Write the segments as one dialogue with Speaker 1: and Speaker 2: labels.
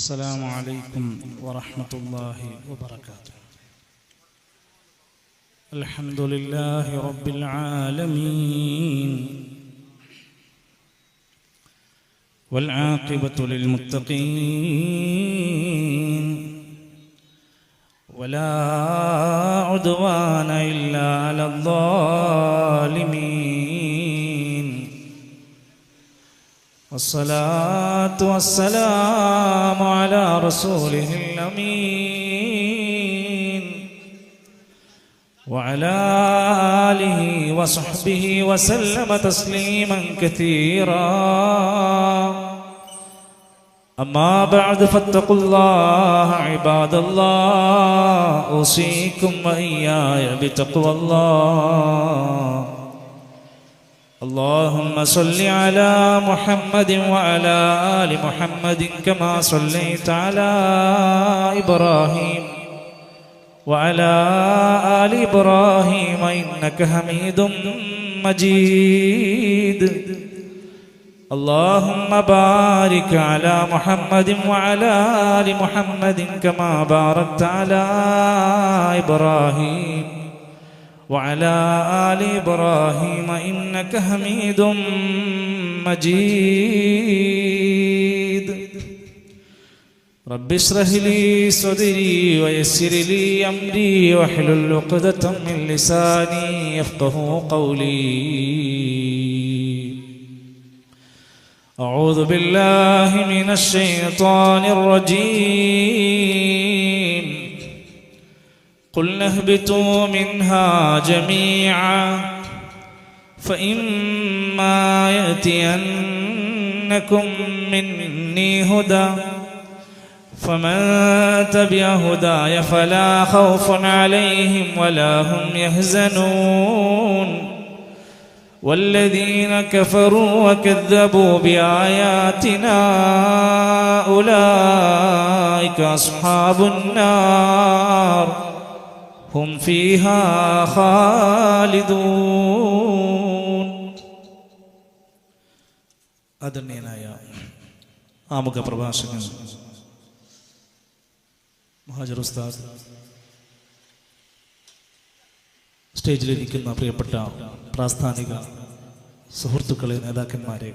Speaker 1: السلام عليكم ورحمة الله وبركاته. الحمد لله رب العالمين والعاقبة للمتقين ولا عدوان إلا على الظالمين والصلاة والسلام على رسوله الأمين وعلى آله وصحبه وسلم تسليما كثيرا. أما بعد فاتقوا الله عباد الله، أوصيكم وإياي بتقوى الله. اللهم صل على محمد وعلى آل محمد كما صليت على إبراهيم وعلى آل إبراهيم إنك حميد مجيد. اللهم بارك على محمد وعلى آل محمد كما باركت على إبراهيم وعلى آل إبراهيم إنك حميد مجيد. رب اشرح لي صدري ويسر لي أمري واحلل عقدة من لساني يفقهوا قولي. أعوذ بالله من الشيطان الرجيم. قلنا اهبطوا منها جميعا فإما يأتينكم مني هدى فمن تبع هداي فلا خوف عليهم ولا هم يحزنون والذين كفروا وكذبوا بآياتنا أولئك أصحاب النار هم فيها خالدون. ആദരണീയനായ ആമുഖ പ്രഭാഷകൻ മുഹാജിർ ഉസ്താദ്, സ്റ്റേജിലിരിക്കുന്ന പ്രിയപ്പെട്ട പ്രാസ്ഥാനിക സുഹൃത്തുക്കളെ, നേതാക്കന്മാരെ,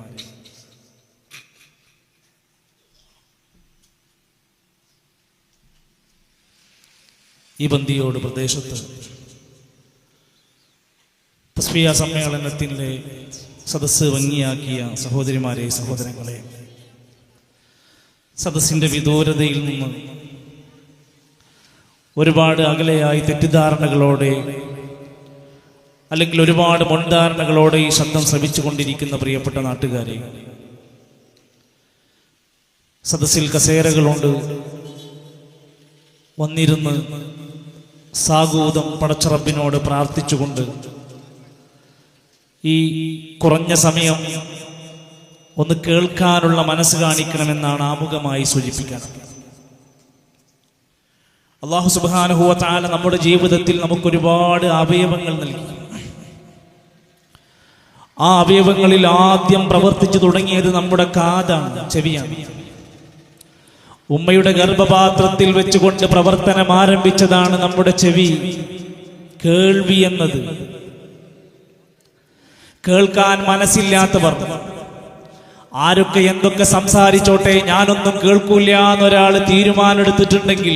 Speaker 1: ഈ ബന്ദിയോട് പ്രദേശത്ത് തസ്ബീഹ സമ്മേളനത്തിൻ്റെ സദസ്സ് ഭംഗിയാക്കിയ സഹോദരിമാരെ, സഹോദരങ്ങളെ, സദസ്സിൻ്റെ വിദൂരതയിൽ നിന്ന് ഒരുപാട് അകലെയായി തെറ്റിദ്ധാരണകളോടെ അല്ലെങ്കിൽ ഒരുപാട് മുൻധാരണകളോടെ ഈ ശബ്ദം ശ്രവിച്ചുകൊണ്ടിരിക്കുന്ന പ്രിയപ്പെട്ട നാട്ടുകാരെ, സദസ്സിൽ കസേരകളുണ്ട്, വന്നിരുന്ന് സാഗൂതം പടച്ചറബിനോട് പ്രാർത്ഥിച്ചുകൊണ്ട് ഈ കുറഞ്ഞ സമയം ഒന്ന് കേൾക്കാനുള്ള മനസ്സ് കാണിക്കണമെന്നാണ് ആമുഖമായി സൂചിപ്പിക്കുന്നത്. അല്ലാഹു സുബ്ഹാനഹു വ തആല നമ്മുടെ ജീവിതത്തിൽ നമുക്കൊരുപാട് അവയവങ്ങൾ നൽകി. ആ അവയവങ്ങളിൽ ആദ്യം പ്രവർത്തിച്ചു തുടങ്ങിയത് നമ്മുടെ കാതാണ്, ചെവിയാണ്. ഉമ്മയുടെ ഗർഭപാത്രത്തിൽ വെച്ചുകൊണ്ട് പ്രവർത്തനം ആരംഭിച്ചതാണ് നമ്മുടെ ചെവി, കേൾവി എന്നത്. കേൾക്കാൻ മനസ്സില്ലാത്തവർ ആരൊക്കെ എന്തൊക്കെ സംസാരിച്ചോട്ടെ, ഞാനൊന്നും കേൾക്കൂല എന്നൊരാൾ തീരുമാനമെടുത്തിട്ടുണ്ടെങ്കിൽ,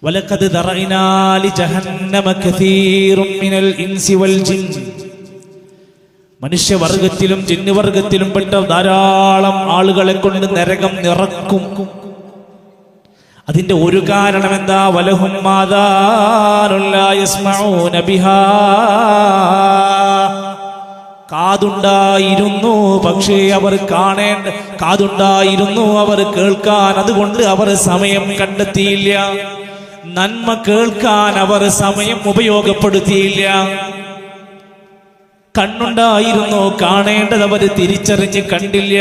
Speaker 1: വലഖദ് ദറഅനാ ലിജഹന്നമ കസീറും മിനൽ ഇൻസി വൽ ജിൻ, മനുഷ്യവർഗത്തിലും ജിന്നുവർഗത്തിലും പെട്ട ധാരാളം ആളുകളെ കൊണ്ട് നരകം നിറക്കും. അതിന്റെ ഒരു കാരണം എന്താ? വലഹും ആദാനുൻ ലാ യസ്മഊന ബിഹാ, കാതുണ്ടായിരുന്നു പക്ഷേ അവർ കാതുണ്ടായിരുന്നു, അവർ കേൾക്കാൻ, അതുകൊണ്ട് അവർ സമയം കണ്ടെത്തിയില്ല. നന്മ കേൾക്കാൻ അവർ സമയം ഉപയോഗപ്പെടുത്തിയില്ല. കണ്ണുണ്ടായിരുന്നു, കാണേണ്ടത് അവർ തിരിച്ചറിഞ്ഞ് കണ്ടില്ല.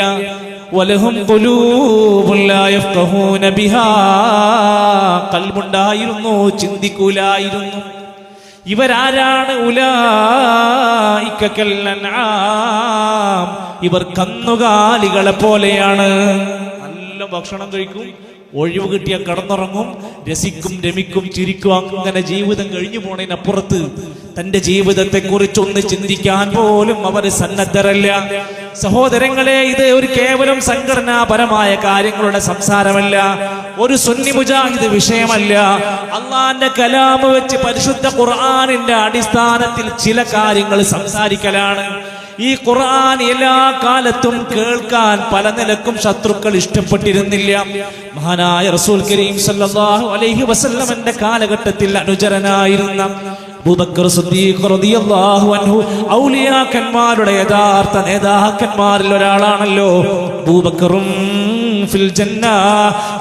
Speaker 1: വലഹും ഖുലൂബുൻ ലാ യഫ്ഖഹൂന ബിഹാ, ഖൽബുണ്ടായിരുന്നു, ചിന്തിക്കൂലായിരുന്നു. ഇവരാരാണ്? ഉലൈക കൽ അൻആം, ഇവർ കന്നുകാലികളെ പോലെയാണ്. നല്ല ഭക്ഷണം കഴിക്കും, ഒഴിവ് കിട്ടിയ കടന്നുറങ്ങും, രസിക്കും, രമിക്കും, ചിരിക്കും. അങ്ങനെ ജീവിതം കഴിഞ്ഞു പോണതിനപ്പുറത്ത് തന്റെ ജീവിതത്തെ കുറിച്ചൊന്ന് ചിന്തിക്കാൻ പോലും അവർ സന്നദ്ധരല്ല. സഹോദരങ്ങളെ, ഇത് ഒരു കേവലം സംഘടനാപരമായ കാര്യങ്ങളുടെ സംസാരമല്ല, ഒരു സുന്നി മുജാഹിദ് വിഷയമല്ല. അള്ളാന്റെ കലാമ് വെച്ച് പരിശുദ്ധ ഖുർആനിന്റെ അടിസ്ഥാനത്തിൽ ചില കാര്യങ്ങൾ സംസാരിക്കലാണ്. ഈ ഖുർആൻ എല്ലാ കാലത്തും കേൾക്കാൻ പല നിലക്കും ശത്രുക്കൾ ഇഷ്ടപ്പെട്ടിരുന്നില്ല. മഹാനായ റസൂൽ കരീം സല്ലല്ലാഹു അലൈഹി വസല്ലമന്റെ കാലഘട്ടത്തിൽ അനുചരനായിരുന്ന അബൂബക്കർ സിദ്ദീഖ് റളിയല്ലാഹു അൻഹു ഔലിയാക്കന്മാരുടെ യഥാർത്ഥ നേതാക്കന്മാരിൽ ഒരാളാണല്ലോ. അബൂബക്കറും ഫിൽ ജന്ന,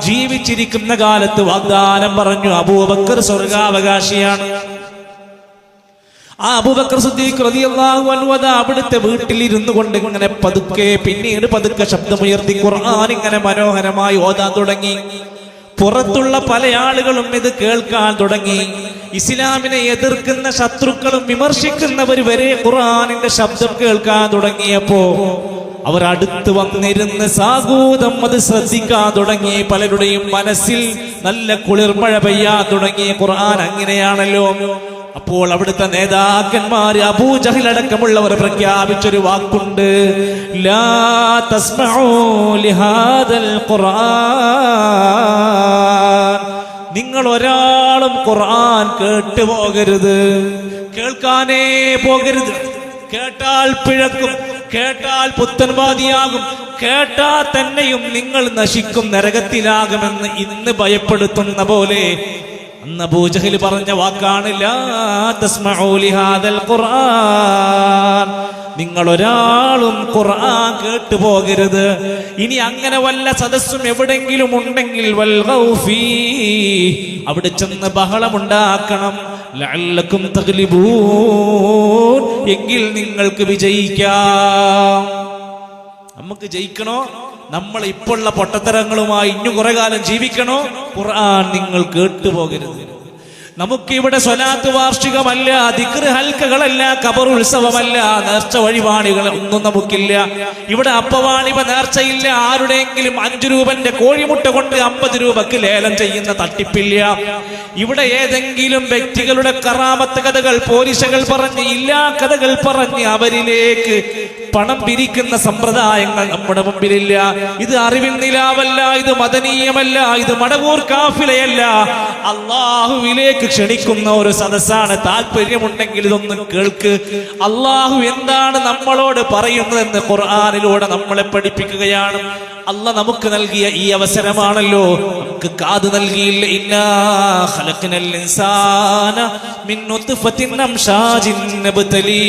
Speaker 1: ജീവിച്ചിരിക്കുന്ന കാലത്ത് വാഗ്ദാനം പറഞ്ഞു അബൂബക്കർ സ്വർഗാവകാശിയാണ്. ആ അബൂബക്കർ സിദ്ദീഖ് റളിയല്ലാഹു അൻഹു അവിടുത്തെ വീട്ടിലിരുന്നു കൊണ്ട് ഇങ്ങനെ പിന്നീട് പതുക്കെ ശബ്ദമുയർത്തി ഖുർആൻ ഇങ്ങനെ മനോഹരമായി ഓതാൻ തുടങ്ങി. പുറത്തുള്ള പല ആളുകളും ഇത് കേൾക്കാൻ തുടങ്ങി. ഇസ്ലാമിനെ എതിർക്കുന്ന ശത്രുക്കളും വിമർശിക്കുന്നവർ വരെ ഖുർആനിന്റെ ശബ്ദം കേൾക്കാൻ തുടങ്ങിയപ്പോ അവർ അടുത്ത് വന്നിരുന്ന് സാഗൂതം അത് ശ്രദ്ധിക്കാൻ തുടങ്ങി. പലരുടെയും മനസ്സിൽ നല്ല കുളിർമഴ പെയ്യാൻ തുടങ്ങി. ഖുർആൻ അങ്ങനെയാണല്ലോ. അപ്പോൾ അവിടുത്തെ നേതാക്കന്മാര് അബൂജഹൽ അടക്കമുള്ളവർ പ്രഖ്യാപിച്ചൊരു വാക്കുണ്ട്, ലാ തസ്മഉ ലിഹാദൽ ഖുർആൻ. നിങ്ങൾ ഒരാളും ഖുർആൻ കേട്ടു പോകരുത്, കേൾക്കാനേ പോകരുത്. കേട്ടാൽ പിഴക്കും, കേട്ടാൽ പുത്തൻവാദിയാകും, കേട്ടാൽ തന്നെയും നിങ്ങൾ നശിക്കും, നരകത്തിലാകുമെന്ന് ഇന്ന് ഭയപ്പെടുത്തുന്ന പോലെ അന്ന് അബൂജഹൽ പറഞ്ഞ വാക്കാണ് ലാ തസ്മഉ ലിഹാദൽ ഖുർആൻ. നിങ്ങൾ ഒരാളും ഖുർആൻ കേട്ടു പോകരുത്. ഇനി അങ്ങനെ വല്ല സദസ്സും എവിടെങ്കിലും ഉണ്ടെങ്കിൽ വൽഗൗ ഫീ, അവിടെ ചെന്ന് ബഹളമുണ്ടാക്കണം. ലഅല്ലക്കും തഗ്ലിബൂൻ, എങ്കിൽ നിങ്ങൾക്ക് വിജയിക്കാം. നമുക്ക് ജയിക്കണോ? നമ്മൾ ഇപ്പോഴുള്ള പൊട്ടത്തരങ്ങളുമായി ഇഞ്ഞു കുറെ കാലം ജീവിക്കണോ? ഖുർആൻ നിങ്ങൾ കേട്ടുപോകരുത്. നമുക്കിവിടെ സ്വലാത്ത് വാർഷികമല്ല, ദിക്റ് ഹൽക്കകളല്ല, ഖബർ ഉത്സവമല്ല, നേർച്ച വഴിപാടുകൾ ഒന്നും നമുക്കില്ല. ഇവിടെ അപ്പവാണിപ നേർച്ചയില്ല. ആരുടെയെങ്കിലും 5 രൂപന്റെ കോഴിമുട്ട കൊണ്ട് 50 രൂപക്ക് ലേലം ചെയ്യുന്ന തട്ടിപ്പില്ല. ഇവിടെ ഏതെങ്കിലും വ്യക്തികളുടെ കറാമത്ത് കഥകൾ, പോലീശകൾ പറഞ്ഞ്, ഇല്ലാ കഥകൾ പറഞ്ഞ് അവരിലേക്ക് പണം പിരിക്കുന്ന സമ്പ്രദായങ്ങൾ നമ്മുടെ മുമ്പിലില്ല. ഇത് അറിവിൻ നിലാവല്ല, ഇത് മദനീയമല്ല, ഇത് മടവൂർ കാഫിലയല്ല. അള്ളാഹുവിലേക്ക് ക്ഷണിക്കുന്ന ഒരു സദസ്സാണ്. താല്പര്യമുണ്ടെങ്കിൽ ഇതൊന്ന് കേൾക്ക്. അള്ളാഹു എന്താണ് നമ്മളോട് പറയുന്നതെന്ന് ഖുർആനിലൂടെ നമ്മളെ പഠിപ്പിക്കുകയാണ്. അള്ളാഹ് നമുക്ക് നൽകിയ ഈ അവസരമാണല്ലോ. നമുക്ക് കാത് നൽകിയില്ല. ഇന്നാ ഖലഖ്നൽ ഇൻസാന മിൻ നുത്ഫത്തിൻ അംശാജിൻ നബ്തലീ.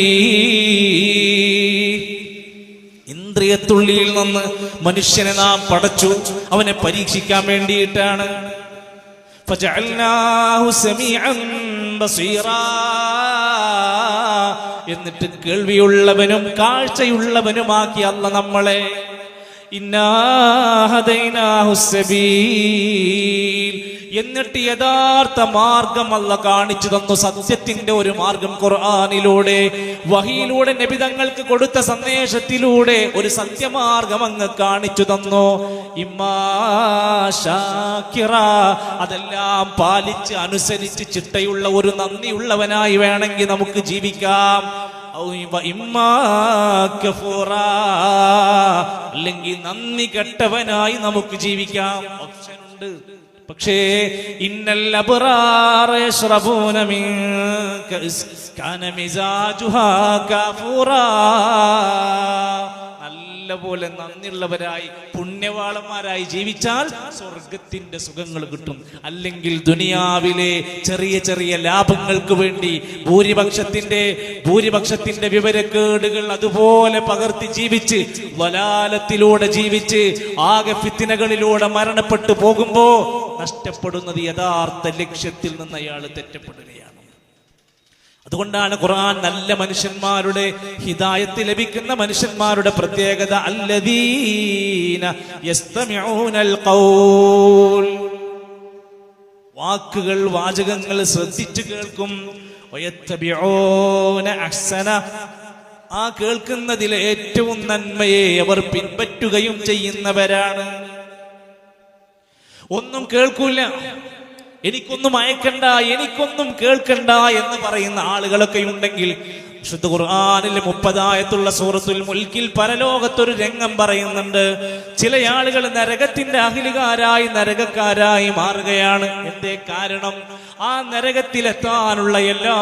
Speaker 1: ഇന്ദ്രിയത്തുള്ളിയിൽ നിന്ന് മനുഷ്യനെ നാം പടച്ചു, അവനെ പരീക്ഷിക്കാൻ വേണ്ടിയിട്ടാണ്. ഫജഅൽനാഹു സമീഅൻ ബസീറാ. എന്നിട്ട് കേൾവിയുള്ളവനും കാഴ്ചയുള്ളവനുമാക്കി അല്ലാഹ് നമ്മളെ. ഇന്നാ ഹദൈനാഹു സബീൽ. എന്നിട്ട് യഥാർത്ഥ മാർഗം അല്ലാഹ് കാണിച്ചു തന്നു. സത്യത്തിന്റെ ഒരു മാർഗം ഖുർആനിലൂടെ, വഹിയിലൂടെ, നബി തങ്ങൾക്ക് കൊടുത്ത സന്ദേശത്തിലൂടെ ഒരു സത്യമാർഗം അങ്ങ് കാണിച്ചു തന്നു. ഇമ്മാ ശാകിറ, അതെല്ലാം പാലിച്ച് അനുസരിച്ച് ചിട്ടയുള്ള ഒരു നന്ദിയുള്ളവനായി വേണമെങ്കിൽ നമുക്ക് ജീവിക്കാം. അല്ലെങ്കിൽ നന്ദി കെട്ടവനായി നമുക്ക് ജീവിക്കാം. ഓപ്ഷൻ ഉണ്ട്. പക്ഷേ ഇന്നൽ അബ്റാറ യശ്റബൂന മിൻ കഅസ് കാന മിസാജുഹാ കാഫൂറാ. നല്ലപോലെ നന്ദിയുള്ളവരായി പുണ്യവാളന്മാരായി ജീവിച്ചാൽ സ്വർഗത്തിന്റെ സുഖങ്ങൾ കിട്ടും. അല്ലെങ്കിൽ ദുനിയാവിലെ ചെറിയ ചെറിയ ലാഭങ്ങൾക്ക് വേണ്ടി ഭൂരിപക്ഷത്തിന്റെ വിവരക്കേടുകൾ അതുപോലെ പകർത്തി ജീവിച്ച്, വലാലത്തിലൂടെ ജീവിച്ച്, ആകെ ഫിത്നകളിലൂടെ മരണപ്പെട്ടു പോകുമ്പോ നഷ്ടപ്പെടുന്നത് യഥാർത്ഥ ലക്ഷ്യത്തിൽ നിന്ന് അയാൾ തെറ്റപ്പെടുകയാണ്. അതുകൊണ്ടാണ് ഖുർആൻ നല്ല മനുഷ്യന്മാരുടെ, ഹിദായത്ത് ലഭിക്കുന്ന മനുഷ്യന്മാരുടെ പ്രത്യേകത അല്ലദീന യസ്തമിഊനൽ ഖൗൽ. വാക്കുകൾ, വാചകങ്ങൾ ശ്രദ്ധിച്ചു കേൾക്കും. വയത്തബിഊന അഹ്സന. ആ കേൾക്കുന്നതിലെ ഏറ്റവും നന്മയെ അവർ പിൻപറ്റുകയും ചെയ്യുന്നവരാണ്. ഒന്നും കേൾക്കൂല, എനിക്കൊന്നും അയക്കണ്ട, എനിക്കൊന്നും കേൾക്കണ്ട എന്ന് പറയുന്ന ആളുകളൊക്കെ ഉണ്ടെങ്കിൽ വിശുദ്ധ ഖുർആനിലെ 30 ആയത്തുള്ള സൂറത്തുൽ മുൽക്കിൽ പരലോകത്തൊരു രംഗം പറയുന്നുണ്ട്. ചില ആളുകൾ നരകത്തിന്റെ അഹിലുകാരായി നരകക്കാരായി മാറുകയാണ്. എന്തേ കാരണം? ആ നരകത്തിലെത്താനുള്ള എല്ലാ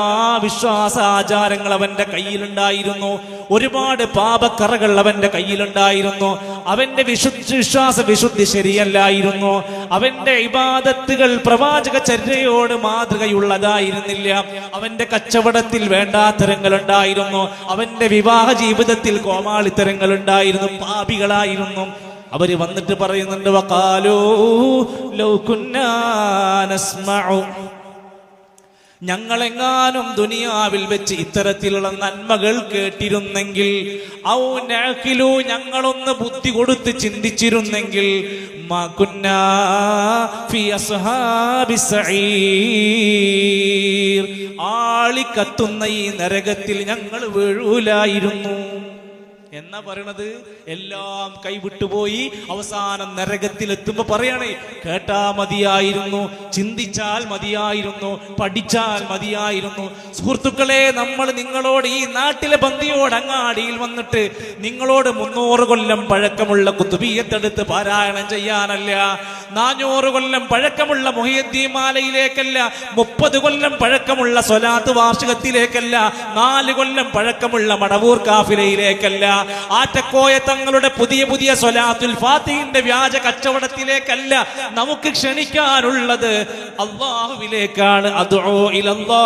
Speaker 1: വിശ്വാസ ആചാരങ്ങൾ അവന്റെ കയ്യിലുണ്ടായിരുന്നു, ഒരുപാട് പാപക്കറകൾ അവന്റെ കയ്യിലുണ്ടായിരുന്നു, അവന്റെ വിശ്വാസ വിശുദ്ധി ശരിയല്ലായിരുന്നു, അവന്റെ ഇബാദത്തുകൾ പ്രവാചക ചര്യയോട് മാതൃകയുള്ളതായിരുന്നില്ല, അവന്റെ കച്ചവടത്തിൽ വേണ്ടാത്തരങ്ങൾ ഉണ്ടായിരുന്നു, അവന്റെ വിവാഹ ജീവിതത്തിൽ കോമാളിത്തരങ്ങൾ ഉണ്ടായിരുന്നു, പാപികളായിരുന്നു. അവര് വന്നിട്ട് പറയുന്നുണ്ട്, വഖാലൂ ലൗ കുന്നാ നസ്മഉ, ഞങ്ങളെങ്ങാനും ദുനിയാവിൽ വെച്ച് ഇത്തരത്തിലുള്ള നന്മകൾ കേട്ടിരുന്നെങ്കിൽ, ഔ നഅഖിലു, ഞങ്ങളൊന്ന് ബുദ്ധി കൊടുത്ത് ചിന്തിച്ചിരുന്നെങ്കിൽ, മാ കുന്നാ ഫീ അസ്ഹാബിസ് സഈർ, ആളിക്കത്തുന്ന ഈ നരകത്തിൽ ഞങ്ങൾ വീഴൂലായിരുന്നു എന്നാ പറയണത്. എല്ലാം കൈവിട്ടുപോയി അവസാനം നരകത്തിലെത്തുമ്പോ പറയണേ, കേട്ടാ മതിയായിരുന്നു, ചിന്തിച്ചാൽ മതിയായിരുന്നു, പഠിച്ചാൽ മതിയായിരുന്നു. സുഹൃത്തുക്കളെ, നമ്മൾ നിങ്ങളോട് ഈ നാട്ടിലെ ബന്ദിയോട് അങ്ങാടിയിൽ വന്നിട്ട് നിങ്ങളോട് 300 കൊല്ലം പഴക്കമുള്ള കുത്തുബിയ്യത്തെടുത്ത് പാരായണം ചെയ്യാനല്ല, 400 കൊല്ലം പഴക്കമുള്ള മുഹയ്യദ്ദീൻ മാലയിലേക്കല്ല, 30 കൊല്ലം പഴക്കമുള്ള സ്വലാത്ത് വാർഷികത്തിലേക്കല്ല, 4 കൊല്ലം പഴക്കമുള്ള മടവൂർ കാഫിലയിലേക്കല്ല, ആറ്റക്കോയ തങ്ങളുടെ പുതിയ പുതിയ സ്വലാത്തുൽ ഫാത്തിഹിന്റെ വ്യാജ കച്ചവടത്തിലേക്കല്ല നമുക്ക് ക്ഷണിക്കാനുള്ളത്, അല്ലാഹുവിലേക്കാണ്. അദ്ഉ ഇലല്ലാഹ്,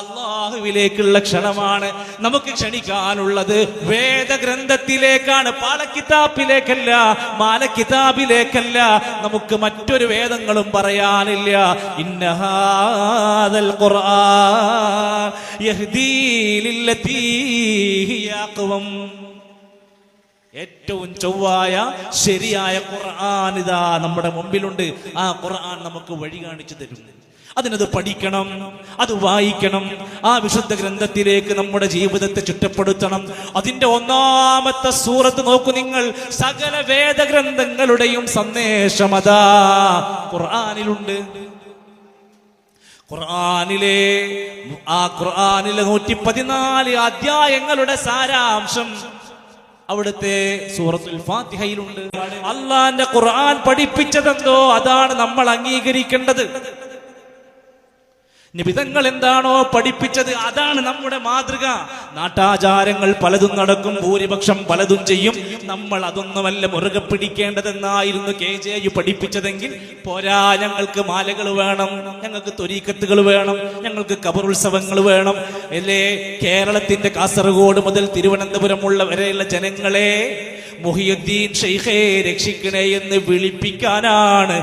Speaker 1: അല്ലാഹുവിലേക്കുള്ള ക്ഷണമാണ് നമുക്ക് ക്ഷണിക്കാനുള്ളത്. വേദഗ്രന്ഥത്തിലേക്കാണ്, പാലക്കിതാബിലേക്കല്ല, മാലക്കിതാബിലേക്കല്ല. നമുക്ക് മറ്റൊരു വേദങ്ങളും പറയാനില്ല. ഇന്നഹാദൽ ഖുർആൻ യഹ്ദീ ലില്ലതീ ഹിയ അഖ്വം, ഏറ്റവും ചൊവ്വായ ശരിയായ ഖുർആൻ ഇതാ നമ്മുടെ മുമ്പിലുണ്ട്. ആ ഖുർആൻ നമുക്ക് വഴി കാണിച്ചു തരും. അതിനത് പഠിക്കണം, അത് വായിക്കണം, ആ വിശുദ്ധ ഗ്രന്ഥത്തിലേക്ക് നമ്മുടെ ജീവിതത്തെ ചുറ്റപ്പെടുത്തണം. അതിന്റെ 1-ാമത്തെ സൂറത്ത് നോക്കൂ നിങ്ങൾ. സകല വേദഗ്രന്ഥങ്ങളുടെയും സന്ദേശം അതാ ഖുർആനിലുണ്ട്. ഖുർആനിലെ 114 അധ്യായങ്ങളുടെ സാരാംശം അവിടുത്തെ സൂറത്തുൽ ഫാത്തിഹയിലുണ്ട്. അള്ളാന്റെ ഖുർആൻ പഠിപ്പിച്ചതെന്തോ അതാണ് നമ്മൾ അംഗീകരിക്കേണ്ടത്. നിബിതങ്ങൾ എന്താണോ പഠിപ്പിച്ചത് അതാണ് നമ്മുടെ മാതൃക. നാട്ടാചാരങ്ങൾ പലതും നടക്കും, ഭൂരിപക്ഷം പലതും ചെയ്യും. നമ്മൾ അതൊന്നുമല്ല മുറുകെ പിടിക്കേണ്ടതെന്നായിരുന്നു KJ പഠിപ്പിച്ചതെങ്കിൽ പോരാ, ഞങ്ങൾക്ക് മാലകൾ വേണം, ഞങ്ങൾക്ക് ത്വരീഖത്തുകൾ വേണം, ഞങ്ങൾക്ക് ഖബറുത്സവങ്ങൾ വേണം. അല്ലേ, കേരളത്തിന്റെ കാസർഗോഡ് മുതൽ തിരുവനന്തപുരം വരെയുള്ള ജനങ്ങളെ മുഹിയുദ്ദീൻ ഷെയ്ഖേ രക്ഷിക്കണേ എന്ന് വിളിപ്പിക്കാനാണ്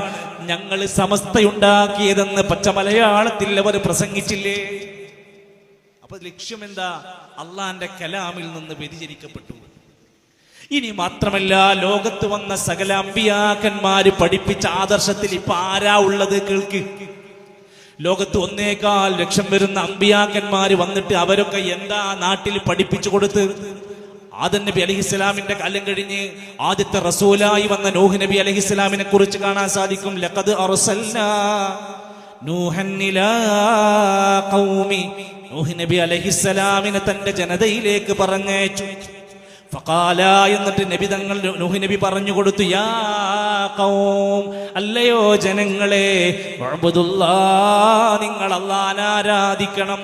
Speaker 1: ഞങ്ങൾ സമസ്തയുണ്ടാക്കിയതെന്ന് പച്ച മലയാളത്തിൽ അവർ പ്രസംഗിച്ചില്ലേ? അപ്പൊ ലക്ഷ്യം എന്താ? അള്ളാന്റെ കലാമിൽ നിന്ന് വ്യതിചരിക്കപ്പെട്ടു. ഇനി മാത്രമല്ല, ലോകത്ത് വന്ന സകല അമ്പിയാക്കന്മാര് പഠിപ്പിച്ച ആദർശത്തിൽ ഇപ്പൊ ആരാ ഉള്ളത്? കേൾക്ക്. ലോകത്ത് 1.25 ലക്ഷം വരുന്ന അമ്പിയാക്കന്മാര് വന്നിട്ട് അവരൊക്കെ എന്താ നാട്ടിൽ പഠിപ്പിച്ചു കൊടുത്ത്? ആദം നബി അലൈഹിസ്സലാമിന്റെ കാലം കഴിഞ്ഞ് ആദ്യത്തെ റസൂലായി വന്ന നൂഹ് നബി അലൈഹിസ്സലാമിനെ കുറിച്ച് കാണാൻ സാധിക്കും. ലഖദ് അർസൽനാ നൂഹൻ ഇലാ ഖൗമി, നൂഹ് നബി അലൈഹിസ്സലാമിനെ തന്റെ ജനതയിലേക്ക് പറഞ്ഞയച്ചു. ഫഖാല, എന്നിട്ട് നബി തങ്ങൾ നൂഹ് നബി പറഞ്ഞു കൊടുത്തു, യാ ഖൗം, അല്ലയോ ജനങ്ങളെ, വഅബ്ദുല്ലാഹ്, നിങ്ങൾ അല്ലാഹനെ ആരാധിക്കണം.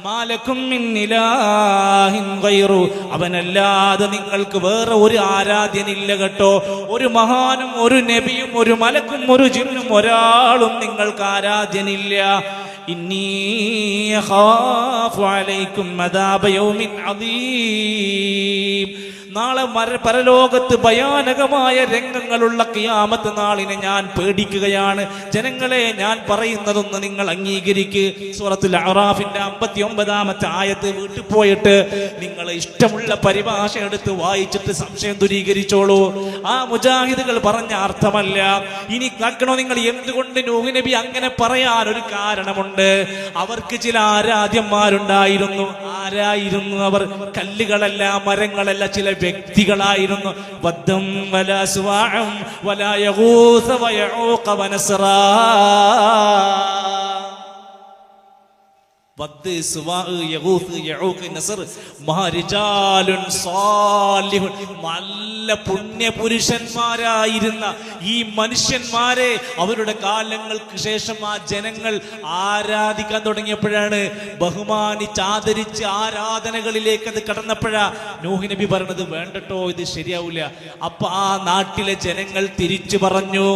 Speaker 1: മാലക്കും മിൻ ഇലാഹിൻ ഗൈറു, അവനല്ലാതെ നിങ്ങൾക്ക് വേറെ ഒരു ആരാധ്യനില്ല കേട്ടോ. ഒരു മഹാനും ഒരു നബിയും ഒരു മലക്കും ഒരു ജിന്നും ഒരാളും നിങ്ങൾക്ക് ആരാധ്യനില്ല. ഇന്നീ ഖാഫു അലൈക്കും അദാബ യൗമിൻ അദീം, നാളെ പരലോകത്ത് ഭയാനകമായ രംഗങ്ങളുള്ള ഖിയാമത്ത് നാളിനെ ഞാൻ പേടിക്കുകയാണ്. ജനങ്ങളെ, ഞാൻ പറയുന്നതൊന്ന് നിങ്ങൾ അംഗീകരിക്ക്. സൂറത്തുൽ അറാഫിന്റെ 59-ാമത്തെ ആയത്ത് വീട്ടിൽ പോയിട്ട് നിങ്ങൾ ഇഷ്ടമുള്ള പരിഭാഷ എടുത്ത് വായിച്ചിട്ട് സംശയം ദൂരീകരിച്ചോളൂ. ആ മുജാഹിദുകൾ പറഞ്ഞ അർത്ഥമല്ല. ഇനി കേൾക്കണോ നിങ്ങൾ? എന്തുകൊണ്ട് നൂഹ് നബി അങ്ങനെ പറയാൻ ഒരു കാരണമുണ്ട്. അവർക്ക് ചില ആരാധ്യന്മാരുണ്ടായിരുന്നു. ആരായിരുന്നു അവർ? കല്ലുകളല്ല, മരങ്ങളല്ല, ചില വ്യക്തികളായിരുന്നു. വദ്ദം വലാ സുവാഉം വലാ യഗൂസ വയഊഖ വനസ്റാ. വദ്, സുവാഅ്, യഗൂസ്, യഊഖ്, നസ്ർ, മഹാരിജാലുൻ സാലിഹുൻ, നല്ല പുണ്യപുരുഷന്മാരായിരുന്ന ഈ മനുഷ്യന്മാരെ അവരുടെ കാലങ്ങൾക്ക് ശേഷം ആ ജനങ്ങൾ ആരാധിക്കാൻ തുടങ്ങിയപ്പോഴാണ്, ബഹുമാനിച്ച് ആദരിച്ച് ആരാധനകളിലേക്ക് അത് കടന്നപ്പോഴാ നൂഹ് നബി പറഞ്ഞത് വേണ്ടട്ടോ, ഇത് ശരിയാവില്ല. അപ്പൊ ആ നാട്ടിലെ ജനങ്ങൾ തിരിച്ചു പറഞ്ഞു.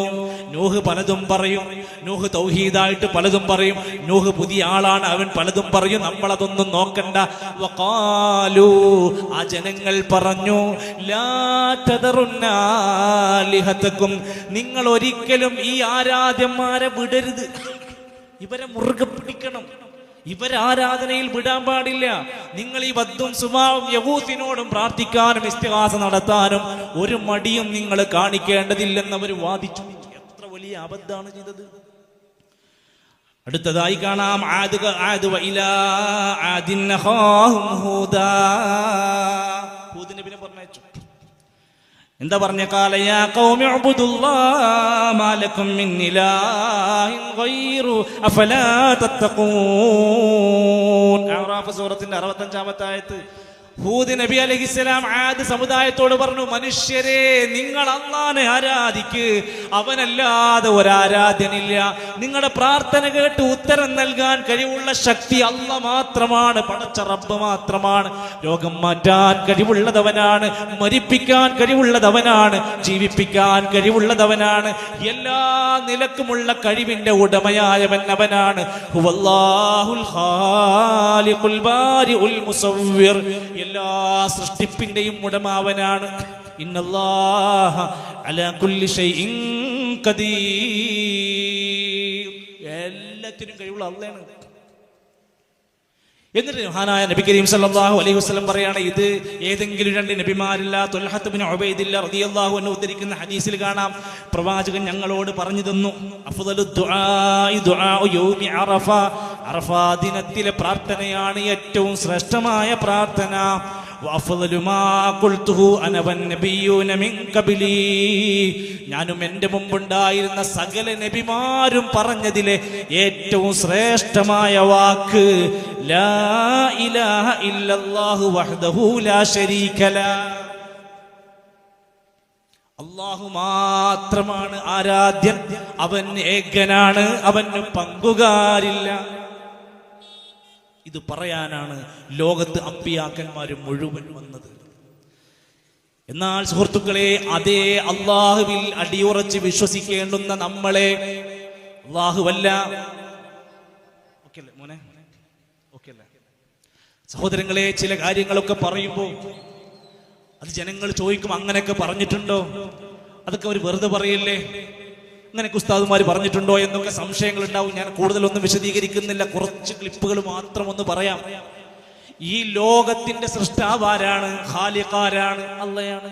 Speaker 1: നൂഹ് പലതും പറയും, നൂഹ് തൗഹീദായിട്ട് പലതും പറയും, നൂഹ് പുതിയ ആളാണ്, അവൻ പലതും പറയും, നമ്മളതൊന്നും നോക്കണ്ട. വഖാലു, ആ ജനങ്ങൾ പറഞ്ഞു, ലാ തദറുന്ന ആലിഹതകും, നിങ്ങൾ ഒരിക്കലും ഈ ആരാധ്യന്മാരെ വിടരുത്, ഇവരെ മുറുകെ പിടിക്കണം, ഇവരെ ആരാധനയിൽ വിടാൻ പാടില്ല. നിങ്ങൾ ഈ വദ്ദും സുവാഉം യഗൂസിനോടും പ്രാർത്ഥിക്കാനും ഇസ്തിഗാസ നടത്താനും ഒരു മടിയും നിങ്ങൾ കാണിക്കേണ്ടതില്ലെന്ന് അവർ വാദിച്ചു. എത്ര വലിയ അബദ്ധാണ് ചെയ്തത്. അടുത്തതായി കാണാം, ആദ് വഇലാ ആദിൻ അഖാഹും ഹൂദാ. ഹൂദ് നബിനെ പറഞ്ഞയച്ചു. എന്താ പറഞ്ഞ? ഖാല യാ ഖൗമി ഉബ്ദുല്ലാഹ മാ ലക്കും മിൻ ഇലാഹിൻ ഗൈറു അഫലാ തത്തഖൂൻ. അറാഫ് സൂറത്തിന്റെ 65-ാമത്തെ ആയത്ത്. ഹൂദ് നബി അലൈഹിസ്സലാം ആദ് സമുദായത്തോട് പറഞ്ഞു, മനുഷ്യരെ, നിങ്ങൾ അല്ലാഹനെ ആരാധിക്ക്, അവനല്ലാതെ ഒരാരാധ്യനില്ല. നിങ്ങളുടെ പ്രാർത്ഥന കേട്ട് ഉത്തരം നൽകാൻ കഴിവുള്ള ശക്തി അല്ലാഹ് മാത്രമാണ്, പടച്ച റബ്ബ് മാത്രമാണ്. രോഗം മാറ്റാൻ കഴിവുള്ളതവനാണ്, മരിപ്പിക്കാൻ കഴിവുള്ളതവനാണ്, ജീവിപ്പിക്കാൻ കഴിവുള്ളതവനാണ്. എല്ലാ നിലക്കുമുള്ള കഴിവിന്റെ ഉടമയായവൻ അവനാണ്. ഹുവല്ലാഹുൽ ഖാലിഖുൽ ബാരിഉൽ മുസവ്വിർ, എല്ലാ സൃഷ്ടിപ്പിന്റെയും ഉടമ അവനാണ്. ഇന്നല്ലാഹ അലാ കുല്ലി ഷൈഇൻ ഖദീർ, എല്ലാത്തിനും കഴിവുള്ള അല്ലാഹുവാണ്. എന്നിട്ട് മഹാനായ നബി കരീം സല്ലല്ലാഹു അലൈഹി വസല്ലം പറയാണ്, ഇത് ഏതെങ്കിലും രണ്ട് നബിമാരില്ല, ത്വൽഹത്ത് ഇബ്നു ഉബൈദില്ല റളിയല്ലാഹു അൻഹു ഉദ്ധരിക്കുന്ന ഹദീസിൽ കാണാം, പ്രവാചകൻ ഞങ്ങളോട് പറഞ്ഞു തന്നു, അഫ്ദലു ദുആഇ ദുആഉ യൗമി അറഫ, അറഫാ ദിനത്തിലെ പ്രാർത്ഥനയാണ് ഏറ്റവും ശ്രേഷ്ഠമായ പ്രാർത്ഥന. വഅഫ്ദലു മാ ഖുൽതുഹു അന വന്നബിയ്യൂന മിൻ ഖബ്ലി, ഞാനും എൻ്റെ മുമ്പുണ്ടായിരുന്ന സകല നബിമാരും പറഞ്ഞതിലെ ഏറ്റവും ശ്രേഷ്ഠമായ വാക്ക് ലാ ഇലാഹ ഇല്ലല്ലാഹു വഹ്ദഹു ലാ ശരീക ലഹ്, അല്ലാഹു മാത്രമാണ് ആരാധ്യൻ, അവൻ ഏകനാണ്, അവന് പങ്കുകാരില്ല. ഇത് പറയാനാണ് ലോകത്ത് അമ്പിയാക്കന്മാര് മുഴുവൻ വന്നത്. എന്നാൽ സുഹൃത്തുക്കളെ, അതേ അള്ളാഹുവിൽ അടിയുറച്ച് വിശ്വസിക്കേണ്ടുന്ന നമ്മളെ അള്ളാഹുവല്ല, മോനെ സഹോദരങ്ങളെ, ചില കാര്യങ്ങളൊക്കെ പറയുമ്പോൾ അത് ജനങ്ങൾ ചോദിക്കും, അങ്ങനെയൊക്കെ പറഞ്ഞിട്ടുണ്ടോ? അതൊക്കെ അവർ വെറുതെ പറയില്ലേ, അങ്ങനെയൊക്കെ ഉസ്താദുമാർ പറഞ്ഞിട്ടുണ്ടോ എന്നൊക്കെ സംശയങ്ങൾ ഉണ്ടാവും. ഞാൻ കൂടുതലൊന്നും വിശദീകരിക്കുന്നില്ല, കുറച്ച് ക്ലിപ്പുകൾ മാത്രം ഒന്ന് പറയാം. ഈ ലോകത്തിന്റെ സൃഷ്ടാവ് ആരാണ്? ഖാലിഖാരാണ്, അള്ളയാണ്.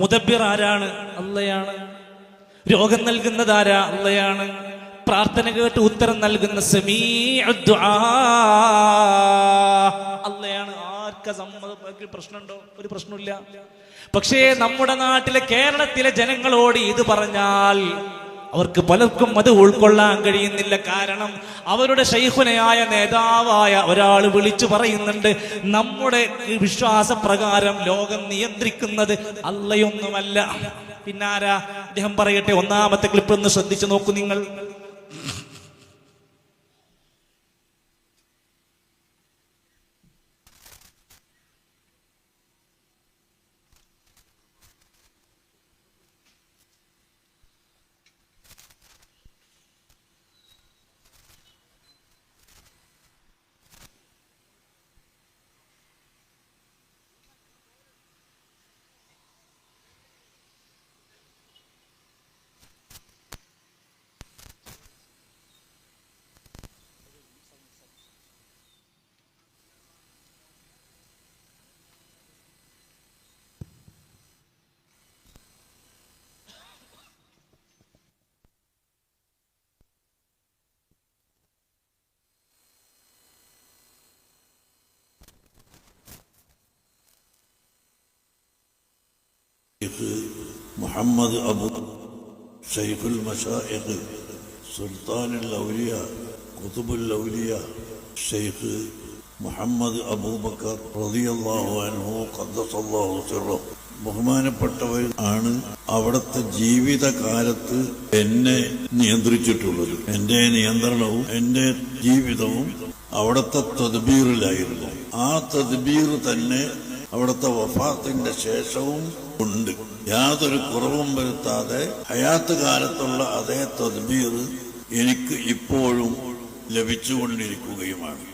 Speaker 1: മുദബ്ബിർ ആരാണ്? അള്ളയാണ്. രോഗം നൽകുന്നതാരാ? അള്ളയാണ്. പ്രാർത്ഥന കേട്ട് ഉത്തരം നൽകുന്ന സമീഉ ദുആ അള്ളയാണ്. ആർക്കാ സമ്മതം പ്രശ്നമുണ്ടോ? ഒരു പ്രശ്നമില്ല. പക്ഷേ നമ്മുടെ നാട്ടിലെ കേരളത്തിലെ ജനങ്ങളോട് ഇത് പറഞ്ഞാൽ അവർക്ക് പലർക്കും അത് ഉൾക്കൊള്ളാൻ കഴിയുന്നില്ല. കാരണം അവരുടെ ശൈഖുനയായ നേതാവായ ഒരാൾ വിളിച്ചു പറയുന്നുണ്ട്, നമ്മുടെ വിശ്വാസപ്രകാരം ലോകം നിയന്ത്രിക്കുന്നത് അള്ളയൊന്നുമല്ല. പിന്നാരാ? അദ്ദേഹം പറയട്ടെ. ഒന്നാമത്തെ ക്ലിപ്പ് ഒന്ന് ശ്രദ്ധിച്ചു നോക്കൂ നിങ്ങൾ.
Speaker 2: മുഹമ്മദ് അബു സൈഫുൽ മശായിഖ് സുൽത്താനുൽ ഔലിയ ഖുതുബുൽ ഔലിയ ഷെയ്ഖ് മുഹമ്മദ് അബൂബക്കർ റളിയല്ലാഹു അൻഹു ഖദ്ദസല്ലാഹു സിർറഹു ബഹുമാനപ്പെട്ടവർ ആണ് അവിടുത്തെ ജീവിതകാലത്ത് എന്നെ നിയന്ത്രിച്ചിട്ടുള്ളത്. എൻ്റെ നിയന്ത്രണവും എൻ്റെ ജീവിതവും അവിടുത്തെ തദ്ബീറിലായിരുന്നു. ആ തദ്ബീർ തന്നെ അവിടുത്തെ വഫാത്തിന്റെ ശേഷവും ഉണ്ട്. യാതൊരു കുറവും വരുത്താതെ ഹയാത്ത് കാലത്തുള്ള അതേ തദ്ബീർ എനിക്ക് ഇപ്പോഴും ലഭിച്ചുകൊണ്ടിരിക്കുകയുമാണ്.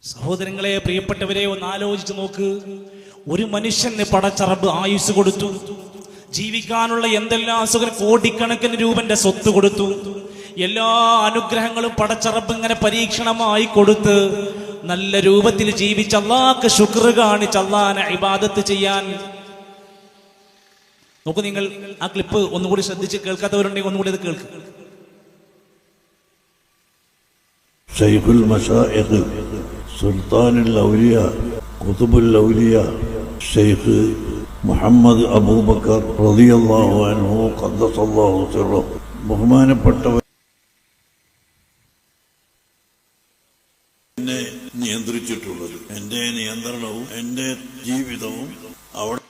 Speaker 1: സഹോദരങ്ങളെ, പ്രിയപ്പെട്ടവരെ, ഒന്ന് ആലോചിച്ച് നോക്ക്. ഒരു മനുഷ്യന് പടച്ചറബ് ആയുസ് കൊടുത്തു, ജീവിക്കാനുള്ള എന്തെല്ലാം സുഖം, കോടിക്കണക്കിന് രൂപന്റെ സ്വത്ത് കൊടുത്തു, എല്ലാ അനുഗ്രഹങ്ങളും പടച്ചറബ് ഇങ്ങനെ പരീക്ഷണമായി കൊടുത്ത് നല്ല രൂപത്തിൽ ജീവിച്ച് അല്ലാഹ്ക്ക് ശുക്ർ കാണിച്ച് അല്ലാഹനെ ഇബാദത്ത് ചെയ്യാൻ നോക്കൂ. നിങ്ങൾ ആ ക്ലിപ്പ് ഒന്നുകൂടി ശ്രദ്ധിച്ച് കേൾക്കാത്തവരുണ്ടെങ്കിൽ ഒന്നുകൂടി അത് കേൾക്കുക.
Speaker 2: ഷൈഖുൽ മശായിഖ് സുൽത്താനുൽ ഔലിയ ഖുതുബുൽ ഔലിയ ഷെയ്ഖ് മുഹമ്മദ് അബൂബക്കർ റളിയല്ലാഹു അൻഹു ഖദ്ദസല്ലാഹു സിർറഹു ബഹുമാനപ്പെട്ടവർ എന്നെ നിയന്ത്രിച്ചിട്ടുള്ളത്. എൻ്റെ നിയന്ത്രണവും എൻ്റെ ജീവിതവും അവിടെ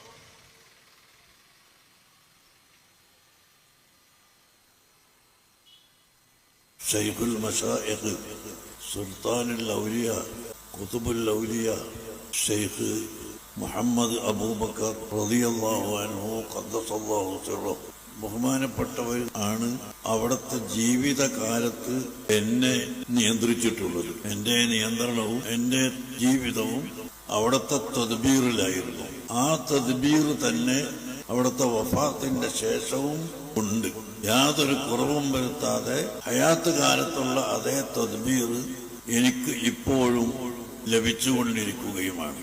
Speaker 2: ഷൈഖുൽ മശായിഖ് സുൽത്താനുൽ ഔലിയ ഖുതുബുൽ ഔലിയ ഷെയ്ഖ് മുഹമ്മദ് അബൂബക്കർ റളിയല്ലാഹു അൻഹു ഖദ്ദസല്ലാഹു സിർറഹു ബഹുമാനപ്പെട്ടവർ ആണ് അവിടുത്തെ ജീവിതകാലത്ത് എന്നെ നിയന്ത്രിച്ചിട്ടുള്ളത്. എൻ്റെ നിയന്ത്രണവും എൻ്റെ ജീവിതവും അവിടുത്തെ തദ്ബീറിലായിരുന്നു. ആ തദ്ബീർ തന്നെ അവിടുത്തെ വഫാത്തിന്റെ ശേഷവും ഉണ്ട്. യാതൊരു കുറവും വരുത്താതെ ഹയാത്ത് കാലത്തുള്ള അതേ തദ്ബീർ എനിക്ക് ഇപ്പോഴും ലഭിച്ചുകൊണ്ടിരിക്കുകയുമാണ്.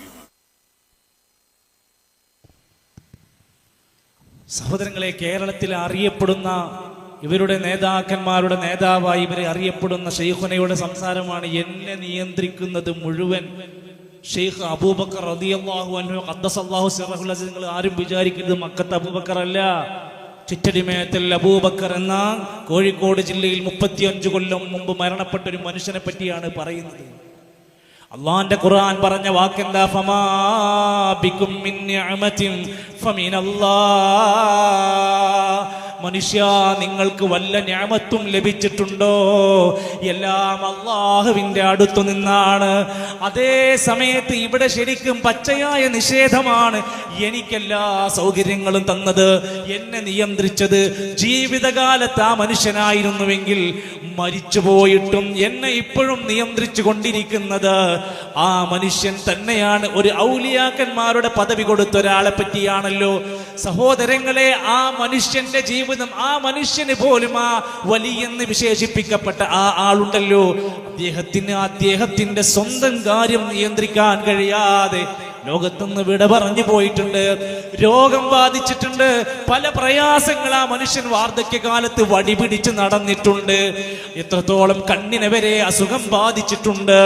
Speaker 1: സഹോദരങ്ങളെ, കേരളത്തിൽ അറിയപ്പെടുന്ന ഇവരുടെ നേതാക്കന്മാരുടെ നേതാവായി ഇവരെ അറിയപ്പെടുന്ന ഷെയ്ഖുനയുടെ സംസാരമാണ്. എന്നെ നിയന്ത്രിക്കുന്നത് മുഴുവൻ ഷെയ്ഖ് അബൂബക്കർ റളിയല്ലാഹു അൻഹു ഖദ്ദസല്ലാഹു സിർറഹുൽ അസീസ്. നിങ്ങൾ ആരും വിചാരിക്കരുത് മക്കത്ത് അബൂബക്കർ അല്ല, ചിറ്റടിമേത്തൽ അബൂബക്കർ എന്ന കോഴിക്കോട് ജില്ലയിൽ 35 കൊല്ലം മുമ്പ് മരണപ്പെട്ട ഒരു മനുഷ്യനെ പറ്റിയാണ് പറയുന്നത്. അള്ളാന്റെ ഖുർആൻ പറഞ്ഞ വാക്കെന്താ? ഫമാ ബികും മിൻ നിഅമതിൻ ഫമിനല്ലാഹ്. മനുഷ്യ, നിങ്ങൾക്ക് വല്ല നിഅമത്തും ലഭിച്ചിട്ടുണ്ടോ? എല്ലാം അള്ളാഹുവിന്റെ അടുത്തു നിന്നാണ്. അതേ സമയത്ത് ഇവിടെ ശരിക്കും പച്ചയായ നിഷേധമാണ്. എനിക്കെല്ലാ സൗകര്യങ്ങളും തന്നത്, എന്നെ നിയന്ത്രിച്ചത് ജീവിതകാലത്ത് ആ മനുഷ്യനായിരുന്നുവെങ്കിൽ മരിച്ചുപോയിട്ടും എന്നെ ഇപ്പോഴും നിയന്ത്രിച്ചു കൊണ്ടിരിക്കുന്നത് ആ മനുഷ്യൻ തന്നെയാണ്. ഒരു ഔലിയാക്കന്മാരുടെ പദവി കൊടുത്ത ഒരാളെ പറ്റിയാണല്ലോ. സഹോദരങ്ങളെ, ആ മനുഷ്യന്റെ ജീവിതം, ആ മനുഷ്യന് പോലും ആ വലിയെന്ന് വിശേഷിപ്പിക്കപ്പെട്ട ആ ആളുണ്ടല്ലോ, അദ്ദേഹത്തിന്റെ സ്വന്തം കാര്യം നിയന്ത്രിക്കാൻ കഴിയാതെ ലോകത്തുനിന്ന് വിട പറഞ്ഞു പോയിട്ടുണ്ട്. രോഗം ബാധിച്ചിട്ടുണ്ട്. പല പ്രയാസങ്ങൾ ആ മനുഷ്യൻ വാർദ്ധക്യകാലത്ത് വടിപിടിച്ച് നടന്നിട്ടുണ്ട്. എത്രത്തോളം കണ്ണിനെ വരെ അസുഖം ബാധിച്ചിട്ടുണ്ട്.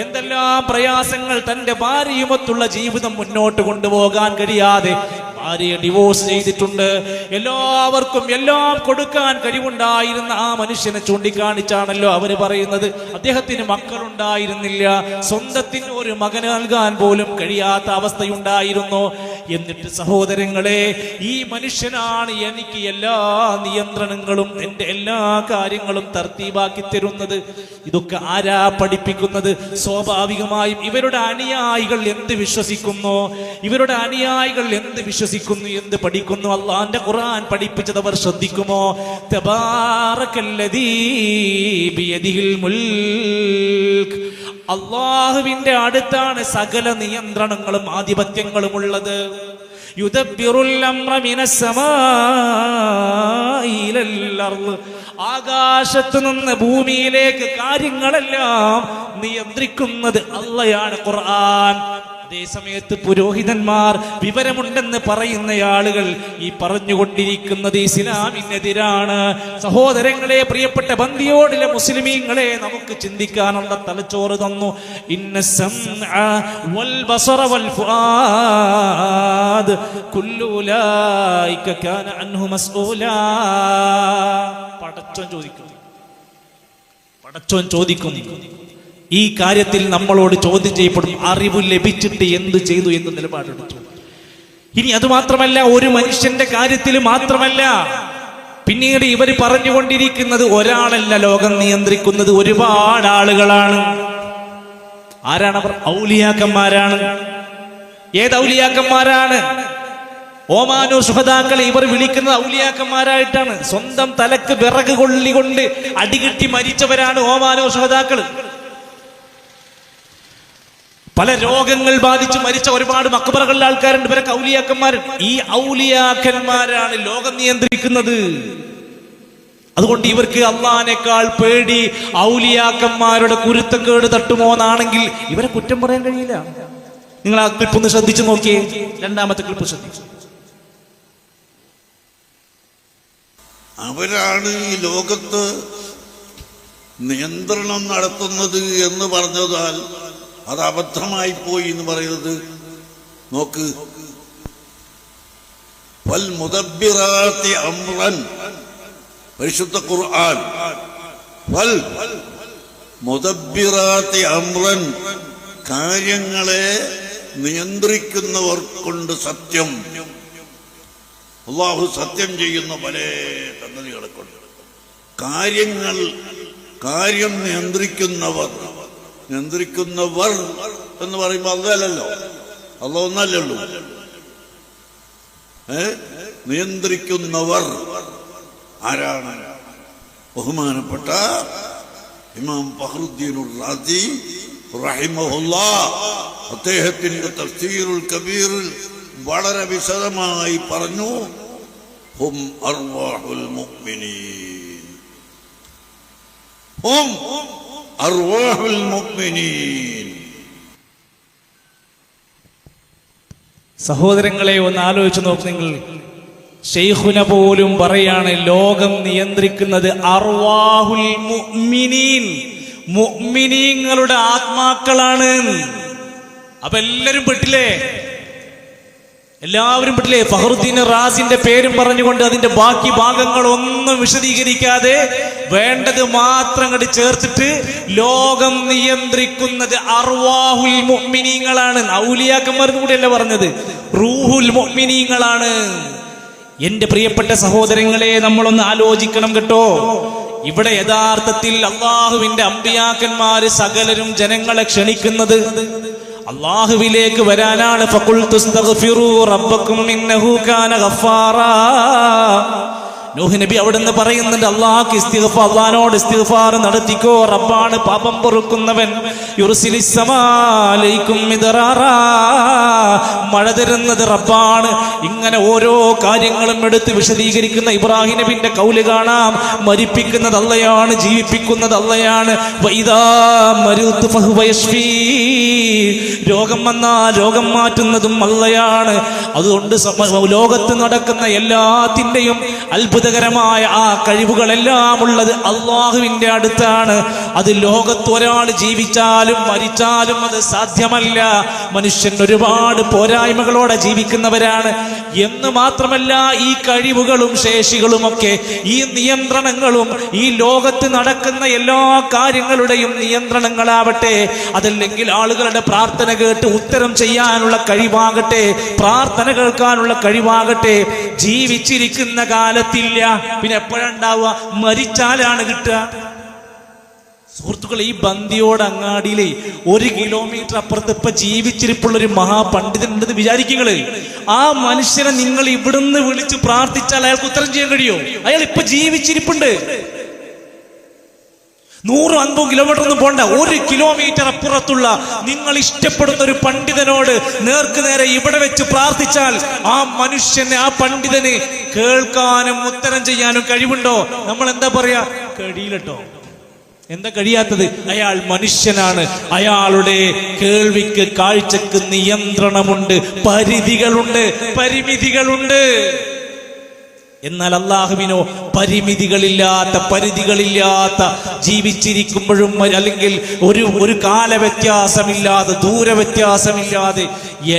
Speaker 1: എന്തെല്ലാം പ്രയാസങ്ങൾ. തന്റെ ഭാര്യയുമൊത്തുള്ള ജീവിതം മുന്നോട്ട് കൊണ്ടുപോകാൻ കഴിയാതെ ഭാര്യയെ ഡിവോഴ്സ് ചെയ്തിട്ടുണ്ട്. എല്ലാവർക്കും എല്ലാം കൊടുക്കാൻ കഴിവുണ്ടായിരുന്ന ആ മനുഷ്യനെ ചൂണ്ടിക്കാണിച്ചാണല്ലോ അവര് പറയുന്നത് അദ്ദേഹത്തിന് മക്കളുണ്ടായിരുന്നില്ല, സ്വന്തത്തിന് ഒരു മകന് നൽകാൻ പോലും കഴിയാത്ത അവസ്ഥയുണ്ടായിരുന്നു. എന്നിട്ട് സഹോദരങ്ങളെ, ഈ മനുഷ്യനാണ് എനിക്ക് എല്ലാ നിയന്ത്രണങ്ങളും എന്റെ എല്ലാ കാര്യങ്ങളും തർത്തീബാക്കി തരുന്നത്. ഇതൊക്കെ ആരാ പഠിപ്പിക്കുന്നത്? സ്വാഭാവികമായും ഇവരുടെ അനുയായികൾ എന്ത് വിശ്വസിക്കുന്നു, ഇവരുടെ അനുയായികൾ എന്ത് വിശ്വസിക്കുന്നു, എന്ത് പഠിക്കുന്നു? അല്ലാഹുവിന്റെ ഖുർആൻ പഠിപ്പിച്ചത് അവർ ശ്രദ്ധിക്കുമോ? തബാറകല്ലദീ ബിയദിഹിൽ മുൽക്ക്. അള്ളാഹുവിന്റെ അടുത്താണ് സകല നിയന്ത്രണങ്ങളും ആധിപത്യങ്ങളും ഉള്ളത്. യുദബ്ബിറുൽ അംറ മിനസ് സമാഇ ഇലൽ അർള്. ആകാശത്ത് നിന്ന് ഭൂമിയിലേക്ക് കാര്യങ്ങളെല്ലാം നിയന്ത്രിക്കുന്നത് അള്ളയാണ്. ഖുർആൻ അതേ സമയത്ത് പുരോഹിതന്മാർ, വിവരമുണ്ടെന്ന് പറയുന്ന ആളുകൾ ഈ പറഞ്ഞുകൊണ്ടിരിക്കുന്നത് ഇസ്ലാമിനെതിരാണ്. സഹോദരങ്ങളെ, പ്രിയപ്പെട്ട ബന്ദിയോടിലെ മുസ്ലിമീങ്ങളെ, നമുക്ക് ചിന്തിക്കാനുള്ള തലച്ചോറ് തന്നു. ഇന്ന സമഅ വൽ ബസറ വൽ ഫുആദ് കുല്ലു ഉലൈക കാന അൻഹു മസ്ഊലാ. പടച്ചോൻ ചോദിക്കും. ഈ കാര്യത്തിൽ നമ്മളോട് ചോദ്യം ചെയ്യപ്പെടും. അറിവ് ലഭിച്ചിട്ട് എന്ത് ചെയ്തു എന്ന് നിലപാടെടുത്തു. ഇനി അത് മാത്രമല്ല, ഒരു മനുഷ്യന്റെ കാര്യത്തിൽ മാത്രമല്ല, പിന്നീട് ഇവർ പറഞ്ഞുകൊണ്ടിരിക്കുന്നത് ഒരാളല്ല ലോകം നിയന്ത്രിക്കുന്നത്, ഒരുപാട് ആളുകളാണ്. ആരാണവർ? ഔലിയാക്കന്മാരാണ്. ഏത് ഔലിയാക്കന്മാരാണ്? ഓമാനൂർ ശുഹദാക്കളെ ഇവർ വിളിക്കുന്നത് ഔലിയാക്കന്മാരായിട്ടാണ്. സ്വന്തം തലക്ക് വിറക് കൊള്ളികൊണ്ട് അടികിട്ടി മരിച്ചവരാണ് ഓമാനൂർ ശുഹദാക്കൾ. പല രോഗങ്ങൾ ബാധിച്ച് മരിച്ച ഒരുപാട് മക്ബറകളിലെ ആൾക്കാരുണ്ട്. ഇവരൊക്കെ ഔലിയാക്കന്മാർ. ഈ ഔലിയാക്കന്മാരാണ് ലോകം നിയന്ത്രിക്കുന്നത്. അതുകൊണ്ട് ഇവർക്ക് അള്ളാഹിനേക്കാൾ പേടി ഔലിയാക്കന്മാരുടെ കുരുത്തക്കേട് തട്ടുമോന്നാണെങ്കിൽ ഇവരെ കുറ്റം പറയാൻ കഴിയില്ല. നിങ്ങൾ ആ ക്ലിപ്പ് ഒന്ന് ശ്രദ്ധിച്ചു നോക്കിയേ. രണ്ടാമത്തെ ക്ലിപ്പ് ശ്രദ്ധിച്ചു.
Speaker 2: അവരാണ് ഈ ലോകത്ത് നിയന്ത്രണം നടത്തുന്നത് എന്ന് പറഞ്ഞതാൽ അത് അബദ്ധമായി പോയി എന്ന് പറയുന്നത് നോക്ക്. വൽ മുദബ്ബിറാത്തി അംറൻ, പരിശുദ്ധ ഖുർആൻ. വൽ മുദബ്ബിറാത്തി അംറൻ, കാര്യങ്ങളെ നിയന്ത്രിക്കുന്നവർ കൊണ്ട് സത്യം. അല്ലാഹു സത്യം ചെയ്യുന്ന പല സംഗതികളെ കൊണ്ട് കാര്യം നിയന്ത്രിക്കുന്നവർ എന്ന് പറയുമ്പോൾ അല്ലല്ലോ, അല്ല ഒന്നല്ലല്ലോ. നിയന്ത്രിക്കുന്നവർ ആരാണ്? ബഹുമാനപ്പെട്ട ഇമാം ഫഖ്റുദ്ദീനുർ റാസി റഹിമഹുല്ലാഹ് അദ്ദേഹത്തിന്റെ തഫ്സീറുൽ കബീറിൽ വളരെ വിശദമായി പറഞ്ഞു. ഹും അർവാഹുൽ മുഅ്മിനീൻ, ഹും അർവാഹുൽ മുഅ്മിനീൻ.
Speaker 1: സഹോദരങ്ങളെ, ഒന്ന് ആലോചിച്ച് നോക്ക് നിങ്ങൾ. ശൈഖുന പോലും പറയാണ് ലോകം നിയന്ത്രിക്കുന്നത് അർവാഹുൽ മുഅ്മിനീൻ, മുഅ്മിനീങ്ങളുടെ ആത്മാക്കളാണ്. അപ്പൊ എല്ലാവരും പെട്ടില്ലേ? ഫഖ്റുദ്ദീൻ റാസിന്റെ പേരും പറഞ്ഞുകൊണ്ട് അതിന്റെ ബാക്കി ഭാഗങ്ങൾ ഒന്നും വിശദീകരിക്കാതെ വേണ്ടത് മാത്രം കണ്ട് ചേർത്തിട്ട് ലോകം നിയന്ത്രിക്കുന്നത് അർവാഹുൽ മുഅ്മിനീങ്ങളാണ്. ഔലിയാക്കന്മാർക്ക് കൂടെയല്ല പറഞ്ഞത്, റൂഹുൽ മുഅ്മിനീങ്ങളാണ്. എന്റെ പ്രിയപ്പെട്ട സഹോദരങ്ങളെ, നമ്മളൊന്ന് ആലോചിക്കണം കേട്ടോ. ഇവിടെ യഥാർത്ഥത്തിൽ അള്ളാഹുവിന്റെ അമ്പിയാക്കന്മാര് സകലരും ജനങ്ങളെ ക്ഷണിക്കുന്നത് അള്ളാഹുവിലേക്ക് വരാനാണ്. ഫഖുൽതു അസ്തഗ്ഫിറൂ റബ്ബക്കും ഇന്നഹു കാന ഗഫാറാ. നൂഹ് നബി അവിടുന്ന് പറയുന്നുണ്ട്, അള്ളാഹ്നോട് ഇസ്തിഗ്ഫാർ നടത്തിക്കോ, റബ്ബാണ് പാപം പൊറുക്കുന്നവൻ. യുർസിലിസ് സമാ അലൈക്കും മിദ്റാറാ, മഴ തരുന്നത് റബ്ബാണ്. ഇങ്ങനെ ഓരോ കാര്യങ്ങളും എടുത്ത് വിശദീകരിക്കുന്ന ഇബ്രാഹിം നബിന്റെ കൗല് കാണാം. മരിപ്പിക്കുന്നത് അള്ളയാണ്, ജീവിപ്പിക്കുന്നത് അള്ളയാണ്. വഇദാ മരിതു ഫഹുവ യശ്ഫീ, രോഗം വന്നാൽ രോഗം മാറ്റുന്നതും അള്ളയാണ്. അതുകൊണ്ട് ലോകത്ത് നടക്കുന്ന എല്ലാത്തിന്റെയും അത്ഭുതകരമായ ആ കഴിവുകളെല്ലാം ഉള്ളത് അള്ളാഹുവിന്റെ അടുത്താണ്. അത് ലോകത്ത് ഒരാൾ ജീവിച്ചാലും മരിച്ചാലും അത് സാധ്യമല്ല. മനുഷ്യൻ ഒരുപാട് പോരായ്മകളോടെ ജീവിക്കുന്നവരാണ് എന്ന് മാത്രമല്ല, ഈ കഴിവുകളും ശേഷികളുമൊക്കെ, ഈ നിയന്ത്രണങ്ങളും, ഈ ലോകത്ത് നടക്കുന്ന എല്ലാ കാര്യങ്ങളുടെയും നിയന്ത്രണങ്ങളാവട്ടെ, അതല്ലെങ്കിൽ ആളുകളുടെ പ്രാർത്ഥന കേട്ട് ഉത്തരം ചെയ്യാനുള്ള കഴിവാകട്ടെ, പ്രാർത്ഥന കേൾക്കാനുള്ള കഴിവാകട്ടെ, ജീവിച്ചിരിക്കുന്ന കാലത്തില്ല. പിന്നെ എപ്പോഴുണ്ടാവുക? മരിച്ചാലാണ് കിട്ടുക. സുഹൃത്തുക്കളെ, ഈ ബന്ദിയോട് അങ്ങാടിയിലെ 1 കിലോമീറ്റർ അപ്പുറത്ത് ഇപ്പൊ ജീവിച്ചിരിപ്പുള്ള ഒരു മഹാപണ്ഡിതൻ ഉണ്ടെന്ന് വിചാരിക്കുന്നത്. ആ മനുഷ്യനെ നിങ്ങൾ ഇവിടുന്ന് വിളിച്ച് പ്രാർത്ഥിച്ചാൽ അയാൾക്ക് ഉത്തരം ചെയ്യാൻ കഴിയോ? അയാൾ ഇപ്പൊ ജീവിച്ചിരിപ്പുണ്ട്. 150 കിലോമീറ്റർ ഒന്നും പോണ്ട, 1 കിലോമീറ്റർ അപ്പുറത്തുള്ള നിങ്ങൾ ഇഷ്ടപ്പെടുന്ന ഒരു പണ്ഡിതനോട് നേർക്ക് നേരെ ഇവിടെ വെച്ച് പ്രാർത്ഥിച്ചാൽ ആ മനുഷ്യന്, ആ പണ്ഡിതന് കേൾക്കാനും ഉത്തരം ചെയ്യാനും കഴിവുണ്ടോ? നമ്മൾ എന്താ പറയാ? കഴിയില്ലട്ടോ. എന്താ കഴിയാത്തത്? അയാൾ മനുഷ്യനാണ്. അയാളുടെ കേൾവിക്ക്, കാഴ്ചക്ക് നിയന്ത്രണമുണ്ട്, പരിധികളുണ്ട്, പരിമിതികളുണ്ട്. എന്നാൽ അല്ലാഹുവിനോ പരിമിതികളില്ലാത്ത, പരിധികളില്ലാത്ത, ജീവിച്ചിരിക്കുമ്പോഴും അല്ലെങ്കിൽ ഒരു കാല വ്യത്യാസമില്ലാതെ, ദൂര വ്യത്യാസമില്ലാതെ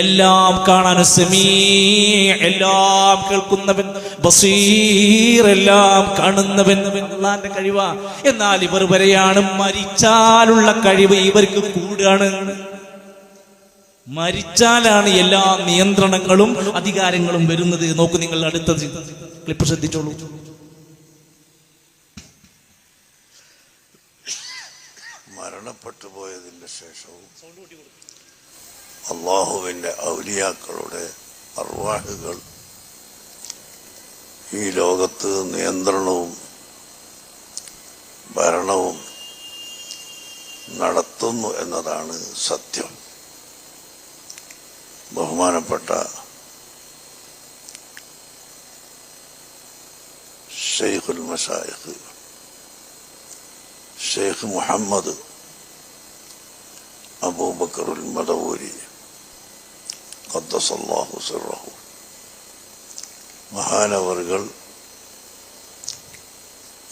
Speaker 1: എല്ലാം കാണാൻ സമീഅ്, എല്ലാം കേൾക്കുന്നവൻ, ബസീർ, എല്ലാം കാണുന്നവൻ അല്ലാഹുവിന്റെ കഴിവാ. എന്നാൽ ഇവർ വരെയാണ് മരിച്ചാലുള്ള കഴിവ് ഇവർക്ക് കൂടുകയാണ്. മരിച്ചാലാണ് എല്ലാ നിയന്ത്രണങ്ങളും അധികാരങ്ങളും വരുന്നത്. നോക്കൂ, നിങ്ങൾ അടുത്തത് ക്ലിപ്പ് ശ്രദ്ധിച്ചോളൂ.
Speaker 2: മരണപ്പെട്ടു പോയതിന്റെ ശേഷവും അള്ളാഹുവിന്റെ ഔലിയാക്കളുടെ അർവാഹുകൾ ഈ ലോകത്ത് നിയന്ത്രണവും ഭരണവും നടത്തുന്നു എന്നതാണ് സത്യം. ബഹുമാനപ്പെട്ട ഷെയ്ഖുൽ മശായിഖ് ഷെയ്ഖ് മുഹമ്മദ് അബൂബക്കറുൽ മദവൂരി ഖദ്ദസല്ലാഹു സിർറഹു മഹാനവറുകൾ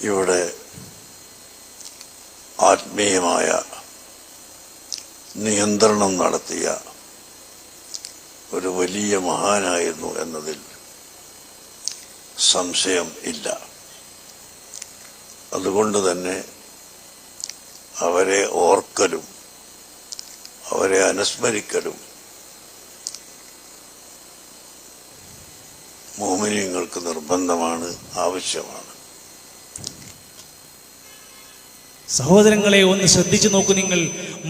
Speaker 2: ഇവിടെ ആത്മീയമായ നിയന്ത്രണം നടത്തിയ ഒരു വലിയ മഹാനായിരുന്നു എന്നതിൽ സംശയം ഇല്ല. അതുകൊണ്ട് തന്നെ അവരെ ഓർക്കലും അവരെ അനുസ്മരിക്കലും മുഅ്മിനീങ്ങൾക്ക് നിർബന്ധമാണ്, ആവശ്യമാണ്.
Speaker 1: സഹോദരങ്ങളെ, ഒന്ന് ശ്രദ്ധിച്ചു നോക്കൂ നിങ്ങൾ.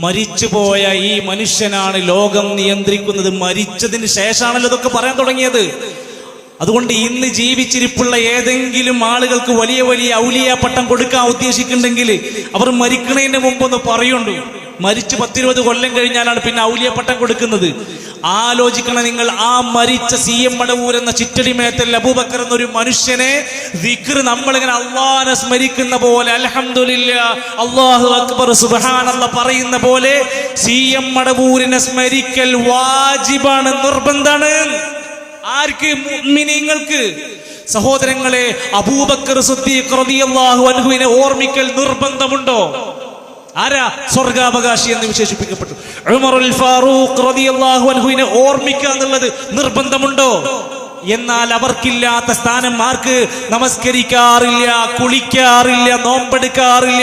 Speaker 1: മരിച്ചുപോയ ഈ മനുഷ്യനാണ് ലോകം നിയന്ത്രിക്കുന്നത്. മരിച്ചതിന് ശേഷമാണല്ലോ ഇതൊക്കെ പറയാൻ തുടങ്ങിയത്. അതുകൊണ്ട് ഇന്ന് ജീവിച്ചിരിപ്പുള്ള ഏതെങ്കിലും ആളുകൾക്ക് വലിയ വലിയ ഔലിയ പട്ടം കൊടുക്കാൻ ഉദ്ദേശിക്കുന്നുണ്ടെങ്കിൽ അവർ മരിക്കണതിന് മുമ്പൊന്ന് പറയുണ്ടു. മരിച്ച് 10-20 കൊല്ലം കഴിഞ്ഞാലാണ് പിന്നെ ഔലിയ പട്ടം കൊടുക്കുന്നത്. ആലോചിക്കണം നിങ്ങൾ. ആ മരിച്ച CM മടവൂർ എന്ന ചിറ്റടിമേത്തൽ അബൂബക്കർ എന്നൊരു മനുഷ്യനെ ദിക്ർ നമ്മളിങ്ങനെ അള്ളാഹനെ സ്മരിക്കുന്ന പോലെ, അൽഹംദുലില്ലാ, അല്ലാഹു അക്ബർ, സുബ്ഹാനല്ലാഹ് പറയുന്ന പോലെ CM മടവൂരിനെ സ്മരിക്കൽ വാജിബാണ്, നിർബന്ധാണ്. ആർക്ക്? മുഅ്മിനീങ്ങൾക്ക്. സഹോദരങ്ങളെ, അബൂബക്കർ സിദ്ദീഖ് റളിയല്ലാഹു അൻഹുവിനെ ഓർമ്മിക്കൽ നിർബന്ധമുണ്ടോ? ആരാ? സ്വർഗാവകാശി എന്ന് വിശേഷിപ്പിക്കപ്പെട്ടു ഉമറുൽ ഫാറൂഖ് റളിയല്ലാഹു അൻഹുവിനെ ഓർമ്മിക്കുക എന്നുള്ളത് നിർബന്ധമുണ്ടോ? എന്നാൽ അവർക്കില്ലാത്ത സ്ഥാനം ആർക്ക്? നമസ്കരിക്കാറില്ല, കുളിക്കാറില്ല, നോമ്പെടുക്കാറില്ല.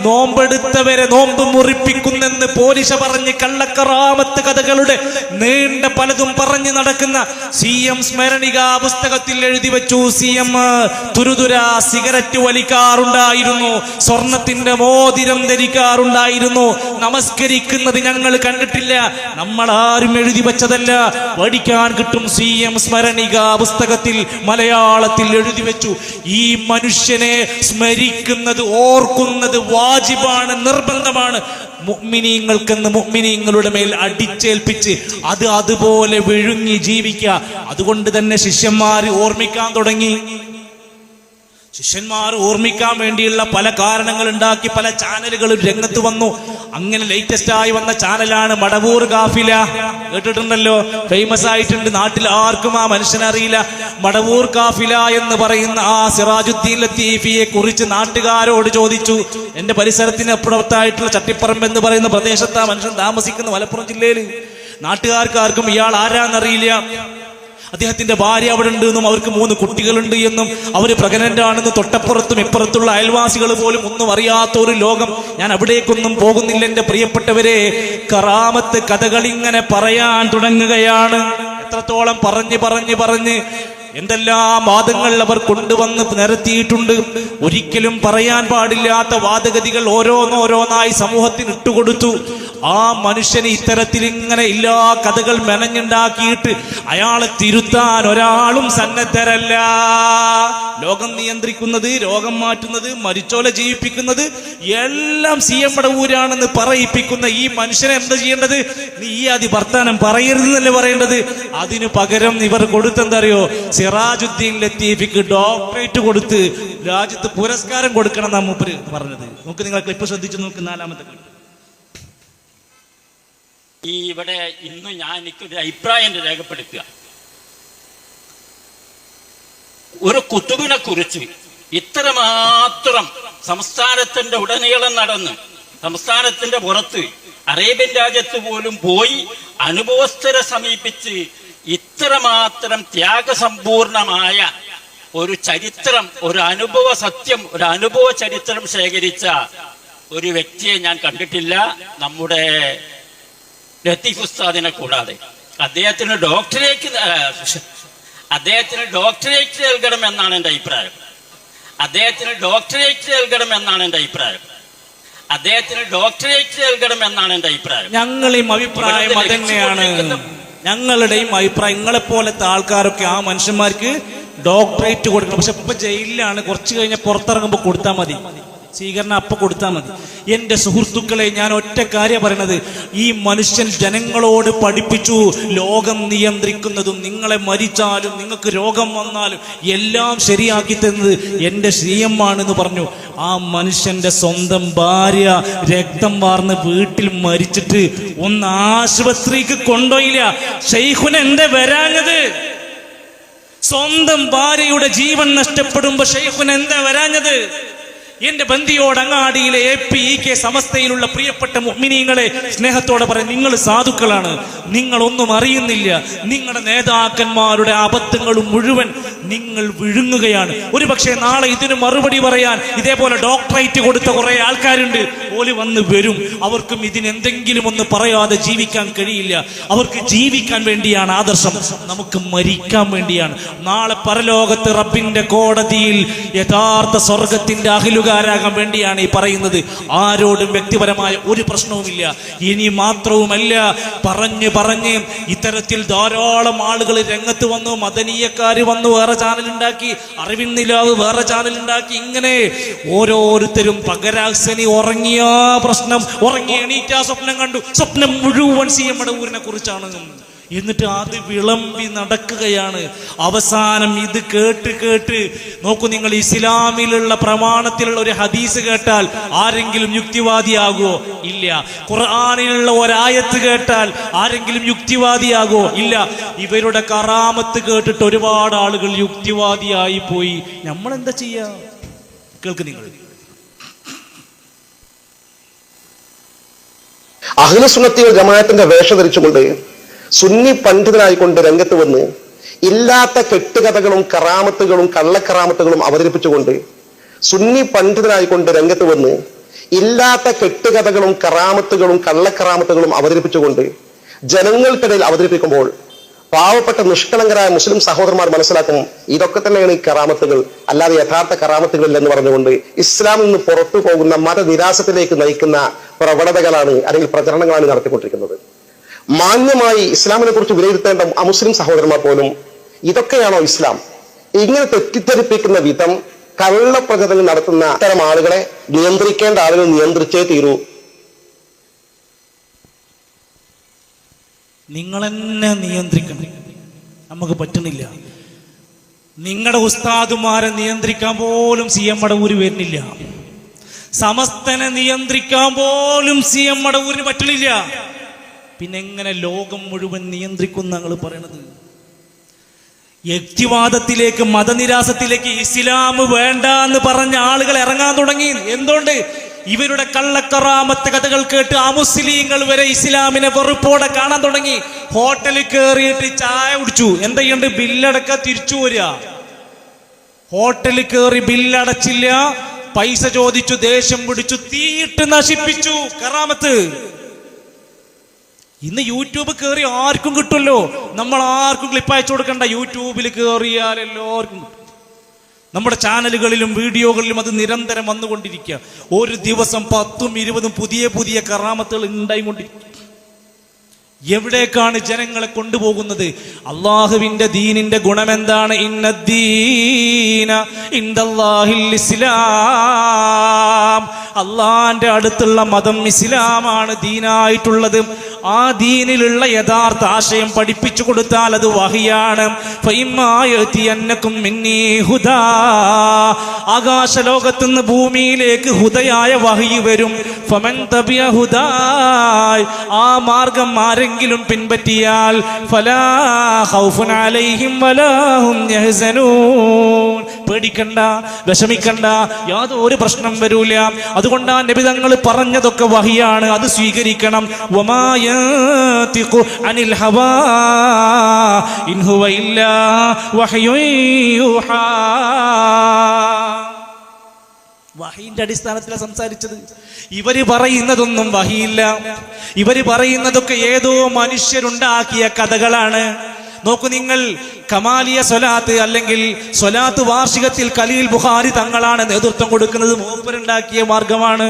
Speaker 1: നോമ്പെടുത്തവരെ നോമ്പ് മുറിപ്പിക്കുന്നെന്ന് പോലീശ പറഞ്ഞ് കള്ളക്കറാമത്ത് കഥകളുടെ നീണ്ട പലതും പറഞ്ഞു നടക്കുന്ന CM സ്മരണിക പുസ്തകത്തിൽ എഴുതി വെച്ചു. CM തുരുതുര സിഗരറ്റ് വലിക്കാറുണ്ടായിരുന്നു, സ്വർണത്തിന്റെ മോതിരം ധരിക്കാറുണ്ടായിരുന്നു. നമസ്കരിക്കുന്നത് ഞങ്ങൾ കണ്ടിട്ടില്ല, നമ്മളാരും എഴുതി വെച്ചതല്ല, പഠിക്കാൻ കിട്ടും. CM സ്മരണിക പുസ്തകത്തിൽ മലയാളത്തിൽ എഴുതി വെച്ചു. ഈ മനുഷ്യനെ സ്മരിക്കുന്നത്, ഓർക്കുന്നത് വാജിബാണ്, നിർബന്ധമാണ്. മുഅ്മിനീങ്ങൾക്കെന്ന് മുഅ്മിനീങ്ങളുടെ മേൽ അടിച്ചേൽപ്പിച്ച് അത് അതുപോലെ വിഴുങ്ങി ജീവിക്കുക. അതുകൊണ്ട് തന്നെ ശിഷ്യന്മാർ ഓർമ്മിക്കാൻ തുടങ്ങി. ശിഷ്യന്മാർ ഓർമ്മിക്കാൻ വേണ്ടിയുള്ള പല കാരണങ്ങൾ ഉണ്ടാക്കി പല ചാനലുകളും രംഗത്ത് വന്നു. അങ്ങനെ ലേറ്റസ്റ്റ് ആയി വന്ന ചാനലാണ് മടവൂർ കാഫില. കേട്ടിട്ടുണ്ടല്ലോ, ഫേമസ് ആയിട്ടുണ്ട്. നാട്ടിൽ ആർക്കും ആ മനുഷ്യനെ അറിയില്ല. മടവൂർ കാഫില എന്ന് പറയുന്ന ആ സിറാജുദ്ദീൻ ലത്തീഫിയെ കുറിച്ച് നാട്ടുകാരോട് ചോദിച്ചു. എന്റെ പരിസരത്തിന് അപ്പുറത്തായിട്ടുള്ള ചട്ടിപ്പറമ്പ് എന്ന് പറയുന്ന പ്രദേശത്ത് ആ മനുഷ്യൻ താമസിക്കുന്ന മലപ്പുറം ജില്ലയിൽ. നാട്ടുകാർക്ക് ആർക്കും ഇയാൾ ആരാന്നറിയില്ല. അദ്ദേഹത്തിന്റെ ഭാര്യ അവിടെ ഉണ്ട് എന്നും അവർക്ക് 3 കുട്ടികളുണ്ട് എന്നും അവര് പ്രഗ്നന്റ് ആണെന്നും തൊട്ടപ്പുറത്തും ഇപ്പുറത്തുള്ള അയൽവാസികൾ പോലും ഒന്നും അറിയാത്ത ഒരു ലോകം. ഞാൻ അവിടേക്കൊന്നും പോകുന്നില്ല എന്റെ പ്രിയപ്പെട്ടവരെ. കറാമത്ത് കഥകളിങ്ങനെ പറയാൻ തുടങ്ങുകയാണ്. എത്രത്തോളം പറഞ്ഞ് എന്തെല്ലാം വാദങ്ങൾ അവർ കൊണ്ടുവന്ന് നിരത്തിയിട്ടുണ്ട്. ഒരിക്കലും പറയാൻ പാടില്ലാത്ത വാദഗതികൾ ഓരോന്നോരോന്നായി സമൂഹത്തിന് ഇട്ടുകൊടുത്തു. ആ മനുഷ്യന് ഇത്തരത്തിൽ ഇങ്ങനെ എല്ലാ കഥകൾ മെനഞ്ഞുണ്ടാക്കിയിട്ട് അയാളെ തിരുത്താൻ ഒരാളും സന്നദ്ധരല്ല. ലോകം നിയന്ത്രിക്കുന്നത്, രോഗം മാറ്റുന്നത്, മരിച്ചോലെ ജീവിപ്പിക്കുന്നത് എല്ലാം CM മടവൂരാണെന്ന് പറയിപ്പിക്കുന്ന ഈ മനുഷ്യനെ എന്താ ചെയ്യേണ്ടത്? നീ ഈ ആദ്യ വർത്താനം പറയരുതെന്നല്ലേ പറയേണ്ടത്? അതിനു പകരം ഇവർ കൊടുത്തെന്തറിയോ? സിറാജുദ്ദീൻ ലത്തീഫിക്ക് ഡോക്ടറേറ്റ് കൊടുത്ത് രാജ്യത്ത് പുരസ്കാരം കൊടുക്കണം എന്നാ മൂപ്പര് പറഞ്ഞത്. നമുക്ക് നിങ്ങൾ ക്ലിപ്പ് ശ്രദ്ധിച്ചു നോക്ക്. 4-ാമത്തെ ക്ലിപ്പ്.
Speaker 3: ഈ ഇവിടെ ഇന്ന് ഞാൻ എനിക്കൊരു അഭിപ്രായം രേഖപ്പെടുത്തുക. ഒരു കുത്തുബിനെ കുറിച്ച് ഇത്രമാത്രം സംസ്ഥാനത്തിന്റെ ഉടനീളം നടന്ന് സംസ്ഥാനത്തിന്റെ പുറത്ത് അറേബ്യൻ രാജ്യത്ത് പോലും പോയി അനുഭവസ്ഥരെ സമീപിച്ച് ഇത്രമാത്രം ത്യാഗസമ്പൂർണമായ ഒരു ചരിത്രം, ഒരു അനുഭവ സത്യം, ഒരു അനുഭവ ചരിത്രം ശേഖരിച്ച ഒരു വ്യക്തിയെ ഞാൻ കണ്ടിട്ടില്ല, നമ്മുടെ ലത്തീഫ് ഉസ്താദിനെ കൂടാതെ. അദ്ദേഹത്തിന് ഡോക്ടറേറ്റ് നൽകണമെന്നാണ് എൻ്റെ അഭിപ്രായം. അദ്ദേഹത്തിന് ഡോക്ടറേറ്റ് നൽകണമെന്നാണ് എൻ്റെ അഭിപ്രായം.
Speaker 1: ഞങ്ങളെയും അഭിപ്രായം അതന്നെയാണ്. ഞങ്ങളുടെയും അഭിപ്രായം നിങ്ങളെപ്പോലത്തെ ആൾക്കാരൊക്കെ ആ മനുഷ്യന്മാർക്ക് ഡോക്ടറേറ്റ് കൊടുക്കണം. പക്ഷെ ഇപ്പൊ ജയിലിലാണ്, കുറച്ച് കഴിഞ്ഞാൽ പുറത്തിറങ്ങുമ്പോൾ കൊടുത്താൽ മതി, സ്വീകരണം അപ്പൊ കൊടുത്താൽ മതി. എന്റെ സുഹൃത്തുക്കളെ, ഞാൻ ഒറ്റ കാര്യം പറയണത്, ഈ മനുഷ്യൻ ജനങ്ങളോട് പഠിപ്പിച്ചു ലോകം നിയന്ത്രിക്കുന്നതും നിങ്ങളെ മരിച്ചാലും നിങ്ങൾക്ക് രോഗം വന്നാലും എല്ലാം ശരിയാക്കി തന്നത് എന്റെ CM ആണെന്ന് പറഞ്ഞു. ആ മനുഷ്യന്റെ സ്വന്തം ഭാര്യ രക്തം വാർന്ന് വീട്ടിൽ മരിച്ചിട്ട് ഒന്ന് ആശുപത്രിക്ക് കൊണ്ടുപോയില്ല. ഷെയ്ഖുന് എന്താ വരാഞ്ഞത്? സ്വന്തം ഭാര്യയുടെ ജീവൻ നഷ്ടപ്പെടുമ്പോ ഷെയ്ഖുന് എന്താ വരാഞ്ഞത്? എന്റെ ബന്ധിയോട് അങ്ങാടിയിലെ APEK സമസ്തയിലുള്ള പ്രിയപ്പെട്ട മുഅ്മിനീങ്ങളെ സ്നേഹത്തോടെ പറയാം, നിങ്ങൾ സാധുക്കളാണ്, നിങ്ങളൊന്നും അറിയുന്നില്ല. നിങ്ങളുടെ നേതാക്കന്മാരുടെ അബദ്ധങ്ങളും മുഴുവൻ നിങ്ങൾ വിഴുങ്ങുകയാണ്. ഒരു പക്ഷേ നാളെ ഇതിന് മറുപടി പറയാൻ ഇതേപോലെ ഡോക്ടറേറ്റ് കൊടുത്ത കുറെ ആൾക്കാരുണ്ട്, ഓല് വന്ന് വരും. അവർക്കും ഇതിനെന്തെങ്കിലും ഒന്ന് പറയാതെ ജീവിക്കാൻ കഴിയില്ല. അവർക്ക് ജീവിക്കാൻ വേണ്ടിയാണ് ആദർശം, നമുക്ക് മരിക്കാൻ വേണ്ടിയാണ്. നാളെ പരലോകത്ത് റബ്ബിന്റെ കോടതിയിൽ യഥാർത്ഥ സ്വർഗത്തിന്റെ അഖിലുകാരാകാൻ വേണ്ടിയാണ് ഈ പറയുന്നത്. ആരോടും വ്യക്തിപരമായ ഒരു പ്രശ്നവുമില്ല. ഇനി മാത്രവുമല്ല, പറഞ്ഞ് ഇത്തരത്തിൽ ധാരാളം ആളുകൾ രംഗത്ത് വന്നു. മദനീയക്കാര് വന്നു, വേറെ ചാനൽ ഉണ്ടാക്കി, അറിവിൻ നിലാവ് വേറെ ചാനൽ ഉണ്ടാക്കി. ഇങ്ങനെ ഓരോരുത്തരും പകരാസനി ഉറങ്ങിയ പ്രശ്നം, ഉറങ്ങി എണീറ്റാ സ്വപ്നം കണ്ടു, സ്വപ്നം മുഴുവൻ CM മടവൂരിനെ കുറിച്ചാണ്. എന്നിട്ട് അത് വിളമ്പി നടക്കുകയാണ്. അവസാനം ഇത് കേട്ട് നോക്കൂ നിങ്ങൾ, ഇസ്ലാമിലുള്ള പ്രമാണത്തിലുള്ള ഒരു ഹദീസ് കേട്ടാൽ ആരെങ്കിലും യുക്തിവാദിയാകുമോ? ഇല്ല. ഖുർആനിലുള്ള ഒരായത്ത് കേട്ടാൽ ആരെങ്കിലും യുക്തിവാദിയാകുമോ? ഇല്ല. ഇവരുടെ കറാമത്ത് കേട്ടിട്ട് ഒരുപാട് ആളുകൾ യുക്തിവാദിയായി പോയി. നമ്മൾ എന്താ ചെയ്യാ? കേൾക്ക് നിങ്ങൾ.
Speaker 4: അഹ്ലു സുന്നത്തി വൽ ജമാഅത്തിന്റെ വേഷം ധരിച്ചുകൊണ്ട് സുന്നി പണ്ഡിതനായിക്കൊണ്ട് രംഗത്ത് വന്ന് ഇല്ലാത്ത കെട്ടുകഥകളും കറാമത്തുകളും കള്ളക്കറാമത്തുകളും അവതരിപ്പിച്ചുകൊണ്ട്, സുന്നി പണ്ഡിതനായിക്കൊണ്ട് രംഗത്ത് വന്ന് ഇല്ലാത്ത കെട്ടുകഥകളും കറാമത്തുകളും കള്ളക്കറാമത്തുകളും അവതരിപ്പിച്ചുകൊണ്ട് ജനങ്ങൾക്കിടയിൽ അവതരിപ്പിക്കുമ്പോൾ പാവപ്പെട്ട നിഷ്കളങ്കരായ മുസ്ലിം സഹോദരന്മാർ മനസ്സിലാക്കും, ഇതൊക്കെ തന്നെയാണ് ഈ കറാമത്തുകൾ, അല്ലാതെ യഥാർത്ഥ കറാമത്തുകളിൽ എന്ന് പറഞ്ഞുകൊണ്ട് ഇസ്ലാമിൽ നിന്ന് പുറത്തു പോകുന്ന മതനിരാസത്തിലേക്ക് നയിക്കുന്ന പ്രവണതകളാണ് അല്ലെങ്കിൽ പ്രചരണങ്ങളാണ് നടത്തിക്കൊണ്ടിരിക്കുന്നത്. മാന്യമായി ഇസ്ലാമിനെ കുറിച്ച് വിലയിരുത്തേണ്ട അമുസ്ലിം സഹോദരന്മാർ പോലും ഇതൊക്കെയാണോ ഇസ്ലാം? ഇങ്ങനെ തെറ്റിദ്ധരിപ്പിക്കുന്ന വിധം കള്ളപ്രചരണം നടത്തുന്ന ഇത്തരം ആളുകളെ നിയന്ത്രിക്കേണ്ട ആളുകൾ നിയന്ത്രിച്ചേ തീരൂ.
Speaker 1: നിങ്ങളെന്നെ നിയന്ത്രിക്കണം, നമുക്ക് പറ്റുന്നില്ല. നിങ്ങളുടെ ഉസ്താദുമാരെ നിയന്ത്രിക്കാൻ പോലും CM മടവൂര് വരുന്നില്ല. സമസ്തനെ നിയന്ത്രിക്കാൻ പോലും CM മടവൂരിന് പറ്റണില്ല. പിന്നെ എങ്ങനെ ലോകം മുഴുവൻ നിയന്ത്രിക്കും ഞങ്ങൾ പറയണത്? യുക്തിവാദത്തിലേക്ക്, മതനിരാസത്തിലേക്ക് ഇസ്ലാം വേണ്ട എന്ന് പറഞ്ഞ ആളുകൾ ഇറങ്ങാൻ തുടങ്ങി. എന്തുകൊണ്ട്? ഇവരുടെ കള്ളക്കറാമത്ത് കഥകൾ കേട്ട് അമുസ്ലിങ്ങൾ വരെ ഇസ്ലാമിനെ വെറുപ്പോടെ കാണാൻ തുടങ്ങി. ഹോട്ടലിൽ കയറിയിട്ട് ചായ കുടിച്ചു, എന്താ ചെയ്യണ്ട്? ബില്ലടക്ക തിരിച്ചു വരിക. ഹോട്ടലിൽ കയറി ബില്ലടച്ചില്ല, പൈസ ചോദിച്ചു, ദേഷ്യം പിടിച്ചു, തീയിട്ട് നശിപ്പിച്ചു. കറാമത്ത് ഇന്ന് യൂട്യൂബ് കയറി ആർക്കും കിട്ടുമല്ലോ. നമ്മൾ ആർക്കും ക്ലിപ്പ് അയച്ചു കൊടുക്കണ്ട, യൂട്യൂബിൽ കയറിയാൽ എല്ലാവർക്കും. നമ്മുടെ ചാനലുകളിലും വീഡിയോകളിലും അത് നിരന്തരം വന്നുകൊണ്ടിരിക്കുക. ഒരു ദിവസം 10ഉം 20ഉം പുതിയ പുതിയ കറാമത്തുകൾ ഉണ്ടായിക്കൊണ്ടിരിക്കുക. എവിടേക്കാണ് ജനങ്ങളെ കൊണ്ടുപോകുന്നത്? അള്ളാഹുവിന്റെ ദീനിന്റെ ഗുണമെന്താണ്? ഇന്നദ്ദീന ഇൻദല്ലാഹിൽ ഇസ്ലാം. അള്ളാന്റെ അടുത്തുള്ള മതം ഇസ്ലാമാണ് ദീനായിട്ടുള്ളത്. ആ ദീനിലുള്ള യഥാർത്ഥ ആശയം പഠിപ്പിച്ചു കൊടുത്താൽ അത് വഹിയാണ്. ആകാശലോകത്തുനിന്ന് ഭൂമിയിലേക്ക് ഹുദയായ വഹി വരും. ഫമൻ തബിയ ഹുദായ്, ആ മാർഗം ആരെങ്കിലും പിൻപറ്റിയാൽ ഫലാ ഖൗഫുൻ അലൈഹിം വലാ ഹും യഹ്സനൂൻ, പേടിക്കണ്ട, വിഷമിക്കണ്ട, യാതൊരു പ്രശ്നം വരൂല. അതുകൊണ്ടാ നബി തങ്ങൾ പറഞ്ഞതൊക്കെ വഹിയാണ്, അത് സ്വീകരിക്കണം. വമാ യന്തിഖു അനിൽ ഹവാ ഇൻ ഹുവ ഇല്ലാ വഹ്യുൻ യൂഹാ. വഹീന്റെ അടിസ്ഥാനത്തിലാണ് സംസാരിച്ചത്. ഇവര് പറയുന്നതൊന്നും വഹിയില്ല. ഇവര് പറയുന്നതൊക്കെ ഏതോ മനുഷ്യരുണ്ടാക്കിയ കഥകളാണ്. നോക്കൂ നിങ്ങൾ, കമാലിയ സ്വലാത്ത് അല്ലെങ്കിൽ സ്വലാത്ത് വാർഷികത്തിൽ ഖലീൽ ബുഖാരി തങ്ങളാണ് നേതൃത്വം കൊടുക്കുന്നത്. മൂപ്പരുണ്ടാക്കിയ മാർഗമാണ്.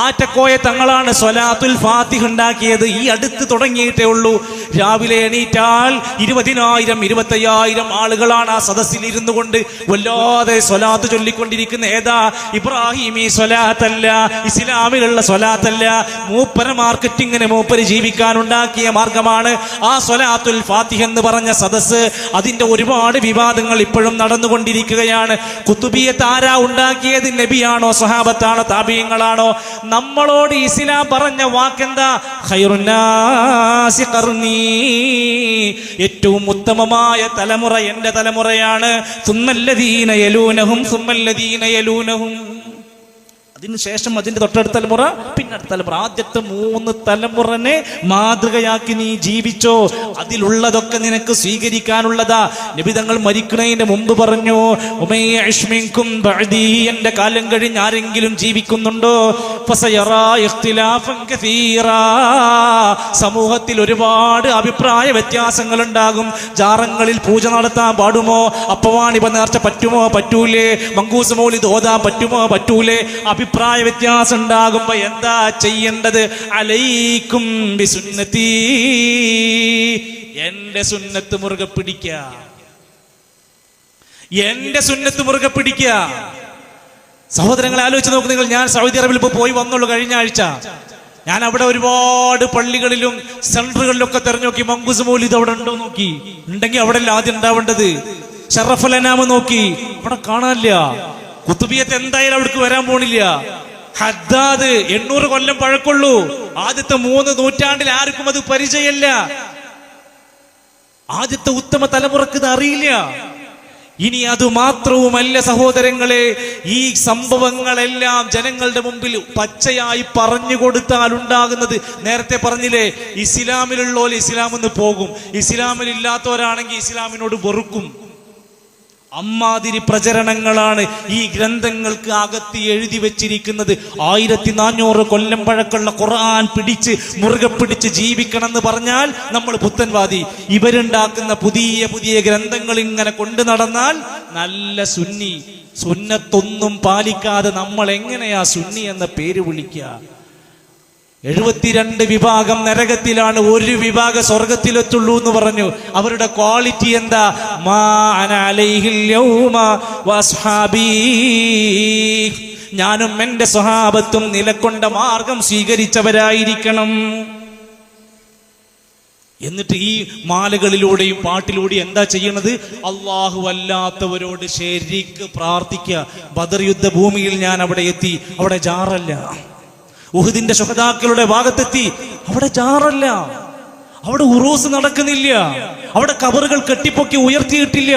Speaker 1: ആറ്റക്കോയ തങ്ങളാണ് സ്വലാത്തുൽ ഫാത്തിഹ ഉണ്ടാക്കിയത്. ഈ അടുത്ത് തുടങ്ങിയിട്ടേ ഉള്ളൂ. രാവിലെ എണീറ്റാൽ 20,000 25,000 ആളുകളാണ് ആ സദസ്സിൽ ഇരുന്നു കൊണ്ട് വല്ലാതെ സ്വലാത്ത് ചൊല്ലിക്കൊണ്ടിരിക്കുന്ന. ഏതാ? ഇബ്രാഹിമി സ്വലാത്തല്ല, ഇസ്ലാമിലുള്ള സ്വലാത്തല്ല. മൂപ്പര മാർക്കറ്റിങ്ങിന് മൂപ്പര് ജീവിക്കാൻ ഉണ്ടാക്കിയ മാർഗമാണ് ആ സ്വലാത്തുൽ ഫാത്തിഹ എന്ന് പറഞ്ഞ സദസ്സ്. അതിന്റെ ഒരുപാട് വിവാദങ്ങൾ ഇപ്പോഴും നടന്നുകൊണ്ടിരിക്കുകയാണ്. കുത്തുബിയത്ത് ആരാ ഉണ്ടാക്കിയത്? നബിയാണോ, സ്വഹാബത്താണോ, താബിഈങ്ങളാണോ? നമ്മളോട് ഇസ്ലാം പറഞ്ഞ വാക്കെന്താ? ഖൈറുന്നാസി ഖർനീ, ഏറ്റവും ഉത്തമമായ തലമുറ എന്റെ തലമുറയാണ്. സുമ്മല്ലദീന യലൂനഹും സുമ്മല്ലദീന യലൂനഹും, അതിനുശേഷം അതിന്റെ തൊട്ടടുത്ത തലമുറ, പിന്നെ അടുത്ത തലമുറ. ആദ്യത്തെ 3 തലമുറനെ മാതൃകയാക്കി നീ ജീവിച്ചോ. അതിലുള്ളതൊക്കെ നിനക്ക് സ്വീകരിക്കാനുള്ളതാ. നബി തങ്ങൾ മരിക്കുന്നതിന് മുമ്പ് പറഞ്ഞു, ഉമയ്യഇശ് മിൻകും ബഅദി, എന്റെ കാലം കഴിഞ്ഞ് ആരെങ്കിലും ജീവിക്കുന്നുണ്ടോ, ഫസയറാ ഇഖ്തിലാഫൻ കസീറാ, സമൂഹത്തിൽ ഒരുപാട് അഭിപ്രായ വ്യത്യാസങ്ങൾ ഉണ്ടാകും. ജാറങ്ങളിൽ പൂജ നടത്താൻ പാടുമോ, അപ്പവാണിപ നേർച്ച പറ്റുമോ പറ്റൂലേ, മങ്കൂസ് മൗലിദ് ഓതാൻ പറ്റുമോ പറ്റൂലേ, അഭിപ്രായ വ്യത്യാസം ഉണ്ടാകുമ്പോ എന്താ ചെയ്യേണ്ടത്? അലൈക്കും ബിസുന്നതി, എന്റെ സുന്നത്ത് മുറുകെ പിടിക്കുക, എന്റെ സുന്നത്ത് മുറുകെ പിടിക്കുക. സഹോദരങ്ങളെ ആലോചിച്ച് നോക്ക് നിങ്ങൾ. ഞാൻ സൗദി അറേബ്യയിൽ ഇപ്പൊ പോയി വന്നുള്ളൂ കഴിഞ്ഞ ആഴ്ച. ഞാൻ അവിടെ ഒരുപാട് പള്ളികളിലും സെന്ററുകളിലൊക്കെ തെരഞ്ഞു നോക്കി. മങ്കൂസ് മൗലിദ് അവിടെ ഉണ്ടോ നോക്കി. ഉണ്ടെങ്കിൽ അവിടെ ആദ്യം ഉണ്ടാവേണ്ടത്. ഷറഫുൽ അനാം നോക്കി, അവിടെ കാണാനില്ല. കുത്തുബിയത്ത് എന്തായാലും അവിടേക്ക് വരാൻ പോണില്ല. ഹദ്ദാദ് 800 കൊല്ലം പഴക്കമുള്ളൂ. ആദ്യത്തെ 3 നൂറ്റാണ്ടിൽ ആർക്കും അത് പരിചയമില്ല. ആദ്യത്തെ ഉത്തമ തലമുറക്ക് ഇത് അറിയില്ല. ഇനി അത് മാത്രവുമല്ല സഹോദരങ്ങളെ, ഈ സംഭവങ്ങളെല്ലാം ജനങ്ങളുടെ മുമ്പിൽ പച്ചയായി പറഞ്ഞു കൊടുത്താൽ ഉണ്ടാകുന്നത്, നേരത്തെ പറഞ്ഞില്ലേ, ഇസ്ലാമിലുള്ളവർ ഇസ്ലാമെന്ന് പോകും, ഇസ്ലാമിലില്ലാത്തവരാണെങ്കിൽ ഇസ്ലാമിനോട് വെറുക്കും. അമ്മാതിരി പ്രചരണങ്ങളാണ് ഈ ഗ്രന്ഥങ്ങൾക്ക് അകത്ത് എഴുതി വെച്ചിരിക്കുന്നത്. 1400 കൊല്ലം പഴക്കമുള്ള ഖുർആൻ പിടിച്ച് മുറുകെ പിടിച്ച് ജീവിക്കണം എന്ന് പറഞ്ഞാൽ നമ്മൾ പുത്തൻവാദി. ഇവരുണ്ടാക്കുന്ന പുതിയ പുതിയ ഗ്രന്ഥങ്ങൾ ഇങ്ങനെ കൊണ്ടു നടന്നാൽ നല്ല സുന്നി. സുന്നത്തൊന്നും പാലിക്കാതെ നമ്മൾ എങ്ങനെയാ സുന്നി എന്ന പേര് വിളിക്കുക? 72 വിഭാഗം നരകത്തിലാണ്, 1 വിഭാഗം സ്വർഗത്തിലെത്തുള്ളൂ എന്ന് പറഞ്ഞു. അവരുടെ ക്വാളിറ്റി എന്താ? മാ അന അലൈഹിൽ യൗമ വസ്ഹാബീ, ഞാനും എന്റെ സ്വഹാബത്തും നിലക്കൊണ്ട മാർഗം സ്വീകരിച്ചവരായിരിക്കണം. എന്നിട്ട് ഈ മാലകളിലൂടെയും പാട്ടിലൂടെയും എന്താ ചെയ്യണത്? അള്ളാഹു അല്ലാത്തവരോട് ശരിക്ക് പ്രാർത്ഥിക്കുക. ബദർ യുദ്ധഭൂമിയിൽ ഞാൻ അവിടെ എത്തി, അവിടെ ജാറല്ല. ഉഹുദിന്റെ ശുഹദാക്കളുടെ ഭാഗത്തെത്തി, അവിടെ ജാറല്ല, അവിടെ ഉറൂസ് നടക്കുന്നില്ല, അവിടെ കബറുകൾ കെട്ടിപ്പൊക്കി ഉയർത്തിയിട്ടില്ല,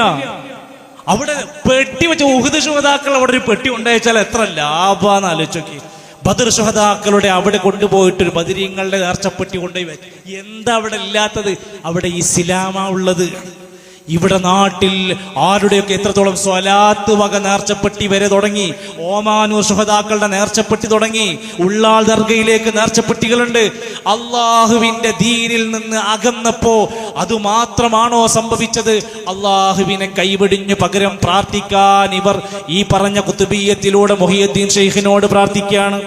Speaker 1: അവിടെ പെട്ടി വെച്ച ഉഹുദ് ശുഹദാക്കൾ അവിടെ ഒരു പെട്ടി ഉണ്ടായിച്ചാൽ എത്ര ലാഭാന്ന് ആലോചിച്ചോക്കി. ബദർ ശുഹദാക്കളുടെ അവിടെ കൊണ്ടുപോയിട്ടൊരു ബദരീങ്ങളുടെ നേർച്ചപ്പെട്ടി കൊണ്ടുപോയി വെച്ചു. എന്താ അവിടെ ഇല്ലാത്തത്? അവിടെ ഇസ്ലാമാ ഉള്ളത്. ഇവിടെ നാട്ടിൽ ആരുടെയൊക്കെ എത്രത്തോളം സ്വലാത്ത് വക നേർച്ചപ്പെട്ടി വരെ തുടങ്ങി, ഓമാനൂർ ശുഹദാക്കളുടെ നേർച്ചപ്പെട്ടി തുടങ്ങി, ഉള്ളാൾ ദർഗയിലേക്ക് നേർച്ചപ്പെട്ടികളുണ്ട്. അള്ളാഹുവിന്റെ ദീനിൽ നിന്ന് അകന്നപ്പോ അതുമാത്രമാണോ സംഭവിച്ചത്? അള്ളാഹുവിനെ കൈവെടിഞ്ഞു പകരം പ്രാർത്ഥിക്കാൻ ഇവർ ഈ പറഞ്ഞ കുത്തുബിയ്യത്തിലൂടെ മുഹിയുദ്ദീൻ ശൈഖിനോട് പ്രാർത്ഥിക്കുകയാണ്.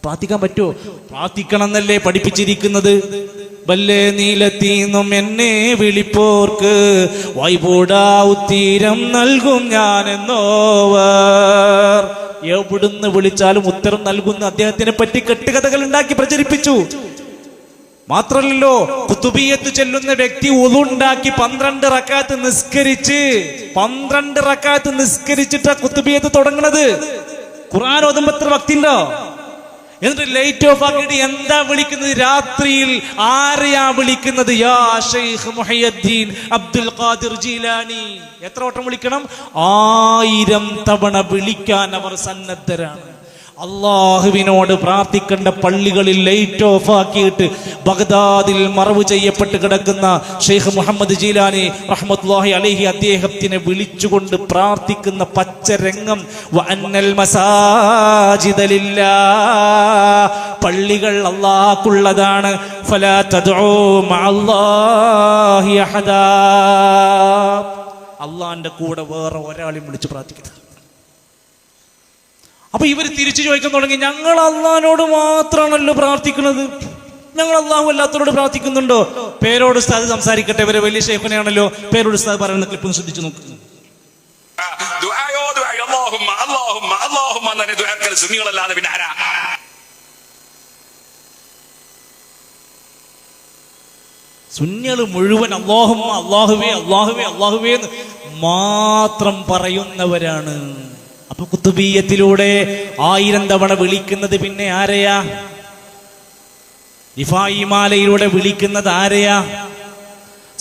Speaker 1: പ്രാർത്ഥിക്കാൻ പറ്റുമോ? പ്രാർത്ഥിക്കണം എന്നല്ലേ പഠിപ്പിച്ചിരിക്കുന്നത്. വല്ലേ നീലത്തീന്നും എന്നെ വിളിപ്പോർക്ക് വൈബൂടാ ഉത്തീരം നൽകും ഞാനെന്നോവർ. എവിടുന്ന് വിളിച്ചാലും ഉത്തരം നൽകുന്ന അദ്ദേഹത്തിനെ പറ്റി കെട്ടുകഥകൾ ഉണ്ടാക്കി പ്രചരിപ്പിച്ചു. മാത്രല്ലല്ലോ, കുത്തുബിയ്യത്ത് ചെല്ലുന്ന വ്യക്തി ഉളു ഉണ്ടാക്കി 12 റക്അത്ത് നിസ്കരിച്ചിട്ടാ കുത്തുബിയ്യത്ത് തുടങ്ങുന്നത്. ഖുർആൻ ഓതുമ്പോ എത്ര ഭക്തിയുണ്ടോ? എന്നിട്ട് ലൈറ്റ് ഓഫ് ആക്കിയിട്ട് എന്താ വിളിക്കുന്നത്? രാത്രിയിൽ ആരെയാ വിളിക്കുന്നത്? യാ ശൈഖ് മുഹയ്യദ്ദീൻ അബ്ദുൽ ഖാദിർ ജീലാനി. എത്ര വട്ടം വിളിക്കണം? 1000 തവണ വിളിക്കാൻ അവർ സന്നദ്ധരാണ്. അള്ളാഹുവിനോട് പ്രാർത്ഥിക്കേണ്ട പള്ളികളിൽ ലൈറ്റ് ഓഫ് ആക്കിയിട്ട് ബഗ്ദാദിൽ മറവ് ചെയ്യപ്പെട്ട് കിടക്കുന്ന ഷെയ്ഖ് മുഹമ്മദ് ജീലാനി റഹ്മത്തുള്ളാഹി അലൈഹി അദ്ദേഹത്തിനെ വിളിച്ചുകൊണ്ട് പ്രാർത്ഥിക്കുന്ന പച്ചരംഗം. വഅന്നൽ മസാജിദ ലില്ലാഹ്, പള്ളികൾ അല്ലാഹുക്കുള്ളതാണ്. ഫലാ തദ്ഉ മഅല്ലാഹി അഹദാ, അള്ളാഹിന്റെ കൂടെ വേറെ ഒരാളെയും വിളിച്ച് പ്രാർത്ഥിക്കരുത്. അപ്പൊ ഇവർ തിരിച്ചു ചോദിക്കാൻ തുടങ്ങി, ഞങ്ങൾ അള്ളാഹിനോട് മാത്രമാണല്ലോ പ്രാർത്ഥിക്കുന്നത്, ഞങ്ങൾ അള്ളാഹു അല്ലാത്തവരോട് പ്രാർത്ഥിക്കുന്നുണ്ടോ? പേരോട് ഉസ്താദ് സംസാരിക്കട്ടെ, ഇവരെ വലിയ ഷെയ്ഖിനെയാണല്ലോ. പേരോട് ഉസ്താദ് പറയുന്ന ക്ലിപ്പ് ഒന്ന് ശ്രദ്ധിച്ചു നോക്കുന്നു. സുന്നികള് മുഴുവൻ അല്ലാഹുമ്മ, അല്ലാഹുവേ അല്ലാഹുവേ അല്ലാഹുവേ എന്ന് മാത്രം പറയുന്നവരാണ്. അപ്പൊ കുത്തുബിയ്യത്തിലൂടെ 1000 തവണ വിളിക്കുന്നത് പിന്നെ ആരെയാ? റിഫായി മാലയിലൂടെ വിളിക്കുന്നത് ആരെയാ?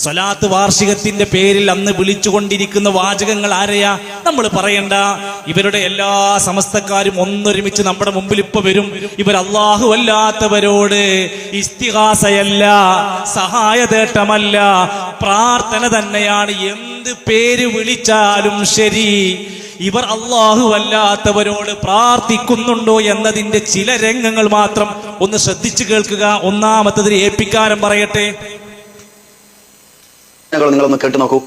Speaker 1: സ്വലാത്ത് വാർഷികത്തിന്റെ പേരിൽ അന്ന് വിളിച്ചുകൊണ്ടിരിക്കുന്ന വാചകങ്ങൾ ആരെയാ? നമ്മൾ പറയണ്ട. ഇവരുടെ എല്ലാ സമസ്തക്കാരും ഒന്നൊരുമിച്ച് നമ്മുടെ മുമ്പിൽ ഇപ്പൊ വരും. ഇവർ അല്ലാഹു അല്ലാത്തവരോട് ഇസ്തിഗാസയല്ല, സഹായതേട്ടമല്ല, പ്രാർത്ഥന തന്നെയാണ്. എന്ത് പേര് വിളിച്ചാലും ശരി, ഇവർ അല്ലാഹു അല്ലാത്തവരോട് പ്രാർത്ഥിക്കുന്നുണ്ടോ എന്നതിന്റെ ചില രംഗങ്ങൾ മാത്രം ഒന്ന് ശ്രദ്ധിച്ചു കേൾക്കുക. ഒന്നാമത്തതിൽ ഏൽപ്പിക്കാരം പറയട്ടെ,
Speaker 4: നിങ്ങളൊന്ന് കേട്ടു നോക്കൂ.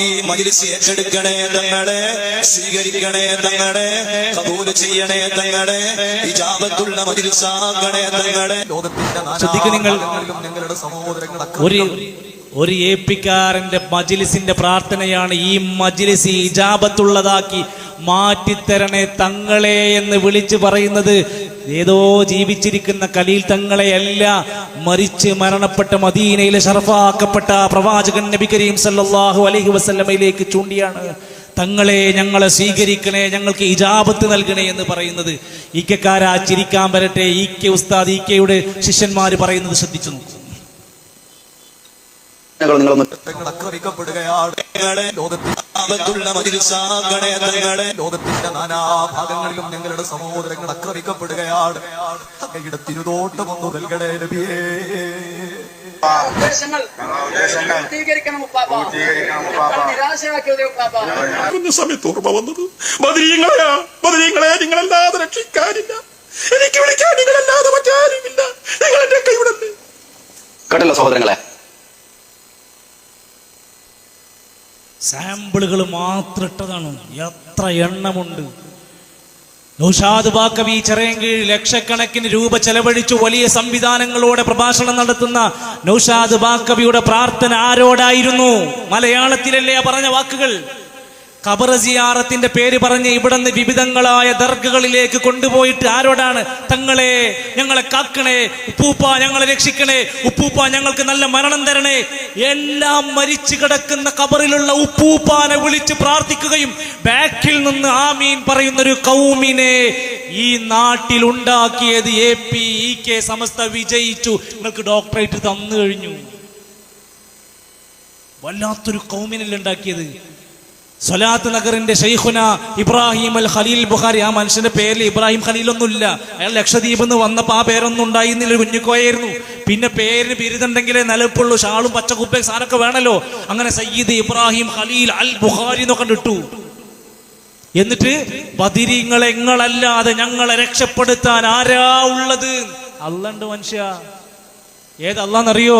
Speaker 5: ഈ മജ്‌ലിസ് ഏറ്റെടുക്കണേ തങ്ങളെ, സ്വീകരിക്കണേ തങ്ങളെ, കബൂൽ ചെയ്യണേ തങ്ങളെ, ഇജാബത്തുള്ള മജ്‌ലിസാക്കണേ തങ്ങളെ.
Speaker 1: ശ്രദ്ധിക്കുക നിങ്ങൾ. ഒരു ഏപ്പിക്കാരന്റെ മജ്‌ലിസിന്റെ പ്രാർത്ഥനയാണ് ഈ മജ്‌ലിസ് ഇജാബത്തുള്ളതാക്കി മാറ്റിത്തരണേ തങ്ങളെ എന്ന് വിളിച്ചു പറയുന്നത്. ഏതോ ജീവിച്ചിരിക്കുന്ന ഖലീൽ തങ്ങളെയല്ല, മരിച്ച് മരണപ്പെട്ട മദീനയിലെ ശറഫാക്കപ്പെട്ട പ്രവാചകൻ നബി കരീം സല്ലല്ലാഹു അലൈഹി വസല്ലമയിലേക്ക് ചൂണ്ടിയാണ്. തങ്ങളെ ഞങ്ങളെ സ്വീകരിക്കണേ, ഞങ്ങൾക്ക് ഇജാബത്ത് നൽകണേ എന്ന് പറയുന്നത്. ഈക്കക്കാരാ ചിരിക്കാൻ വരട്ടെ. ഈക്കെ ഉസ്താദ്, ഈക്കയുടെ ശിഷ്യന്മാര് പറയുന്നത് ശ്രദ്ധിച്ചു നോക്കൂ.
Speaker 5: ലോകത്തിന്റെ നാനാഭാഗങ്ങളിലും ഞങ്ങളുടെ സഹോദരങ്ങൾ ആക്രമിക്കപ്പെടുകയാണ്. തിരുതോട്ടമൊന്നു നൽകണേ നബിയേ.
Speaker 6: സമയത്ത് ഓർമ്മ വന്നത് ബദരീങ്ങളെ നിങ്ങളല്ലാതെ രക്ഷിക്കാനില്ല, എനിക്ക് വിളിക്കാൻ നിങ്ങളല്ലാതെ മറ്റാരുമില്ല, നിങ്ങൾ എന്റെ കൈവിടല്ലേ.
Speaker 4: കേട്ടല്ലോ സഹോദരങ്ങളെ,
Speaker 1: സാമ്പിളുകൾ മാത്രം ഇട്ടതാണ്. എത്ര എണ്ണമുണ്ട്. നൗഷാദ് ബാക്കവി ചെറിയൻകീഴ് ലക്ഷക്കണക്കിന് രൂപ ചെലവഴിച്ചു വലിയ സംവിധാനങ്ങളോടെ പ്രഭാഷണം നടത്തുന്ന നൗഷാദ് ബാക്കവിയുടെ പ്രാർത്ഥന ആരോടായിരുന്നു? മലയാളത്തിലല്ലേ പറഞ്ഞ വാക്കുകൾ? ഖബർ സിയാറത്തിന്റെ പേര് പറഞ്ഞ് ഇവിടുന്ന് വിവിധങ്ങളായ ദർഗകളിലേക്ക് കൊണ്ടുപോയിട്ട് ആരോടാണ്? തങ്ങളെ ഞങ്ങളെ കാക്കണേ, ഉപ്പൂപ്പ ഞങ്ങളെ രക്ഷിക്കണേ, ഉപ്പൂപ്പ ഞങ്ങൾക്ക് നല്ല മരണം തരണേ. എല്ലാം മരിച്ചു കിടക്കുന്ന ഖബറിലുള്ള ഉപ്പൂപ്പാനെ വിളിച്ച് പ്രാർത്ഥിക്കുകയും ബാക്കിൽ നിന്ന് ആമീൻ പറയുന്നൊരു കൗമിനെ ഈ നാട്ടിൽ ഉണ്ടാക്കിയത് APEK സമസ്ത വിജയിച്ചു. നിങ്ങൾക്ക് ഡോക്ടറേറ്റ് തന്നു കഴിഞ്ഞു. വല്ലാത്തൊരു കൗമിനല്ലേ ഉണ്ടാക്കിയത്. സ്വലാത്ത് നഗറിന്റെ ഷെയ്ഖുന ഇബ്രാഹിം അൽ ഖലീൽ ബുഖാരി, ആ മനുഷ്യന്റെ പേരിൽ ഇബ്രാഹിം ഖലീലൊന്നുമില്ല. അയാൾ ലക്ഷദ്വീപിൽ നിന്ന് വന്നപ്പോ ആ പേരൊന്നും ഉണ്ടായിരുന്നില്ല, കുഞ്ഞിക്കോയായിരുന്നു. പിന്നെ പേരിന് ബിരുദുണ്ടെങ്കിലേ നിലപ്പുള്ളൂ, ഷാളും പച്ചക്കുപ്പയും സാധനമൊക്കെ വേണല്ലോ. അങ്ങനെ സയ്യിദ് ഇബ്രാഹിം ഖലീൽ അൽ ബുഖാരി എന്നൊക്കെ ഇട്ടു. എന്നിട്ട് ബദരീങ്ങളെ നിങ്ങളല്ലാതെ ഞങ്ങളെ രക്ഷപ്പെടുത്താൻ ആരാ ഉള്ളത്? അല്ലാണ്ട് മനുഷ്യ. ഏത് അല്ലാന്നറിയോ?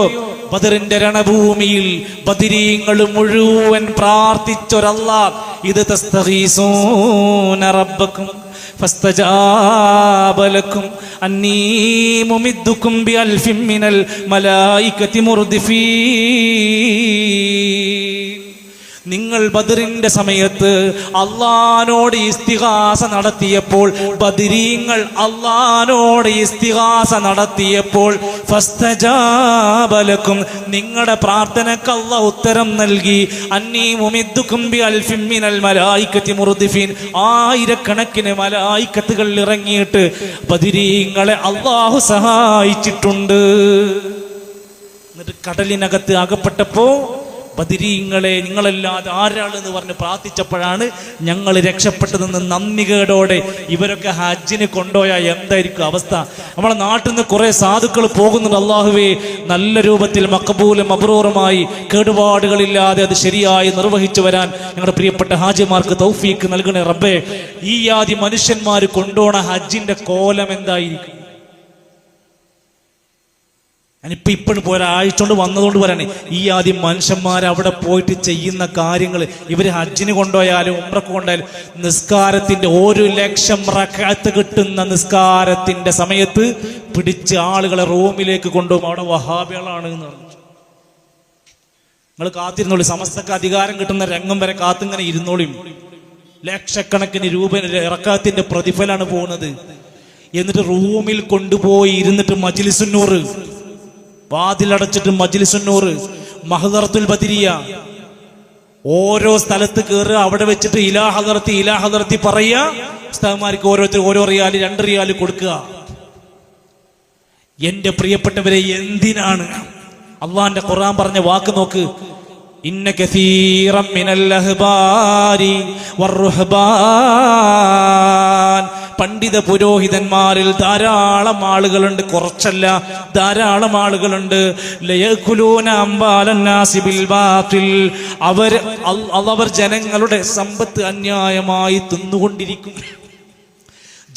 Speaker 1: ബദറിന്റെ രണഭൂമിയിൽ ബദരീങ്ങൾ മുഴുവൻ പ്രാർത്ഥിച്ചൊരല്ലാ. ഇത് തസ്തഗീസൂന റബ്ബക്കും ഫസ്തജാബ ലക്കും അന്നീ മുമിദ്ദുക്കും ബിഅൽഫിൻ മിനൽ മലായികതി മുർദിഫീൻ. നിങ്ങൾ ബദറിന്റെ സമയത്ത് അള്ളാനോട് ഇസ്തിഗാസ നടത്തിയപ്പോൾ, ബദരീങ്ങൾ അള്ളാനോട് ഇസ്തിഗാസ നടത്തിയപ്പോൾ, ഫസ്തജാബ ലക്കും, നിങ്ങളുടെ പ്രാർത്ഥനക്ക് അള്ളാഹ് ഉത്തരം നൽകി. അന്നീ മുമിദ്ദുക്കും ബിഅൽഫിൻ മിനൽ മലായികതി മുർദിഫീൻ, ആയിരക്കണക്കിന് മലായികത്തുകൾ ഇറങ്ങിയിട്ട് ബദരീങ്ങളെ അള്ളാഹു സഹായിച്ചിട്ടുണ്ട്. എന്നിട്ട് കടലിനകത്ത് അകപ്പെട്ടപ്പോ ബദരീങ്ങളെ നിങ്ങളല്ലാതെ ആരാളെന്ന് പറഞ്ഞ് പ്രാർത്ഥിച്ചപ്പോഴാണ് ഞങ്ങൾ രക്ഷപ്പെട്ടതെന്ന് നന്ദികേടോടെ ഇവരൊക്കെ ഹജ്ജിന് കൊണ്ടുപോയാൽ എന്തായിരിക്കും അവസ്ഥ? നമ്മളെ നാട്ടിൽ നിന്ന് കുറെ സാധുക്കൾ പോകുന്നുണ്ട്. അള്ളാഹുവേ, നല്ല രൂപത്തിൽ മഖബൂലും മബ്റൂറുമായി കേടുപാടുകളില്ലാതെ അത് ശരിയായി നിർവഹിച്ചു വരാൻ ഞങ്ങളുടെ പ്രിയപ്പെട്ട ഹാജിമാർക്ക് തൗഫീക്ക് നൽകണേ റബ്ബേ. ഈ ആദി മനുഷ്യന്മാർ കൊണ്ടുപോണ ഹജ്ജിന്റെ കോലം എന്തായിരിക്കും? ഞാനിപ്പോ ഇപ്പോഴും ഒരാഴ്ച കൊണ്ട് വന്നതുകൊണ്ട് പറയണേ, ഈ ആദ്യം മനുഷ്യന്മാർ അവിടെ പോയിട്ട് ചെയ്യുന്ന കാര്യങ്ങൾ, ഇവര് ഹജ്ജിന് കൊണ്ടുപോയാലും ഉംറക്ക് കൊണ്ടുപോയാലും, നിസ്കാരത്തിന്റെ 1,00,000 റക്അത്ത് കിട്ടുന്ന നിസ്കാരത്തിന്റെ സമയത്ത് പിടിച്ച് ആളുകളെ റൂമിലേക്ക് കൊണ്ടുപോകും. അവിടെ വഹാബികളാണ് എന്ന് പറഞ്ഞു. നിങ്ങൾ കാത്തിരുന്നോളി, സമസ്തക്ക് അധികാരം കിട്ടുന്ന രംഗം വരെ കാത്തിങ്ങനെ ഇരുന്നോളിയും. ലക്ഷക്കണക്കിന് രൂപ റക്അത്തിന്റെ പ്രതിഫലമാണ് പോകുന്നത്. എന്നിട്ട് റൂമിൽ കൊണ്ടുപോയി ഇരുന്നിട്ട് മജ്ലിസുന്നൂർ, വാതിലടച്ചിട്ട് മജ്ലിസുന്നൂർ, മഹ്ദറത്തുൽ ബദരിയ, ഓരോ സ്ഥലത്ത് കയറുക, അവിടെ വെച്ചിട്ട് ഇലാ ഹദറത്തി പറയുക. ഉസ്താദ്മാർക്ക് ഓരോരുത്തർ ഓരോ റിയാല് 2 റിയാല് കൊടുക്കുക. എന്റെ പ്രിയപ്പെട്ടവരെ, എന്തിനാണ്? അള്ളാന്റെ ഖുർആൻ പറഞ്ഞ വാക്ക് നോക്ക്, ഇന്ന കസീറൻ മിനൽ അഹ്ബാരി വറുഹ്ബാൻ. പണ്ഡിത പുരോഹിതന്മാരിൽ ധാരാളം ആളുകളുണ്ട്, കുറച്ചല്ല, ധാരാളം ആളുകളുണ്ട്. ലയകുലൂന അംബാലന്നാസി ബിൽ ബാത്തിൽ. അവർ ജനങ്ങളുടെ സമ്പത്ത് അന്യായമായി തിന്നുകൊണ്ടിരിക്കും.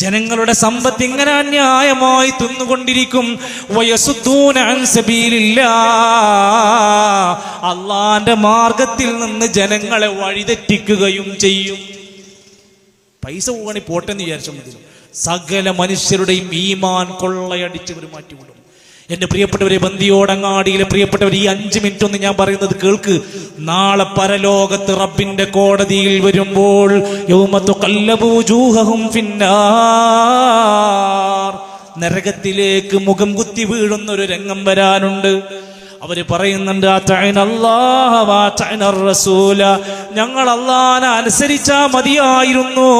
Speaker 1: ജനങ്ങളുടെ സമ്പത്ത് ഇങ്ങനെ അന്യായമായി തിന്നുകൊണ്ടിരിക്കും. വയസുദ്ദൂന അൻ സബീലില്ലാഹ്. അള്ളാന്റെ മാർഗത്തിൽ നിന്ന് ജനങ്ങളെ വഴിതെറ്റിക്കുകയും ചെയ്യും. പൈസ പോകണി പോട്ടെന്ന് വിചാരിച്ചാൽ മതി. സകല മനുഷ്യരുടെയും ഈമാൻ കൊള്ളയടിച്ചവർ മാറ്റിവിടും. എന്റെ പ്രിയപ്പെട്ടവരെ, ബന്ദിയോടങ്ങാടിയിലെ പ്രിയപ്പെട്ടവർ, ഈ 5 മിനിറ്റ് ഒന്ന് ഞാൻ പറയുന്നത് കേൾക്ക്. നാളെ പരലോകത്ത് റബ്ബിന്റെ കോടതിയിൽ വരുമ്പോൾ യൗമ തുഖല്ലബു വജൂഹും ഫിന്നാർ, നരകത്തിലേക്ക് മുഖം കുത്തി വീഴുന്ന ഒരു രംഗം വരാനുണ്ട്. അവര് പറയുന്നുണ്ട്, ഞങ്ങൾ അള്ളാനെ അനുസരിച്ചാ മതിയായിരുന്നു,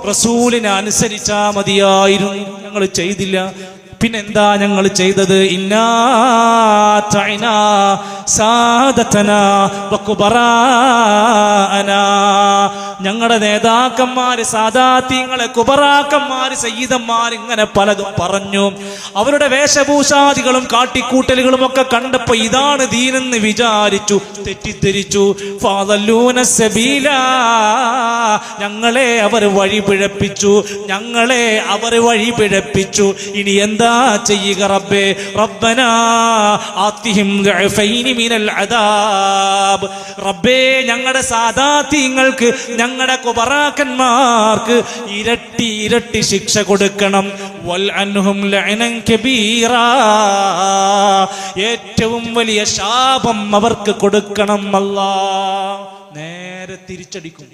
Speaker 1: റസൂലിനെ അനുസരിച്ചാ മതിയായിരുന്നു, ഞങ്ങൾ ചെയ്തില്ല. പിന്നെന്താ ഞങ്ങൾ ചെയ്തത്? ഞങ്ങളുടെ നേതാക്കന്മാര്, സാദാത്യങ്ങളെ, കുബറാക്കന്മാര്, സയ്യിദന്മാർ ഇങ്ങനെ പലതും പറഞ്ഞു. അവരുടെ വേഷഭൂഷാദികളും കാട്ടിക്കൂട്ടലുകളും ഒക്കെ കണ്ടപ്പോ ഇതാണ് ദീനെന്ന് വിചാരിച്ചു, തെറ്റിദ്ധരിച്ചു. ഫാദല്ലൂന സബീല, ഞങ്ങളെ അവർ വഴിപിഴപ്പിച്ചു, ഞങ്ങളെ അവർ വഴിപിഴപ്പിച്ചു. ഇനി എന്താ ചെയ്യുക റബ്ബേ? റബ്ബനാ ആതിഹിം ദഅഫൈനി മിനൽ അദാബ്. റബ്ബേ, ഞങ്ങളുടെ സാദാത്യങ്ങൾക്ക്, ഞങ്ങളുടെ കുബറാക്കന്മാർക്ക് ഇരട്ടി ഇരട്ടി ശിക്ഷ കൊടുക്കണം. വൽ അൻഹും ലഅനൻ കബീറാ, ഏറ്റവും വലിയ ശാപം അവർക്ക് കൊടുക്കണം. അല്ലാഹ് നേരെ തിരിച്ചടിക്കും.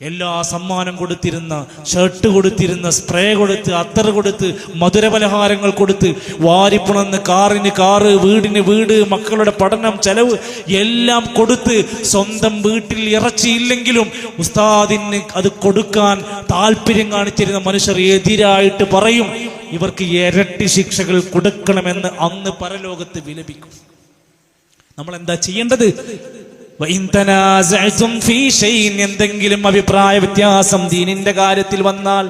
Speaker 1: എല്ലാ സമ്മാനം കൊടുത്തിരുന്ന, ഷർട്ട് കൊടുത്തിരുന്ന, സ്പ്രേ കൊടുത്ത്, അത്തർ കൊടുത്ത്, മധുരപലഹാരങ്ങൾ കൊടുത്ത്, വാരിപ്പുണന്ന് കാറിന് കാറ്, വീടിന് വീട്, മക്കളുടെ പഠനം ചെലവ് എല്ലാം കൊടുത്ത്, സ്വന്തം വീട്ടിൽ ഇറച്ചിയില്ലെങ്കിലും ഉസ്താദിന് അത് കൊടുക്കാൻ താല്പര്യം കാണിച്ചിരുന്ന മനുഷ്യർ എതിരായിട്ട് പറയും, ഇവർക്ക് ഇരട്ടി ശിക്ഷകൾ കൊടുക്കണമെന്ന് അന്ന് പരലോകത്ത് വിലപിക്കും. നമ്മൾ എന്താ ചെയ്യേണ്ടത്? എന്തെങ്കിലും അഭിപ്രായ വ്യത്യാസം ദീനിന്റെ കാര്യത്തിൽ വന്നാൽ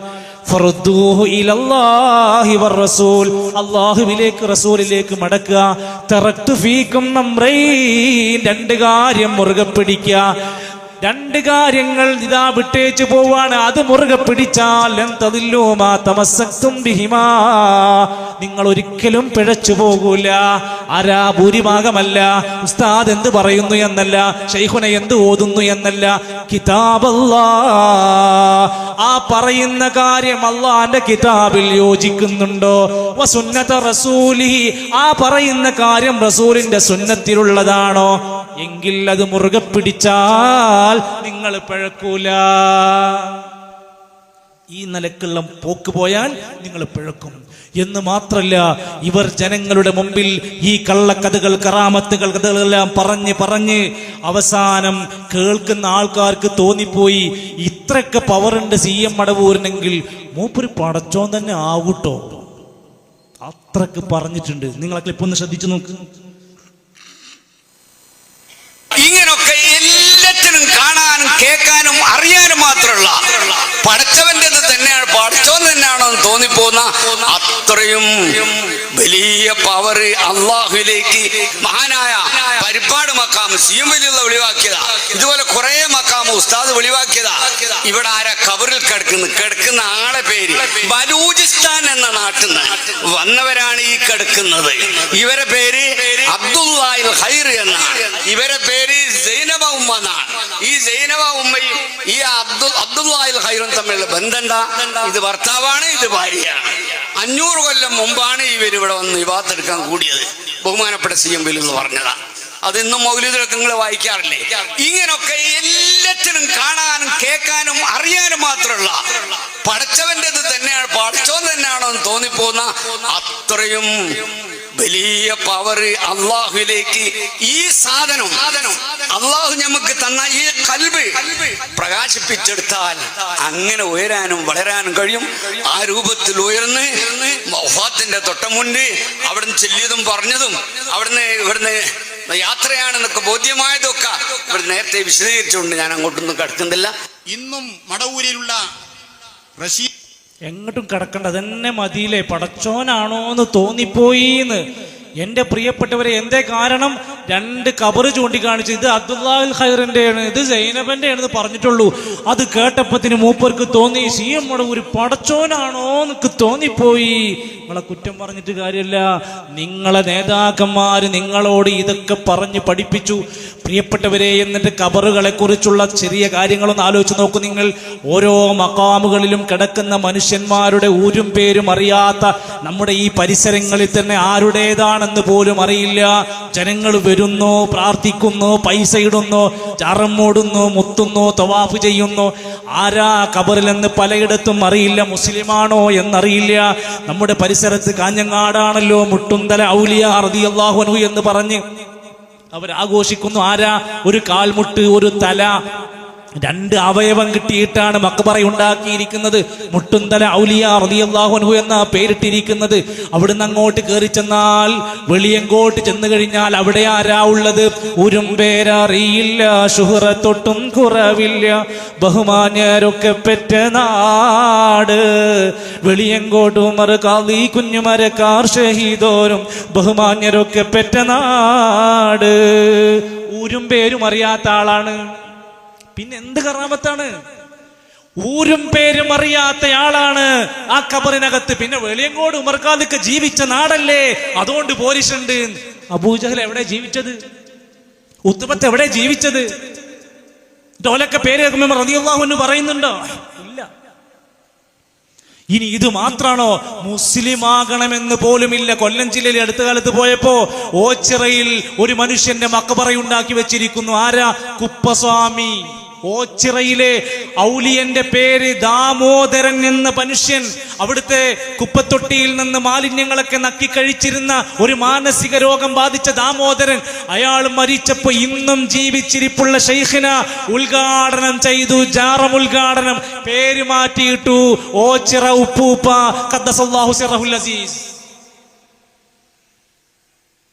Speaker 1: ഫറുദ്ദൂഹു ഇലല്ലാഹി വറസൂൽ, അല്ലാഹുവിലേക്ക് റസൂലിലേക്ക് മടക്കുക. തറക്തു ഫീകും അംറൈൻ, രണ്ട് കാര്യം മുറുകെ പിടിക്കുക. രണ്ട് കാര്യങ്ങൾ ഇതാ വിട്ടേച്ചു പോവാണ്, അത് മുറുകെ പിടിച്ചാൽ നിങ്ങൾ ഒരിക്കലും പിഴച്ചു പോകൂല. ആരാ? ഭൂരിഭാഗമല്ല. ഉസ്താദ് എന്ത് പറയുന്നു എന്നല്ല, ശൈഖുന എന്ത് ഓതുന്നു എന്നല്ല, കിതാബല്ലാഹ്. ആ പറയുന്ന കാര്യം അള്ളാന്റെ കിതാബിൽ യോജിക്കുന്നുണ്ടോ? വസുന്നത റസൂലിഹി, ആ പറയുന്ന കാര്യം റസൂലിന്റെ സുന്നത്തിലുള്ളതാണോ എങ്കിൽ അത് മുറുകെ പിടിച്ചാൽ നിങ്ങൾ പിഴക്കൂല. ഈ നിലക്കുള്ള പോക്ക് പോയാൽ നിങ്ങൾ പിഴക്കും എന്ന് മാത്രല്ല, ഇവർ ജനങ്ങളുടെ മുമ്പിൽ ഈ കള്ളക്കഥകൾ, കറാമത്തുകൾ, കഥകളെല്ലാം പറഞ്ഞ് അവസാനം കേൾക്കുന്ന ആൾക്കാർക്ക് തോന്നിപ്പോയി ഇത്രയൊക്കെ പവറുണ്ട് CM മടവൂരിനെങ്കിൽ മൂപ്പര് പടച്ചോൻ തന്നെ ആവൂട്ടോ. അത്രക്ക് പറഞ്ഞിട്ടുണ്ട്. നിങ്ങൾ ആ ക്ലിപ്പ് ഒന്ന് ശ്രദ്ധിച്ചു നോക്ക്.
Speaker 7: ഇങ്ങനൊക്കെ എല്ലാറ്റിനും കാണാനും കേൾക്കാനും അറിയാനും മാത്രമുള്ള പടച്ചവന്റേത് തന്നെയാണ്, പടച്ചോൻ തന്നെയാണോ എന്ന് തോന്നിപ്പോന്ന അത്രയും വലിയ പവർ അള്ളാഹുവിലേക്ക് മഹാനായ പരിപ്പാട് മക്കാം CM വലിയുള്ള വെളിവാക്കിയതാ. ഇതുപോലെ കുറെ മക്കാം ഉസ്താദ് വെളിവാക്കിയതാ. ഇവിടെ ആരാ കബറിൽ കിടക്കുന്ന ആളെ പേര് ബലൂചിസ്ഥാൻ എന്ന നാട്ടിൽ നിന്ന് വന്നവരാണ് ഈ കിടക്കുന്നത്. ഇവരെ പേര് അബ്ദുല്ലാഹിൽ ഖൈർ എന്നാണ്. ഇവരെ പേര് സൈനബ ഉമ്മ എന്നാണ്. ഈ സൈനബ ഉമ്മയും ഈ അബ്ദുല്ലാഹിൽ ഖൈറും തമ്മിലുള്ള ബന്ധം എന്താ? ഇത് ഭർത്താവാണ്, ഇത് ഭാര്യയാണ്. 500 കൊല്ലം മുമ്പാണ് ഇവരിവിടെ വന്ന് ഇബാദത്തെടുക്കാൻ കൂടിയത്. ബഹുമാനപ്പെട്ട CM എന്ന് പറഞ്ഞതാ. അത് ഇന്നും മൗലിദിലൊക്കെ നിങ്ങൾ വായിക്കാറില്ലേ? ഇങ്ങനൊക്കെ എല്ലാറ്റിനും കാണാനും കേൾക്കാനും അറിയാനും മാത്രമുള്ള പടച്ചവന്റേത് തന്നെയാണ്, പടച്ചോൻ തന്നെയാണോ എന്ന് തോന്നിപ്പോന്ന അത്രയും വലിയ പവർ അള്ളാഹുവിലേക്ക് ഈ സാധനം അള്ളാഹു നമുക്ക് തന്ന ഈ കൽബ് പ്രകാശിപ്പിച്ചെടുത്താൽ അങ്ങനെ ഉയരാനും വളരാനും കഴിയും. ആ രൂപത്തിൽ ഉയർന്ന് വഫാത്തിന്റെ തൊട്ടമുണ്ട് അവിടുന്ന് ചെല്ലിയതും പറഞ്ഞതും ഇവിടുന്ന് യാത്രയാണെന്നൊക്കെ ബോധ്യമായതൊക്കെ ഇവിടെ നേരത്തെ വിശദീകരിച്ചുകൊണ്ട് ഞാൻ അങ്ങോട്ടൊന്നും കടക്കുന്നില്ല.
Speaker 6: ഇന്നും മടവൂരിലുള്ള
Speaker 1: എങ്ങോട്ടും കിടക്കണ്ട, അതന്നെ മതിയിലെ. പടച്ചോനാണോന്ന് തോന്നിപ്പോയിന്ന്. എന്റെ പ്രിയപ്പെട്ടവരെ, എന്തേ കാരണം? 2 കബറ് ചൂണ്ടിക്കാണിച്ച് ഇത് അബ്ദുല്ലാഹിൽ ഖൈറിന്റെയാണ്, ഇത് സൈനബന്റെ ആണെന്ന് പറഞ്ഞിട്ടുള്ളൂ. അത് കേട്ടപ്പത്തിന് മൂപ്പർക്ക് തോന്നി CM മടവൂർ പടച്ചോനാണോ എന്നൊക്കെ തോന്നിപ്പോയി. നിങ്ങളെ കുറ്റം പറഞ്ഞിട്ട് കാര്യമില്ല. നിങ്ങളെ നേതാക്കന്മാര് നിങ്ങളോട് ഇതൊക്കെ പറഞ്ഞ് പഠിപ്പിച്ചു. പ്രിയപ്പെട്ടവരെ, എന്നിട്ട് കബറുകളെ കുറിച്ചുള്ള ചെറിയ കാര്യങ്ങളൊന്ന് ആലോചിച്ച് നോക്കൂ നിങ്ങൾ. ഓരോ മഖാമുകളിലും കിടക്കുന്ന മനുഷ്യന്മാരുടെ ഊരും പേരും അറിയാത്ത നമ്മുടെ ഈ പരിസരങ്ങളിൽ തന്നെ ആരുടേതാണെന്ന് പോലും അറിയില്ല. ജനങ്ങൾ വരുന്നു, പ്രാർത്ഥിക്കുന്നു, പൈസ ഇടുന്നു, ചാറമ്മോടുന്നു, മുത്തുന്നു, തവാഫ് ചെയ്യുന്നു. ആരാ കബറിലെന്ന് പലയിടത്തും അറിയില്ല. മുസ്ലിമാണോ എന്നറിയില്ല. നമ്മുടെ പരിസരത്ത് കാഞ്ഞങ്ങാടാണല്ലോ മുട്ടുന്തല ഔലിയ റളിയല്ലാഹു അൻഹു എന്ന് പറഞ്ഞ് അവരാഘോഷിക്കുന്നു. ആരാ? ഒരു കാൽമുട്ട്, ഒരു തല, 2 അവയവം കിട്ടിയിട്ടാണ് മക്ബറ ഉണ്ടാക്കിയിരിക്കുന്നത്. മുട്ടുന്തല ഔലിയ റളിയല്ലാഹു അൻഹു എന്ന പേരിട്ടിരിക്കുന്നത്. അവിടുന്ന് അങ്ങോട്ട് കയറി ചെന്നാൽ, വെളിയങ്കോട്ട് ചെന്ന് കഴിഞ്ഞാൽ അവിടെ ആരാ ഉള്ളത്? ഉരും പേരറിയില്ല, ശുഹറത്തൊട്ടും കുറവില്ല, ബഹുമാന്യരൊക്കെ പെറ്റ നാട്. വെളിയങ്കോട്ട് ഉമർ ഖാദി കുഞ്ഞുമരക്കാർ ഷഹീദോരും ബഹുമാന്യരൊക്കെ പെറ്റ നാട്. ഊരും പേരും അറിയാത്ത ആളാണ്. പിന്നെ എന്ത് കറാമത്താണ്? ഊരും പേരും അറിയാത്തയാളാണ് ആ കബറിനകത്ത്. പിന്നെ വെളിയങ്കോട് ഉമർ ഖാദിക്ക് ജീവിച്ച നാടല്ലേ, അതുകൊണ്ട് പോലീസുണ്ട്. അബൂജഹൽ എവിടെ ജീവിച്ചത്? ഉത്ബത്ത് എവിടെ ജീവിച്ചത്? ഓലൊക്കെ പേര് കേൾക്കുമ്പോൾ റളിയല്ലാഹു അൻഹു പറയുന്നുണ്ടോ? ഇല്ല. ഇനി ഇത് മാത്രാണോ? മുസ്ലിം ആകണമെന്ന് പോലുമില്ല. കൊല്ലം ജില്ലയിൽ അടുത്ത കാലത്ത് പോയപ്പോ ഓച്ചിറയിൽ ഒരു മനുഷ്യന്റെ മക്ബറയുണ്ടാക്കി വെച്ചിരിക്കുന്നു. ആരാ? കുപ്പസ്വാമി. ഓച്ചിറയിലെ ഔലിയന്റെ പേര് ദാമോദരൻ എന്ന മനുഷ്യൻ. അവിടുത്തെ കുപ്പത്തൊട്ടിയിൽ നിന്ന് മാലിന്യങ്ങളൊക്കെ നക്കി കഴിച്ചിരുന്ന ഒരു മാനസിക രോഗം ബാധിച്ച ദാമോദരൻ, അയാൾ മരിച്ചപ്പോ ഇന്നും ജീവിച്ചിരിപ്പുള്ള ശൈഖിന ഉദ്ഘാടനം ചെയ്തു. ജാറം ഉദ്ഘാടനം, പേര് മാറ്റിയിട്ടു ഓച്ചിറ ഉപ്പൂപ്പ ഖദ്ദസല്ലാഹു സിറഹുൽ അസീസ്.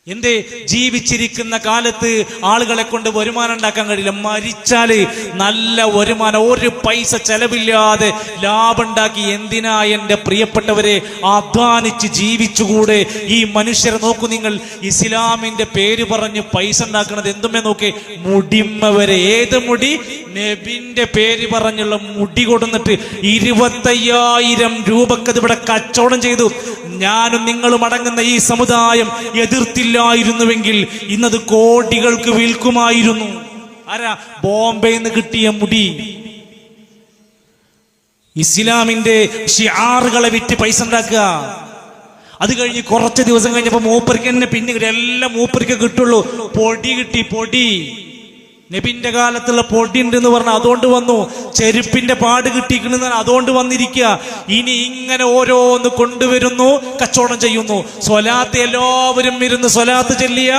Speaker 1: എന്തേ? ജീവിച്ചിരിക്കുന്ന കാലത്ത് ആളുകളെ കൊണ്ട് വരുമാനം ഉണ്ടാക്കാൻ കഴിയില്ല. മരിച്ചാല് നല്ല വരുമാനം, ഒരു പൈസ ചെലവില്ലാതെ ലാഭം ഉണ്ടാക്കി എന്തിനാ എന്റെ പ്രിയപ്പെട്ടവരെ അധ്വാനിച്ച് ജീവിച്ചുകൂടെ? ഈ മനുഷ്യരെ നോക്കൂ നിങ്ങൾ. ഇസ്ലാമിന്റെ പേര് പറഞ്ഞ് പൈസ ഉണ്ടാക്കുന്നത് എന്തുമേ നോക്കേ, മുടിമ്മവരെ. ഏത് മുടി? നബിന്റെ പേര് പറഞ്ഞുള്ള മുടി കൊടുന്നിട്ട് 25,000 രൂപക്ക് ഇവിടെ കച്ചവടം ചെയ്തു. ഞാനും നിങ്ങളും അടങ്ങുന്ന ഈ സമുദായം എതിർത്തില്ലായിരുന്നുവെങ്കിൽ ഇന്നത് കോടികൾക്ക് വിൽക്കുമായിരുന്നു. ആരാ? ബോംബെയിൽ നിന്ന് കിട്ടിയ മുടി. ഇസ്ലാമിന്റെ ഷിആറുകളെ വിറ്റ് പൈസ ഉണ്ടാക്കുക. അത് കഴിഞ്ഞ് കുറച്ച് ദിവസം കഴിഞ്ഞപ്പോ മൂപ്പർക്ക് തന്നെ പിന്നെ എല്ലാം മൂപ്പർക്ക് കിട്ടുള്ളൂ. പൊടി കിട്ടി, പൊടി. നബിന്റെ കാലത്തുള്ള പൊടി ഉണ്ട് എന്ന് പറഞ്ഞാൽ അതുകൊണ്ട് വന്നു. ചെരുപ്പിന്റെ പാട് കിട്ടിയിരിക്കുന്ന അതുകൊണ്ട് വന്നിരിക്കുക. ഇനി ഇങ്ങനെ ഓരോന്ന് കൊണ്ടുവരുന്നു, കച്ചവടം ചെയ്യുന്നു. സ്വലാത്ത് എല്ലാവരും ഇരുന്ന് സ്വലാത്ത് ചൊല്ലിയ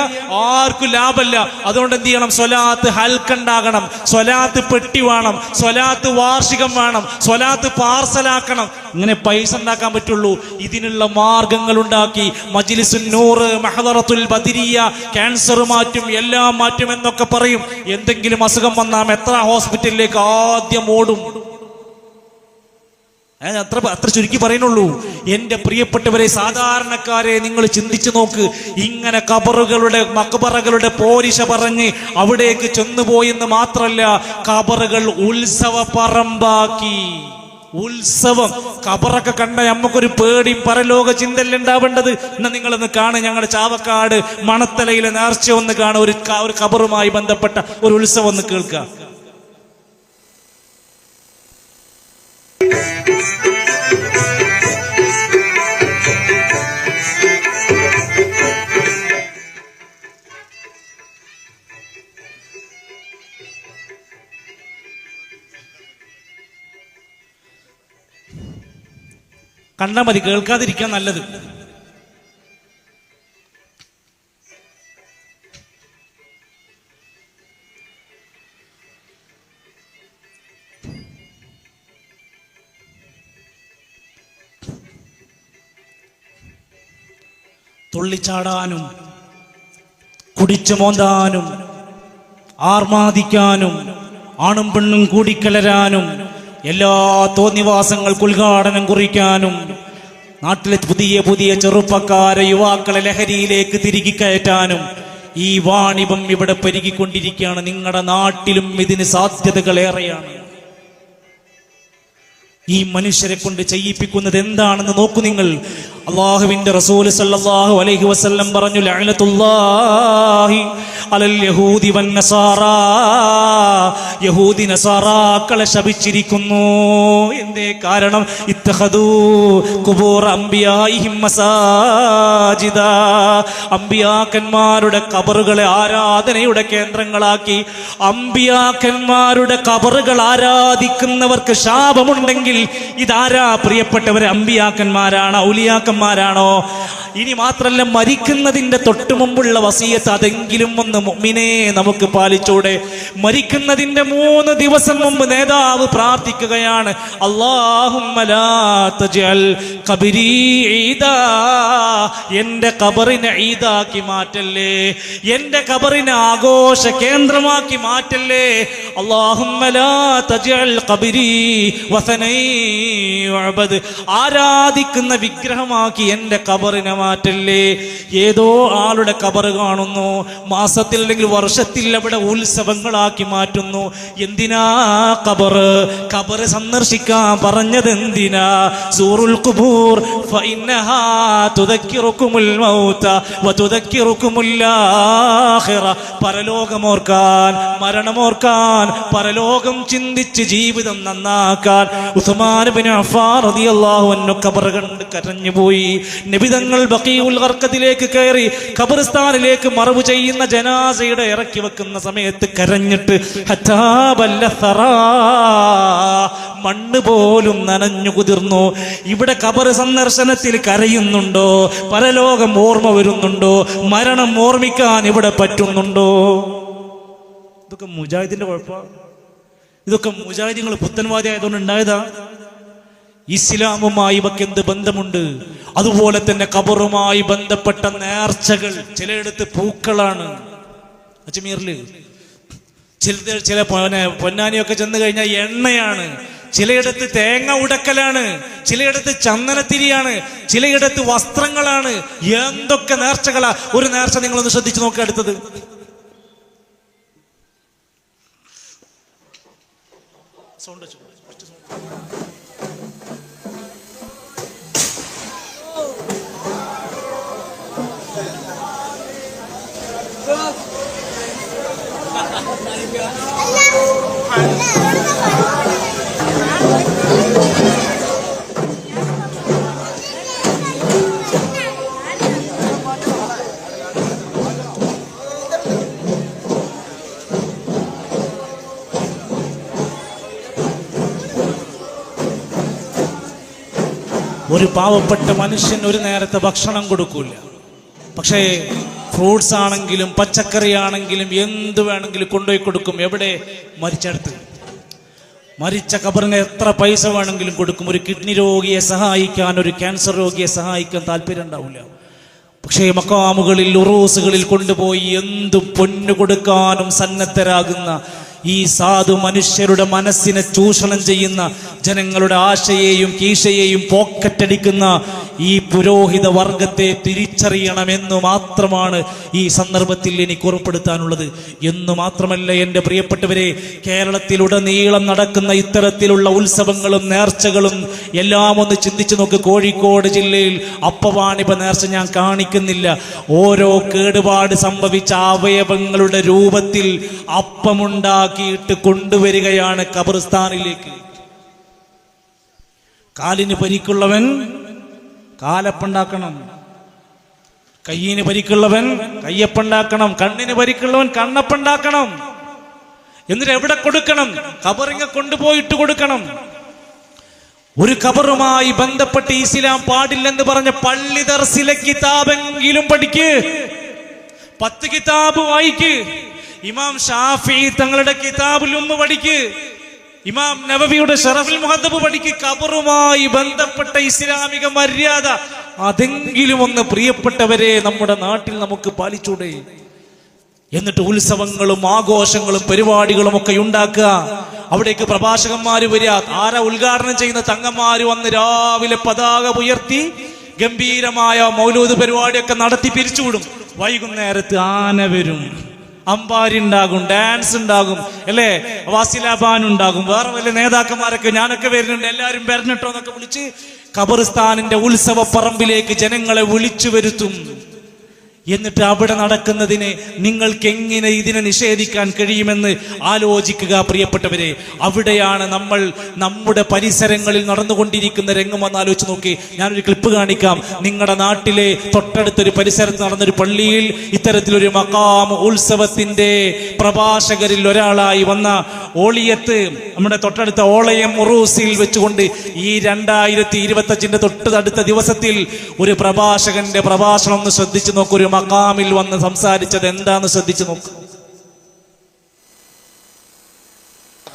Speaker 1: ആർക്കും ലാഭമല്ല. അതുകൊണ്ട് എന്ത് ചെയ്യണം? സ്വലാത്ത് ഹൽക്കുണ്ടാകണം, സ്വലാത്ത് പെട്ടി വേണം, സ്വലാത്ത് വാർഷികം വേണം, സ്വലാത്ത് പാർസലാക്കണം. ഇങ്ങനെ പൈസ ഉണ്ടാക്കാൻ പറ്റുള്ളൂ. ഇതിനുള്ള മാർഗങ്ങൾ ഉണ്ടാക്കി മജ്ലിസുൻ നൂർ, മഹദറത്തുൽ ബദരിയ, ക്യാൻസർ മാറ്റും, എല്ലാം മാറ്റും എന്നൊക്കെ പറയും. എന്തെങ്കിലും അസുഖം വന്നാൽ എത്ര ഹോസ്പിറ്റലിലേക്ക് ആദ്യം ഓടും. അത്ര ചുരുക്കി പറയുന്നുള്ളൂ. എന്റെ പ്രിയപ്പെട്ടവരെ, സാധാരണക്കാരെ നിങ്ങൾ ചിന്തിച്ചു നോക്ക്. ഇങ്ങനെ ഖബറുകളുടെ മക്ബറകളുടെ പോരിശ പറഞ്ഞ് അവിടേക്ക് ചെന്നുപോയെന്ന് മാത്രല്ല, ഖബറുകൾ ഉത്സവ പറമ്പാക്കി. ഉത്സവം. ഖബറൊക്കെ കണ്ട നമുക്കൊരു പേടിയും പരലോക ചിന്തല്ല ഉണ്ടാവേണ്ടത്. എന്നാ നിങ്ങളൊന്ന് കാണുക, ഞങ്ങളുടെ ചാവക്കാട് മണത്തലയിലെ നേർച്ച ഒന്ന് കാണുക. ഒരു ഖബറുമായി ബന്ധപ്പെട്ട ഒരു ഉത്സവം ഒന്ന് കേൾക്കുക. കണ്ടാ മതി, കേൾക്കാതിരിക്കാൻ നല്ലത്. തുള്ളിച്ചാടാനും കുടിച്ചു മോന്താനും ആർമാദിക്കാനും ആണും പെണ്ണും കൂടിക്കലരാനും എല്ലാ തോന്നിവാസങ്ങൾക്ക് ഉദ്ഘാടനം കുറിക്കാനും നാട്ടിലെ പുതിയ പുതിയ ചെറുപ്പക്കാരെ യുവാക്കളെ ലഹരിയിലേക്ക് തിരികെ കയറ്റാനും ഈ വാണിഭം ഇവിടെ പെരുകിക്കൊണ്ടിരിക്കുകയാണ്. നിങ്ങളുടെ നാട്ടിലും ഇതിന് സാധ്യതകൾ ഏറെയാണ്. ഈ മനുഷ്യരെ കൊണ്ട് ചെയ്യിപ്പിക്കുന്നത് എന്താണെന്ന് നോക്കൂ നിങ്ങൾ. അല്ലാഹുവിന്റെ റസൂൽ സല്ലല്ലാഹു അലൈഹി വസല്ലം പറഞ്ഞു, ലഅനത്തുല്ലാഹി അലൽ യഹൂദി വൻ നസാറാ. യഹൂദി നസാറാക്കളെ ശപിച്ചിരിക്കുന്നു. എന്തേ കാരണം? ഇത്തഖദൂ ഖുബൂർ അംബിയാഇഹിം മസാജിദ. അംബിയാക്കന്മാരുടെ ഖബറുകളെ ആരാധനയുടെ കേന്ദ്രങ്ങളാക്കി. അംബിയാക്കന്മാരുടെ ഖബറുകൾ ആരാധിക്കുന്നവർക്ക് ശാപമുണ്ടെങ്കിൽ ഇതാരാ പ്രിയപ്പെട്ടവരെ? അംബിയാക്കന്മാരാണ്, ഔലിയാക്കന്മാരാണോ? ഇനി മാത്രല്ല, മരിക്കുന്നതിന്റെ തൊട്ടു മുമ്പുള്ള വസിയത്ത് അതെങ്കിലും ഒന്ന് മുഅ്മിനേ നമുക്ക് പാലിച്ചൂടെ? മരിക്കുന്നതിന്റെ 3 ദിവസം മുമ്പ് നേതാവ് പ്രാർത്ഥിക്കുകയാണ്, അല്ലാഹുമ്മ ലാ തജ്അൽ ഖബരി ഈദാ. എന്റെ ഖബറിനെ ഈദാക്കി മാറ്റല്ലേ, എന്റെ ഖബറിനെ ആഘോഷ കേന്ദ്രമാക്കി മാറ്റല്ലേ. അല്ലാഹുമ്മ ലാ തജ്അൽ ഖബരി വസനൈ യുഅബദ്. ആരാധിക്കുന്ന വിഗ്രഹമാക്കി എന്റെ ഖബറിനെ മാറ്റല്ലേ. ഏതോ ആളുടെ ഖബർ കാണുന്നു, മാസത്തിൽ അല്ലെങ്കിൽ വർഷത്തിൽ അവിടെ ഉത്സവങ്ങളാക്കി മാറ്റുന്നു. എന്തിനാ ഖബർ സന്ദർശിക്കാൻ പറഞ്ഞത്? എന്തിനാ? സൂറുൽ ഖുബൂർ ഫഇന്നഹാ തുദക്കിറുകുമുൽ മൗത വതുദക്കിറുകുമുൽ ആഖിറ. പരലോകമോർക്കാൻ, മരണമോർക്കാൻ, പരലോകം ചിന്തിച്ച് ജീവിതം നന്നാക്കാൻ ഉസ്മാൻ ഇബ്നു അഫ്ഫാൻ റളിയല്ലാഹു അൻഹു ഖബർ കണ്ട് കരഞ്ഞുപോയി. നബി തങ്ങൾ ബഖീഉൽ ഗർഖദിലേക്ക് കയറി ഖബർസ്ഥാനിലേക്ക് മറവ് ചെയ്യുന്ന ജനാസയുടെ ഇറക്കി വെക്കുന്ന സമയത്ത് കരഞ്ഞിട്ട് ഹത്താ ബല്ല സറാ, മണ്ണ് പോലും നനഞ്ഞു കുതിർന്നു. ഇവിടെ ഖബർ സന്ദർശനത്തിൽ കരയുന്നുണ്ടോ? പരലോകം ഓർമ്മ വരുന്നുണ്ടോ? മരണം ഓർമ്മിക്കാൻ ഇവിടെ പറ്റുന്നുണ്ടോ? ഇതൊക്കെ മുജാഹിദിന്റെ കുഴപ്പമാണ്. ഇതൊക്കെ മുജാഹിദുകൾ പുത്തൻവാദി ആയതുകൊണ്ട് ഉണ്ടായതാ. ഇസ്ലാമുമായി ഇവക്ക് എന്ത് ബന്ധമുണ്ട്? അതുപോലെ തന്നെ ഖബറുമായി ബന്ധപ്പെട്ട നേർച്ചകൾ, ചിലയിടത്ത് പൂക്കളാണ്. അജ്മീറില് ചില പൊന്നാനിയൊക്കെ ചെന്ന് കഴിഞ്ഞാൽ എണ്ണയാണ്, ചിലയിടത്ത് തേങ്ങ ഉടക്കലാണ്, ചിലയിടത്ത് ചന്ദനത്തിരിയാണ്, ചിലയിടത്ത് വസ്ത്രങ്ങളാണ്. എന്തൊക്കെ നേർച്ചകളാ! ഒരു നേർച്ച നിങ്ങളൊന്ന് ശ്രദ്ധിച്ചു നോക്കുക. അടുത്തത് ഒരു പാവപ്പെട്ട മനുഷ്യൻ ഒരു നേരത്തെ ഭക്ഷണം കൊടുക്കൂല. പക്ഷേ ഫ്രൂട്ട്സ് ആണെങ്കിലും പച്ചക്കറി ആണെങ്കിലും എന്ത് വേണമെങ്കിലും കൊണ്ടുപോയി കൊടുക്കും. എവിടെ? മരിച്ചെടുത്ത്. മരിച്ച ഖബറിന് എത്ര പൈസ വേണമെങ്കിലും കൊടുക്കും. ഒരു കിഡ്നി രോഗിയെ സഹായിക്കാൻ, ഒരു ക്യാൻസർ രോഗിയെ സഹായിക്കാൻ താല്പര്യം ഉണ്ടാവില്ല. പക്ഷേ മക്കാമുകളിൽ, ഉറൂസുകളിൽ കൊണ്ടുപോയി എന്തും പൊന്നു കൊടുക്കാനും സന്നദ്ധരാകുന്ന ഈ സാധു മനുഷ്യരുടെ മനസ്സിനെ ചൂഷണം ചെയ്യുന്ന, ജനങ്ങളുടെ ആശയെയും കീശയെയും പോക്കറ്റടിക്കുന്ന ഈ പുരോഹിത വർഗത്തെ തിരിച്ചറിയണമെന്നു മാത്രമാണ് ഈ സന്ദർഭത്തിൽ എനിക്ക് ഉറപ്പെടുത്താനുള്ളത്. എന്നു മാത്രമല്ല എൻ്റെ പ്രിയപ്പെട്ടവരെ, കേരളത്തിലുടനീളം നടക്കുന്ന ഇത്തരത്തിലുള്ള ഉത്സവങ്ങളും നേർച്ചകളും എല്ലാം ഒന്ന് ചിന്തിച്ചു നോക്ക്. കോഴിക്കോട് ജില്ലയിൽ അപ്പവാണിഭ നേർച്ച ഞാൻ കാണിക്കുന്നില്ല. ഓരോ കേടുപാട് സംഭവിച്ച അവയവങ്ങളുടെ രൂപത്തിൽ അപ്പമുണ്ടാക്കിയിട്ട് കൊണ്ടുവരികയാണ് ഖബർസ്ഥാനിലേക്ക്. കാലിന് പരിക്കുള്ളവൻ കാലപ്പുണ്ടാക്കണം, കയ്യിന് പരിക്കുള്ളവൻ കയ്യപ്പുണ്ടാക്കണം, കണ്ണിന് പരിക്കുള്ളവൻ കണ്ണപ്പുണ്ടാക്കണം. എന്നിട്ട് എവിടെ കൊടുക്കണം? ഖബറിങ്ങ കൊണ്ടുപോയിട്ട് കൊടുക്കണം. ഒരു ഖബറുമായി ബന്ധപ്പെട്ട് ഇസ്ലാം പാടില്ലെന്ന് പറഞ്ഞ പള്ളി ദർസിലെ കിതാബെങ്കിലും പഠിക്ക്, 10 കിതാബ് വായിക്ക്. ഇമാം ഷാഫി തങ്ങളുടെ കിതാബുൽ ഉമ്മ പഠിക്ക്, ഇമാം നവവിയുടെ ശറഫുൽ മുഹദ്ദബ് പഠിക്ക്. ഖബറുമായി ബന്ധപ്പെട്ട ഇസ്ലാമിക മര്യാദ അതെങ്കിലും ഒന്ന് പ്രിയപ്പെട്ടവരെ നമ്മുടെ നാട്ടിൽ നമുക്ക് പാലിച്ചൂടെ? എന്നിട്ട് ഉത്സവങ്ങളും ആഘോഷങ്ങളും പരിപാടികളും ഒക്കെ ഉണ്ടാക്കുക. അവിടേക്ക് പ്രഭാഷകന്മാര് വരിക. ആരാ ഉദ്ഘാടനം ചെയ്യുന്ന? തങ്ങന്മാര് വന്ന് രാവിലെ പതാക ഉയർത്തി ഗംഭീരമായ മൗലൂദ് പരിപാടിയൊക്കെ നടത്തി പിരിച്ചുവിടും. വൈകുന്നേരത്ത് ആന വരും, അമ്പാരി ഉണ്ടാകും, ഡാൻസ് ഉണ്ടാകും, അല്ലേ, വാസിലാബാൻ ഉണ്ടാകും, വേറെ വലിയ നേതാക്കന്മാരൊക്കെ ഞാനൊക്കെ വരുന്നുണ്ട്, എല്ലാവരും വരണിട്ടോ എന്നൊക്കെ വിളിച്ച് ഖബർസ്ഥാനിന്റെ ഉത്സവ പറമ്പിലേക്ക് ജനങ്ങളെ വിളിച്ചു വരുത്തും. എന്നിട്ട് അവിടെ നടക്കുന്നതിനെ നിങ്ങൾക്ക് എങ്ങനെ ഇതിനെ നിഷേധിക്കാൻ കഴിയുമെന്ന് ആലോചിക്കുക പ്രിയപ്പെട്ടവരെ. അവിടെയാണ് നമ്മൾ നമ്മുടെ പരിസരങ്ങളിൽ നടന്നുകൊണ്ടിരിക്കുന്ന രംഗം ഒന്ന് ആലോചിച്ച് നോക്കി. ഞാനൊരു ക്ലിപ്പ് കാണിക്കാം. നിങ്ങളുടെ നാട്ടിലെ തൊട്ടടുത്തൊരു പരിസരത്ത് നടന്നൊരു പള്ളിയിൽ ഇത്തരത്തിലൊരു മഖാം ഉത്സവത്തിന്റെ പ്രഭാഷകരിൽ ഒരാളായി വന്ന ഓളിയത്ത്, നമ്മുടെ തൊട്ടടുത്ത ഓളയം ഉറൂസിൽ വെച്ചുകൊണ്ട് ഈ 2025 തൊട്ടടുത്ത ദിവസത്തിൽ ഒരു പ്രഭാഷകന്റെ പ്രഭാഷണം ഒന്ന് ശ്രദ്ധിച്ചു നോക്കൂ. ഒരു മഖാമിൽ വന്ന് സംസാരിച്ചത് എന്താന്ന് ശ്രദ്ധിച്ചു നോക്കൂ.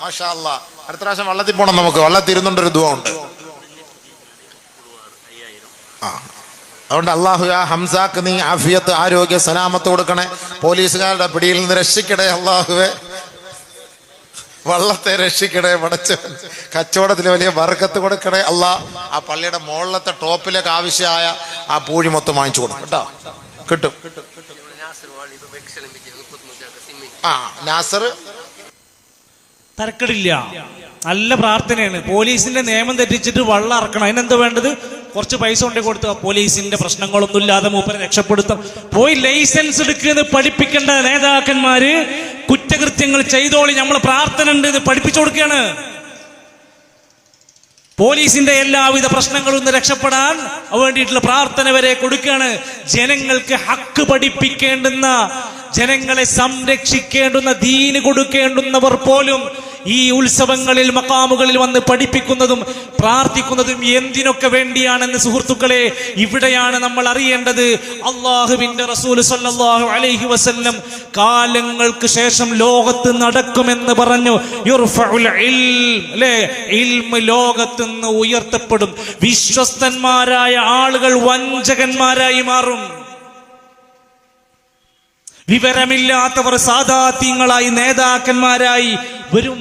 Speaker 6: മാഷാ അല്ലാഹ്. അടുത്ത പ്രാവശ്യം വള്ളത്തിൽ പോകണം. നമുക്ക് വള്ളത്തിൽ ഇരുന്നുണ്ടൊരു ദുആ ഉണ്ട്. അതുകൊണ്ട് അല്ലാഹു യാ ഹംസാക്ക് നീ ആഫിയത്ത്, ആരോഗ്യ, സലാമത്ത് കൊടുക്കണേ. പോലീസുകാരുടെ പിടിയിൽ നിന്ന് രക്ഷിക്കണേ അല്ലാഹുവേ. വള്ളത്തെ രക്ഷിക്കണേ പടച്ചവൻ. കച്ചവടത്തിൽ വലിയ ബർക്കത്ത് കൊടുക്കണേ അല്ലാ. ആ പള്ളിയുടെ മുകളിലത്തെ ടോപ്പിലേക്ക് ആവശ്യമായ ആ പൂഴി മൊത്തം വാങ്ങിച്ചു കൊടുക്കും കേട്ടോ. കിട്ടും. നാസർ
Speaker 1: തരക്കടില്ല, നല്ല പ്രാർത്ഥനയാണ്. പോലീസിന്റെ നിയമം തെറ്റിച്ചിട്ട് വള്ളം ഇറക്കണം. അതിനെന്താ വേണ്ടത്? കുറച്ച് പൈസ കൊണ്ടേ കൊടുത്ത പോലീസിന്റെ പ്രശ്നങ്ങളൊന്നും ഇല്ലാതെ മൂപ്പരെ രക്ഷപ്പെടുത്താം. പോയി ലൈസൻസ് എടുക്കുന്ന പഠിപ്പിക്കേണ്ട നേതാക്കന്മാര് കുറ്റകൃത്യങ്ങൾ ചെയ്തോളി, നമ്മൾ പ്രാർത്ഥന ഉണ്ട് എന്ന് പഠിപ്പിച്ചു കൊടുക്കുകയാണ്. പോലീസിന്റെ എല്ലാവിധ പ്രശ്നങ്ങളിൽ നിന്ന് രക്ഷപ്പെടാൻ വേണ്ടിയിട്ടുള്ള പ്രാർത്ഥന വരെ കൊടുക്കുകയാണ്. ജനങ്ങൾക്ക് ഹക്ക് പഠിപ്പിക്കേണ്ടുന്ന, ജനങ്ങളെ സംരക്ഷിക്കേണ്ടുന്ന, ദീന് കൊടുക്കേണ്ടുന്നവർ പോലും ഈ ഉത്സവങ്ങളിൽ മഖാമുകളിൽ വന്ന് പഠിപ്പിക്കുന്നതും പ്രാർത്ഥിക്കുന്നതും എന്തിനൊക്കെ വേണ്ടിയാണെന്ന് സുഹൃത്തുക്കളെ ഇവിടെയാണ് നമ്മൾ അറിയേണ്ടത്. അള്ളാഹുവിന്റെ റസൂൽ സല്ലല്ലാഹു അലൈഹി വസല്ലം കാലങ്ങൾക്ക് ശേഷം ലോകത്ത് നടക്കുമെന്ന് പറഞ്ഞു. യുർഫഉൽ ഇൽം, അല്ലേ? ഇൽമ് ലോകത്ത് നിന്ന് ഉയർത്തപ്പെടും. വിശ്വസ്തന്മാരായ ആളുകൾ വഞ്ചകന്മാരായി മാറും. വിവരമില്ലാത്തവർ സാദാത്യങ്ങളായി നേതാക്കന്മാരായി വരും.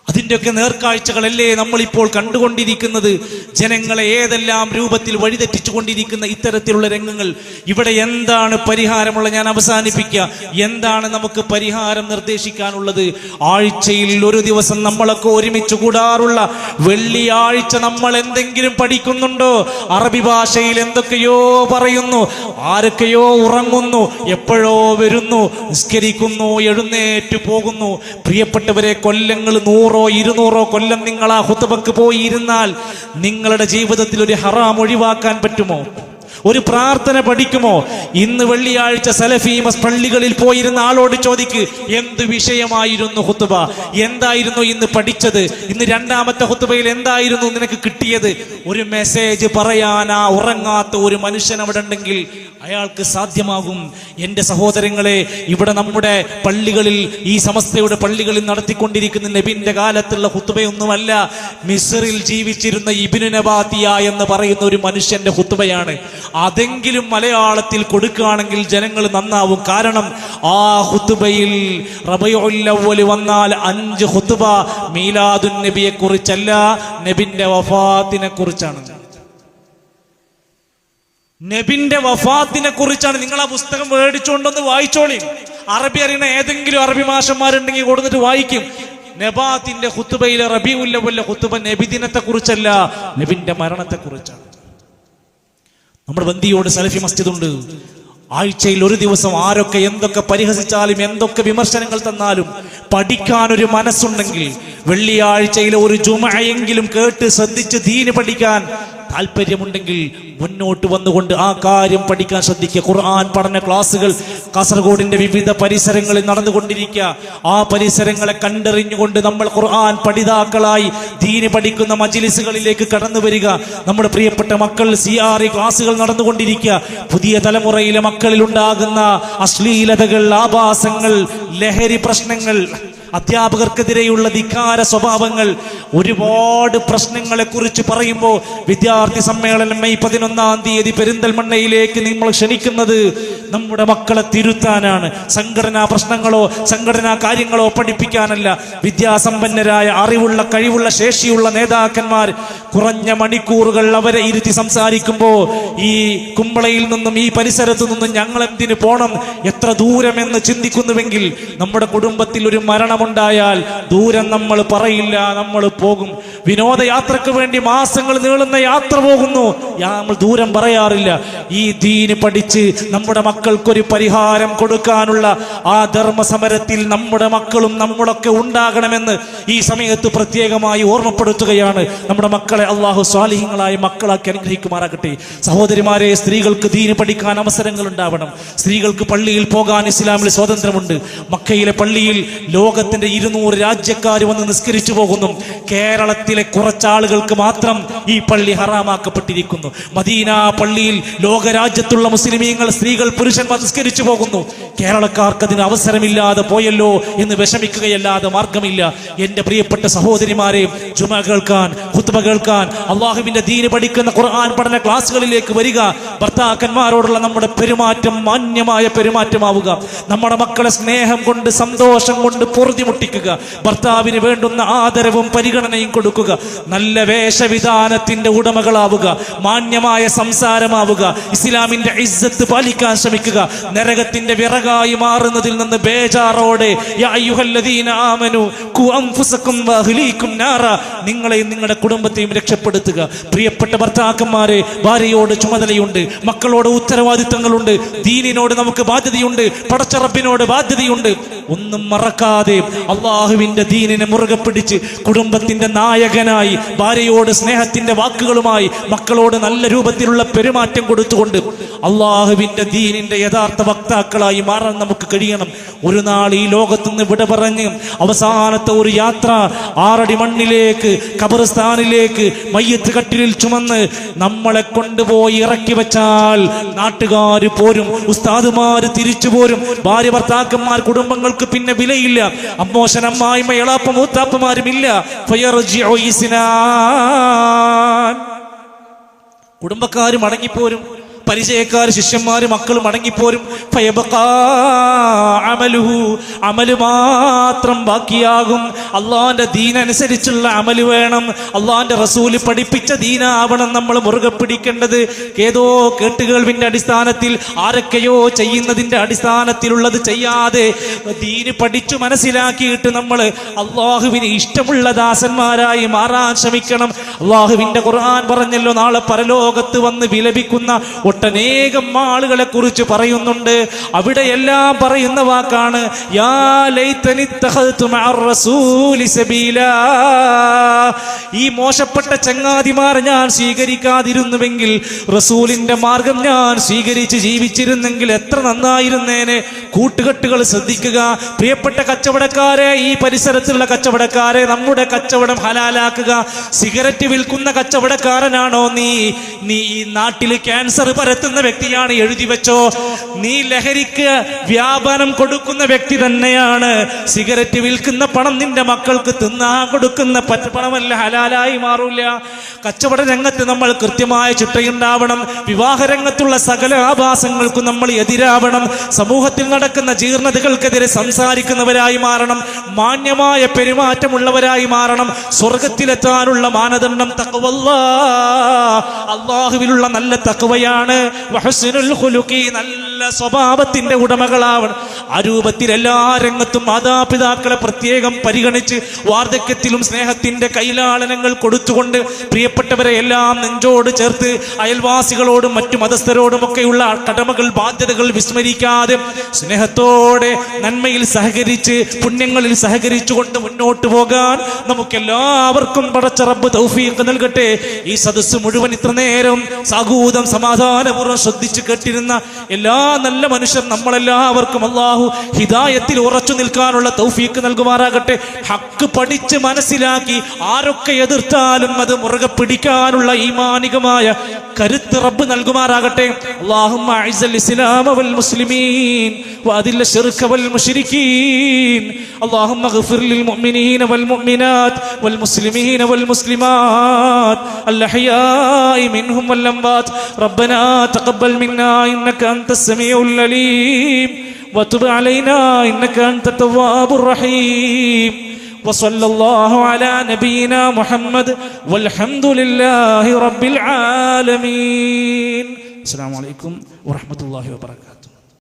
Speaker 1: അതിൻ്റെയൊക്കെ നേർക്കാഴ്ചകളല്ലേ നമ്മളിപ്പോൾ കണ്ടുകൊണ്ടിരിക്കുന്നത്. ജനങ്ങളെ ഏതെല്ലാം രൂപത്തിൽ വഴിതെറ്റിച്ചുകൊണ്ടിരിക്കുന്ന ഇത്തരത്തിലുള്ള രംഗങ്ങൾ. ഇവിടെ എന്താണ് പരിഹാരമുള്ള? ഞാൻ അവസാനിപ്പിക്കുക. എന്താണ് നമുക്ക് പരിഹാരം നിർദ്ദേശിക്കാനുള്ളത്? ആഴ്ചയിൽ ഒരു ദിവസം നമ്മളൊക്കെ ഒരുമിച്ച് കൂടാറുള്ള വെള്ളിയാഴ്ച നമ്മൾ എന്തെങ്കിലും പഠിക്കുന്നുണ്ടോ? അറബി ഭാഷയിൽ എന്തൊക്കെയോ പറയുന്നു, ആരൊക്കെയോ ഉറങ്ങുന്നു, എപ്പോഴോ വരുന്നു, നിസ്കരിക്കുന്നു, എഴുന്നേറ്റ് പോകുന്നു. പ്രിയപ്പെട്ടവരെ, കൊല്ലങ്ങൾ 100 200 കൊല്ലം നിങ്ങൾ ആ ഖുതുബക്ക് പോയി ഇരുന്നാൽ നിങ്ങളുടെ ജീവിതത്തിൽ ഒരു ഹറാം ഒഴിവാക്കാൻ പറ്റുമോ? ഒരു പ്രാർത്ഥന പഠിക്കുമോ? ഇന്ന് വെള്ളിയാഴ്ച സലഫി പള്ളികളിൽ പോയിരുന്ന ആളോട് ചോദിക്ക്, എന്ത് വിഷയമായിരുന്നു ഖുതുബ? എന്തായിരുന്നു ഇന്ന് പഠിച്ചത്? ഇന്ന് രണ്ടാമത്തെ ഖുതുബയിൽ എന്തായിരുന്നു നിനക്ക് കിട്ടിയത്? ഒരു മെസ്സേജ് പറയാൻ ആ ഉറങ്ങാത്ത ഒരു മനുഷ്യൻ അവിടെ ഉണ്ടെങ്കിൽ അയാൾക്ക് സാധ്യമാകും. എന്റെ സഹോദരങ്ങളെ, ഇവിടെ നമ്മുടെ പള്ളികളിൽ, ഈ സമസ്തയുടെ പള്ളികളിൽ നടത്തിക്കൊണ്ടിരിക്കുന്ന നബിന്റെ കാലത്തുള്ള ഖുതുബയൊന്നുമല്ല. മിസ്റിൽ ജീവിച്ചിരുന്ന ഇബ്നു നബാത്തിയ എന്ന് പറയുന്ന ഒരു മനുഷ്യന്റെ ഖുതുബയാണ്. അതെങ്കിലും മലയാളത്തിൽ കൊടുക്കുകയാണെങ്കിൽ ജനങ്ങൾ നന്നാവും. കാരണം ആ ഖുതുബയിൽ റബീഉൽ അവ്വൽ വന്നാൽ 5 ഖുതുബ മീലാദുൻ നബിയെ കുറിച്ചല്ല, നബിന്റെ വഫാത്തിനെ കുറിച്ചാണ്. നബിന്റെ വഫാത്തിനെ കുറിച്ചാണ്. നിങ്ങൾ ആ പുസ്തകം മേടിച്ചുകൊണ്ടൊന്ന് വായിച്ചോളി. അറബി അറിയുന്ന ഏതെങ്കിലും അറബി മാഷന്മാരുണ്ടെങ്കിൽ കൊടുത്തിട്ട് വായിക്കും. നബാത്തിന്റെ ഖുതുബയിലെ റബീഉൽ അവ്വലിലെ ഖുതുബ നബിദിനത്തെ കുറിച്ചല്ല, നബിന്റെ മരണത്തെ കുറിച്ചാണ്. നമ്മുടെ ബന്ദിയോട് സലഫി മസ്ജിദ് ഉണ്ട്. ആഴ്ചയിൽ ഒരു ദിവസം ആരൊക്കെ എന്തൊക്കെ പരിഹസിച്ചാലും എന്തൊക്കെ വിമർശനങ്ങൾ തന്നാലും പഠിക്കാനൊരു മനസ്സുണ്ടെങ്കിൽ വെള്ളിയാഴ്ചയിലെ ഒരു ജുമഅയെങ്കിലും കേട്ട് ശ്രദ്ധിച്ച് ദീന് പഠിക്കാൻ താല്പര്യമുണ്ടെങ്കിൽ മുന്നോട്ട് വന്നുകൊണ്ട് ആ കാര്യം പഠിക്കാൻ ശ്രദ്ധിക്കുക. ഖുർആൻ പഠന ക്ലാസുകൾ കാസർഗോഡിന്റെ വിവിധ പരിസരങ്ങളിൽ നടന്നുകൊണ്ടിരിക്കുക. ആ പരിസരങ്ങളെ കണ്ടെറിഞ്ഞുകൊണ്ട് നമ്മൾ ഖുർആൻ പഠിതാക്കളായി ദീന് പഠിക്കുന്ന മജ്ലിസുകളിലേക്ക് കടന്നു വരിക. നമ്മുടെ പ്രിയപ്പെട്ട മക്കൾ CRE ക്ലാസുകൾ നടന്നുകൊണ്ടിരിക്കുക. പുതിയ തലമുറയിലെ മക്കളിൽ ഉണ്ടാകുന്ന അശ്ലീലതകൾ, ആഭാസങ്ങൾ, ലഹരി പ്രശ്നങ്ങൾ, അധ്യാപകർക്കെതിരെയുള്ള ധിക്കാര സ്വഭാവങ്ങൾ, ഒരുപാട് പ്രശ്നങ്ങളെ കുറിച്ച് പറയുമ്പോൾ വിദ്യാർത്ഥി സമ്മേളനം മെയ് 11-ാം തീയതി പെരിന്തൽമണ്ണയിലേക്ക് നമ്മൾ ക്ഷണിക്കുന്നത് നമ്മുടെ മക്കളെ തിരുത്താനാണ്. സംഘടനാ പ്രശ്നങ്ങളോ സംഘടനാ കാര്യങ്ങളോ പഠിപ്പിക്കാനല്ല. വിദ്യാസമ്പന്നരായ, അറിവുള്ള, കഴിവുള്ള, ശേഷിയുള്ള നേതാക്കന്മാർ കുറഞ്ഞ മണിക്കൂറുകൾ അവരെ ഇരുത്തി സംസാരിക്കുമ്പോൾ ഈ കുമ്പളയിൽ നിന്നും ഈ പരിസരത്തു നിന്നും ഞങ്ങൾ എന്തിനു പോണം, എത്ര ദൂരമെന്ന് ചിന്തിക്കുന്നുവെങ്കിൽ നമ്മുടെ കുടുംബത്തിൽ ഒരു മരണമുണ്ടായാൽ ദൂരം നമ്മൾ പറയില്ല, നമ്മൾ പോകും. വിനോദയാത്രക്ക് വേണ്ടി മാസങ്ങൾ നീളുന്ന യാത്ര പോകുന്നു, നമ്മൾ ദൂരം പറയാറില്ല. ഈ ദീന് പഠിച്ച് നമ്മുടെ മക്കൾക്കൊരു പരിഹാരം കൊടുക്കാനുള്ള ആ ധർമ്മസമരത്തിൽ നമ്മുടെ മക്കളും നമ്മളൊക്കെ ഉണ്ടാകണമെന്ന് ഈ സമയത്ത് പ്രത്യേകമായി ഓർമ്മപ്പെടുത്തുകയാണ്. നമ്മുടെ മക്കളെ അള്ളാഹു സ്വാലിഹീങ്ങളായ മക്കളാക്കി അനുഗ്രഹിക്കുമാറാകട്ടെ. സഹോദരിമാരെ, സ്ത്രീകൾക്ക് ദീന് പഠിക്കാൻ അവസരങ്ങൾ ഉണ്ടാവണം. സ്ത്രീകൾക്ക് പള്ളിയിൽ പോകാൻ ഇസ്ലാമിൽ സ്വാതന്ത്ര്യമുണ്ട്. മക്കയിലെ പള്ളിയിൽ ലോകത്തിന്റെ 200 രാജ്യക്കാർ വന്ന് നിസ്കരിച്ചു പോകുന്നു. കേരളത്തിലെ കുറച്ചാളുകൾക്ക് മാത്രം ഈ പള്ളി ഹറാമാക്കപ്പെട്ടിരിക്കുന്നു. മദീന പള്ളിയിൽ ലോകരാജ്യത്തുള്ള മുസ്ലിമീങ്ങൾ, സ്ത്രീകൾ, പുരുഷന്മാർ നിസ്കരിച്ചു പോകുന്നു. കേരളക്കാർക്ക് അതിന് അവസരമില്ലാതെ പോയല്ലോ എന്ന് വിഷമിക്കുകയല്ലാതെ മാർഗമില്ല. എന്റെ പ്രിയപ്പെട്ട സഹോദരിമാരെ, ജുമ കേൾക്കാൻ, ഖുത്ബ കേൾക്കാൻ, അള്ളാഹുവിന്റെ ദീന് പഠിക്കുന്ന ഖുർആൻ പഠന ക്ലാസുകളിലേക്ക് വരിക. ഭർത്താക്കന്മാരോടുള്ള നമ്മുടെ പെരുമാറ്റം മാന്യമായ പെരുമാറ്റമാവുക. നമ്മുടെ മക്കളെ സ്നേഹം കൊണ്ട്, സന്തോഷം കൊണ്ട് പൊറുതിമുട്ടിക്കുക. ഭർത്താവിന് വേണ്ടുന്ന ആദരവും പരിഗണനയും കൊടുക്കുക. നല്ല വേഷവിധാനത്തിന്റെ ഉടമകളാവുക. മാന്യമായ സംസാരമാവുക. ഇസ്ലാമിന്റെ ഇസ്സത്ത് പാലിക്കാൻ ശ്രമിക്കുക. നരകത്തിന്റെ വിറകായി മാറുന്നതിൽ നിന്ന് ബേജാറോടെ യാ അയ്യുഹല്ലദീന ആമനു ഖു അൻഫുസകും വഅഹ്ലീകും നാറ, നിങ്ങളെയും നിങ്ങളുടെ കുടുംബത്തെയും രക്ഷപ്പെടുത്തുക. പ്രിയപ്പെട്ട ഭർത്താക്കന്മാരെ, ഭാര്യയോട് ചുമതലയുണ്ട്, മക്കളോട് ഉത്തരവാദിത്തങ്ങളുണ്ട്, ദീനിനോട് നമുക്ക് ബാധ്യതയുണ്ട്, പടച്ച റബ്ബിനോട് ബാധ്യതയുണ്ട്. ഒന്നും മറക്കാതെ അള്ളാഹുവിന്റെ ദീനിനെ മുറുകെ പിടിച്ച് കുടുംബത്തിന്റെ നായകനായി, ഭാര്യയോട് സ്നേഹത്തിന്റെ വാക്കുകളുമായി, മക്കളോട് നല്ല രൂപത്തിലുള്ള പെരുമാറ്റം കൊടുത്തുകൊണ്ട് അള്ളാഹുവിന്റെ ദീനിന്റെ യഥാർത്ഥ വക്താക്കളായി മാറാൻ നമുക്ക് കഴിയണം. ഒരു നാൾ ഈ ലോകത്തുനിന്ന് വിട പറഞ്ഞ് അവസാനത്തെ ഒരു യാത്ര 6 അടി മണ്ണിലേക്ക്, ഖബർസ്ഥാനിലേക്ക് മയ്യത്ത് കട്ടിലിൽ ചുമന്ന് നമ്മളെ കൊണ്ടുപോയി ഇറക്കി വെച്ചാൽ നാട്ടുകാർ പോരും, ഉസ്താദുമാര് തിരിച്ചു പോരും, ഭാര്യ ഭർത്താക്കന്മാർ, കുടുംബങ്ങൾക്ക് പിന്നെ വിലയില്ല, അമ്മോശൻ അമ്മായിമ്മ എളാപ്പ മൂത്താപ്പമാരുമില്ല. ഫയർജിഉ ഇസ്നാൻ, കുടുംബക്കാർ മടങ്ങിപ്പോരും, പരിചയക്കാർ, ശിഷ്യന്മാര്, മക്കൾ മടങ്ങിപ്പോരും. അമല് മാത്രം ബാക്കിയാകും. അള്ളാന്റെ ദീനനുസരിച്ചുള്ള അമല് വേണം. അള്ളാന്റെ റസൂല് പഠിപ്പിച്ച ദീനാവണം നമ്മൾ മുറുകെ പിടിക്കേണ്ടത്. ഏതോ കേട്ടുകേൾവിന്റെ അടിസ്ഥാനത്തിൽ ആരൊക്കെയോ ചെയ്യുന്നതിന്റെ അടിസ്ഥാനത്തിലുള്ളത് ചെയ്യാതെ ദീന് പഠിച്ചു മനസ്സിലാക്കിയിട്ട് നമ്മൾ അള്ളാഹുവിന് ഇഷ്ടമുള്ള ദാസന്മാരായി മാറാൻ ശ്രമിക്കണം. അള്ളാഹുവിന്റെ ഖുർആൻ പറഞ്ഞല്ലോ, നാളെ പരലോകത്ത് വന്ന് വിലപിക്കുന്ന ഒട്ടനേകം ആളുകളെ കുറിച്ച് പറയുന്നുണ്ട്. അവിടെയെല്ലാം പറയുന്ന വാക്കാണ് യാ ലൈതനി തഖൽതു മഅർ റസൂലി സബീലാ. ഈ മോശപ്പെട്ട ചങ്ങാതിമാർ ഞാൻ സ്വീകരിക്കാതിരുന്നുവെങ്കിൽ, റസൂലിന്റെ മാർഗം ഞാൻ സ്വീകരിച്ച് ജീവിച്ചിരുന്നെങ്കിൽ എത്ര നന്നായിരുന്നേനെ. കൂട്ടുകെട്ടുകൾ ശ്രദ്ധിക്കുക പ്രിയപ്പെട്ട കച്ചവടക്കാരെ, ഈ പരിസരത്തുള്ള കച്ചവടക്കാരെ, നമ്മുടെ കച്ചവടം ഹലാലാക്കുക. സിഗരറ്റ് വിൽക്കുന്ന കച്ചവടക്കാരനാണോ നീ ഈ നാട്ടിൽ ക്യാൻസർ പരത്തുന്ന വ്യക്തിയാണ്, എഴുതി വെച്ചോ. നീ ലഹരിക്ക് വ്യാപാരം കൊടുക്കുന്ന വ്യക്തി തന്നെയാണ്. സിഗരറ്റ് വിൽക്കുന്ന പണം നിന്റെ മക്കൾക്ക് തിന്നാൻ കൊടുക്കുന്ന പണമല്ല, ഹലാലായി മാറൂല. കച്ചവട രംഗത്ത് നമ്മൾ കൃത്യമായ ചിട്ടയുണ്ടാവണം. വിവാഹ രംഗത്തുള്ള സകല ആഭാസങ്ങൾക്കും നമ്മൾ എതിരാവണം. സമൂഹത്തിൽ നടക്കുന്ന ജീർണതകൾക്കെതിരെ സംസാരിക്കുന്നവരായി മാറണം. മാന്യമായ പെരുമാറ്റമുള്ളവരായി മാറണം. സ്വർഗത്തിലെത്താനുള്ള മാനദണ്ഡം തഖ്വല്ലാഹ്, അല്ലാഹുവിലുള്ള നല്ല തഖ്വയാണ്. വഹസ്നുൽ ഖുലുഖി, നല്ല സ്വഭാവത്തിന്റെ ഉടമകളാവണം. ആ രൂപത്തിൽ എല്ലാ രംഗത്തും മാതാപിതാക്കളെ പ്രത്യേകം പരിഗണിച്ച് വാർദ്ധക്യത്തിലും സ്നേഹത്തിന്റെ കൈലാളനങ്ങൾ കൊടുത്തുകൊണ്ട് പ്രിയപ്പെട്ടവരെ എല്ലാം നെഞ്ചോട് ചേർത്ത് അയൽവാസികളോടും മറ്റു മതസ്ഥരോടുമൊക്കെയുള്ള കടമകൾ, ബാധ്യതകൾ വിസ്മരിക്കാതെ സ്നേഹത്തോടെ നന്മയിൽ സഹകരിച്ച് പുണ്യങ്ങളിൽ സഹകരിച്ചുകൊണ്ട് മുന്നോട്ട് പോകാൻ നമുക്കെല്ലാവർക്കും പടച്ച റബ്ബ് തൗഫീഖ് നൽകട്ടെ. ഈ സദസ്സ് മുഴുവൻ ഇത്ര നേരം സാഗൂതം സമാധാനപൂർവ്വം ശ്രദ്ധിച്ച് കേട്ടിരുന്ന എല്ലാ നല്ല മനുഷ്യർ നമ്മളെല്ലാവർക്കും അല്ലാഹു ഹിദായത്തിൽ ഉറച്ചു നിൽക്കാനുള്ള തൗഫീഖ് നൽകുമാറാകട്ടെ. ഹക്ക് പഠിച്ച് മനസ്സിലാക്കി ആരൊക്കെ എതിർത്താലും അത് മുറുകെ പിടിക്കാനുള്ള ഈമാനികമായ കരുത്ത് റബ്ബ് നൽകുമാറാകട്ടെ. അല്ലാഹുമ്മ അഇസ്സൽ ഇസ്ലാമ വൽ മുസ്ലിമീൻ വഅദില്ല ശിർക വൽ മുശ്രികീൻ. അല്ലാഹുമ്മഗ്ഫിർ ലിൽ മുഅ്മിനീന വൽ മുഅ്മിനാത്ത് വൽ മുസ്ലിമീന വൽ മുസ്ലിമാത്ത് അൽ അഹ്യാഇ മിൻഹും വൽ അംവാത്ത്. റബ്ബനാ തഖബ്ബൽ മിന്നാ ഇന്നക അൻതസ് സമീഉൽ അലീം വതുബ് അലൈനാ ഇന്നക അൻതത് തവ്വാബുർ റഹീം. وصلى الله على نبينا محمد والحمد لله رب العالمين. السلام عليكم ورحمة الله وبركاته.